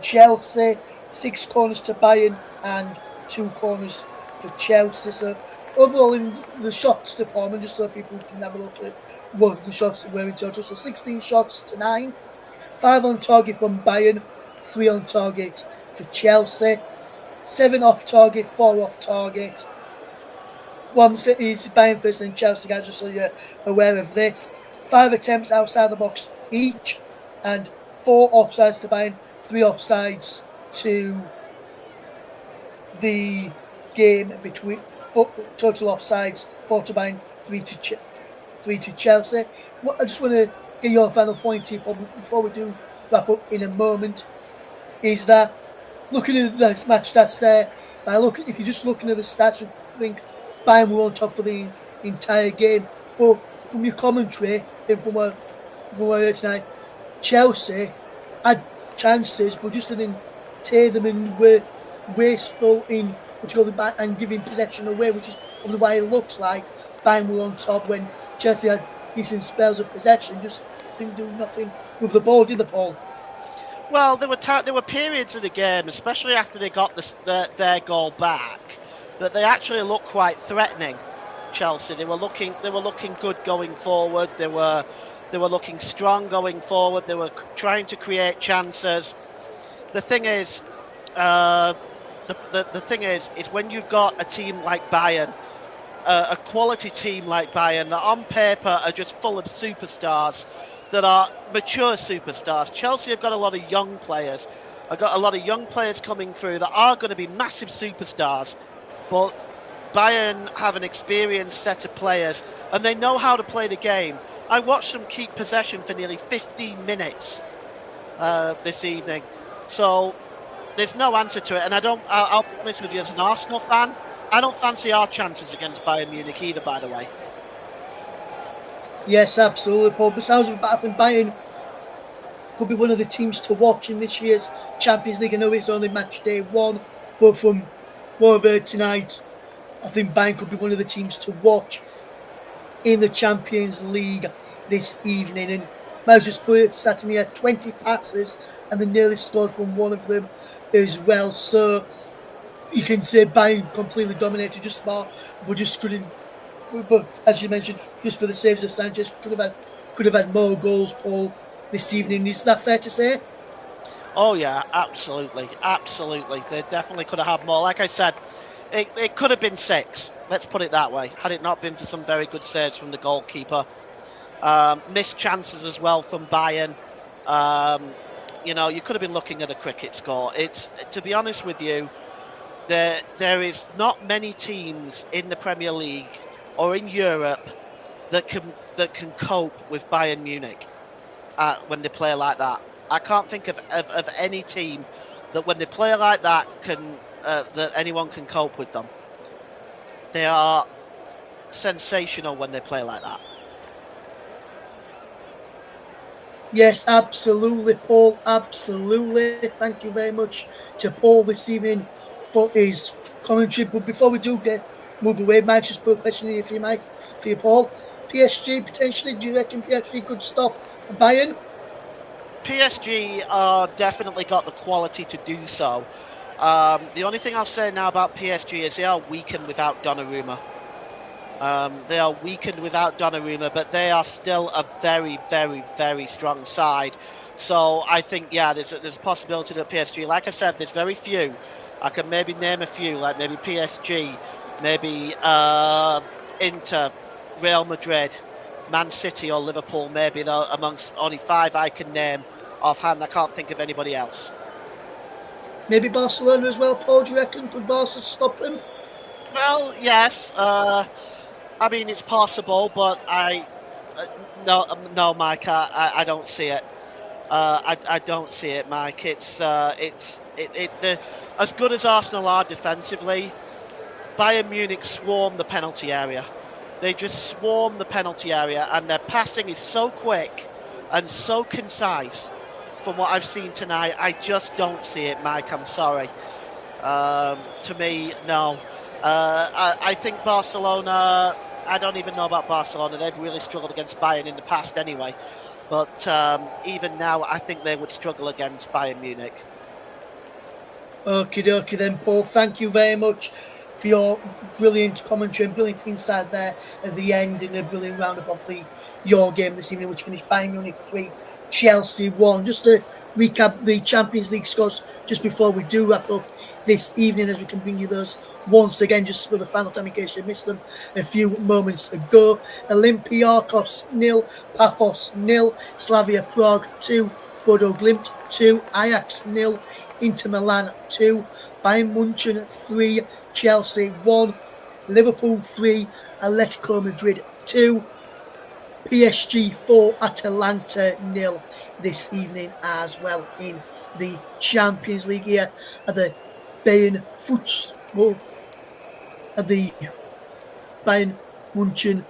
Chelsea, 6 corners to Bayern and 2 corners for Chelsea. So overall in the shots department, just so people can have a look at what the shots were in total. So 16 shots to 9, 5 on target from Bayern, 3 on target for Chelsea, 7 off target, 4 off target. One is Bayern first and Chelsea, guys, just so you're aware of this. 5 attempts outside the box each, and 4 offsides to Bayern, 3 offsides to the game between total offsides, 4 to Bayern, 3 to Chelsea. I just want to get your final point here, Paul, before we do wrap up in a moment, is that looking at this match stats there, if you're just looking at the stats, you think Bayern were on top for the entire game. But from your commentary and from what I heard tonight, Chelsea had chances but just didn't take them and were wasteful in and giving possession away, which is probably why it looks like Bayern were on top when Chelsea had decent spells of possession, just didn't do nothing with the ball, did they, Paul? Well, there were periods of the game, especially after they got their goal back, that they actually looked quite threatening. Chelsea, they were looking good going forward. They were looking strong going forward. They were trying to create chances. The thing is, the thing is when you've got a team like Bayern, a quality team like Bayern that on paper are just full of superstars, that are mature superstars. Chelsea have got a lot of young players. I've got a lot of young players coming through that are going to be massive superstars. But Bayern have an experienced set of players and they know how to play the game. I watched them keep possession for nearly 15 minutes this evening. So there's no answer to it. And I'll be honest with you, as an Arsenal fan, I don't fancy our chances against Bayern Munich either, by the way. Yes, absolutely, Paul. Besides, I think Bayern could be one of the teams to watch in this year's Champions League. I know it's only match day 1, but from what I've heard tonight, I think Bayern could be one of the teams to watch in the Champions League this evening. And Miles just put it sat here, 20 passes, and they nearly scored from one of them as well. So you can say Bayern completely dominated just about, but just couldn't. But as you mentioned, just for the saves of Sanchez, could have had more goals, Paul, this evening. Is that fair to say? Oh yeah, absolutely. They definitely could have had more. Like I said, it could have been 6. Let's put it that way. Had it not been for some very good saves from the goalkeeper, missed chances as well from Bayern. You could have been looking at a cricket score. It's, to be honest with you, there is not many teams in the Premier League or in Europe that can cope with Bayern Munich when they play like that. I can't think of any team that when they play like that that anyone can cope with them. They are sensational when they play like that. Yes, absolutely, Paul. Absolutely. Thank you very much to Paul this evening for his commentary. But before we do move away, Mike just put a question here for you, Paul. PSG potentially, do you reckon PSG could stop Bayern? PSG are definitely got the quality to do so. The only thing I'll say now about PSG is they are weakened without Donnarumma. They are weakened without Donnarumma, but they are still a very, very, very strong side. So I think, yeah, there's a possibility that PSG, like I said, there's very few. I can maybe name a few, like maybe PSG, maybe Inter, Real Madrid, Man City or Liverpool, maybe amongst only 5 I can name offhand. I can't think of anybody else. Maybe Barcelona as well, Paul, do you reckon? Could Barca stop them? Well, yes. I mean, it's possible, but no, Mike, I don't see it. I don't see it, Mike. It's as good as Arsenal are defensively, Bayern Munich swarm the penalty area. They just swarm the penalty area, and their passing is so quick and so concise. From what I've seen tonight, I just don't see it, Mike. I'm sorry. To me, no. I think Barcelona. I don't even know about Barcelona. They've really struggled against Bayern in the past, anyway. But even now, I think they would struggle against Bayern Munich. Okie dokie then, Paul. Thank you very much for your brilliant commentary and brilliant insight there at the end in a brilliant roundup of your game this evening, which finished Bayern Munich 3, Chelsea 1. Just to recap the Champions League scores just before we do wrap up this evening, as we can bring you those once again just for the final time in case you missed them a few moments ago. Olympiacos 0, Paphos 0, Slavia Prague 2, Bodo Glimt 2, Ajax 0, Inter Milan 2, Bayern Munich 3, Chelsea 1, Liverpool 3, Atletico Madrid 2, PSG 4, Atalanta 0 this evening as well in the Champions League here at the Bayern Munich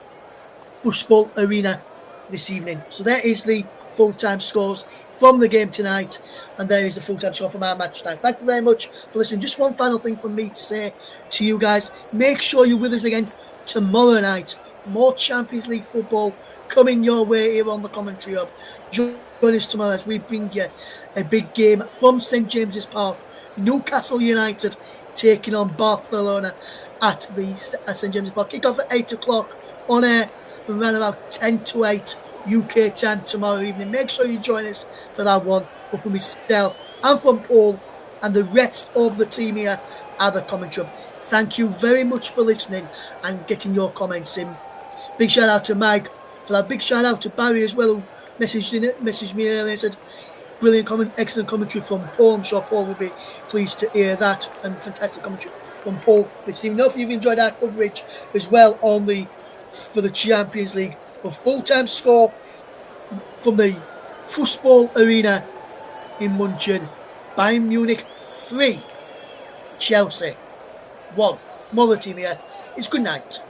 Fußball Arena this evening. So there is the full-time scores from the game tonight, and there is the full-time score from our match time. Thank you very much for listening. Just one final thing from me to say to you guys. Make sure you're with us again tomorrow night. More Champions League football coming your way here on the Commentary Hub. Join us tomorrow as we bring you a big game from St James's Park. Newcastle United taking on Barcelona at the St James's Park. Kick off at 8 o'clock on air from around about 10 to 8 UK time tomorrow evening. Make sure you join us for that one. But from myself and from Paul and the rest of the team here at the Commentary Hub, thank you very much for listening and getting your comments in. Big shout out to Mike for that. Big shout out to Barry as well, who messaged me earlier and said brilliant excellent commentary from Paul. I'm sure Paul will be pleased to hear that, and fantastic commentary from Paul this evening. Hopefully you've enjoyed our coverage as well for the Champions League. A full-time score from the Fußball Arena in Munchen. Bayern Munich 3, Chelsea 1. From all the team here, it's good night.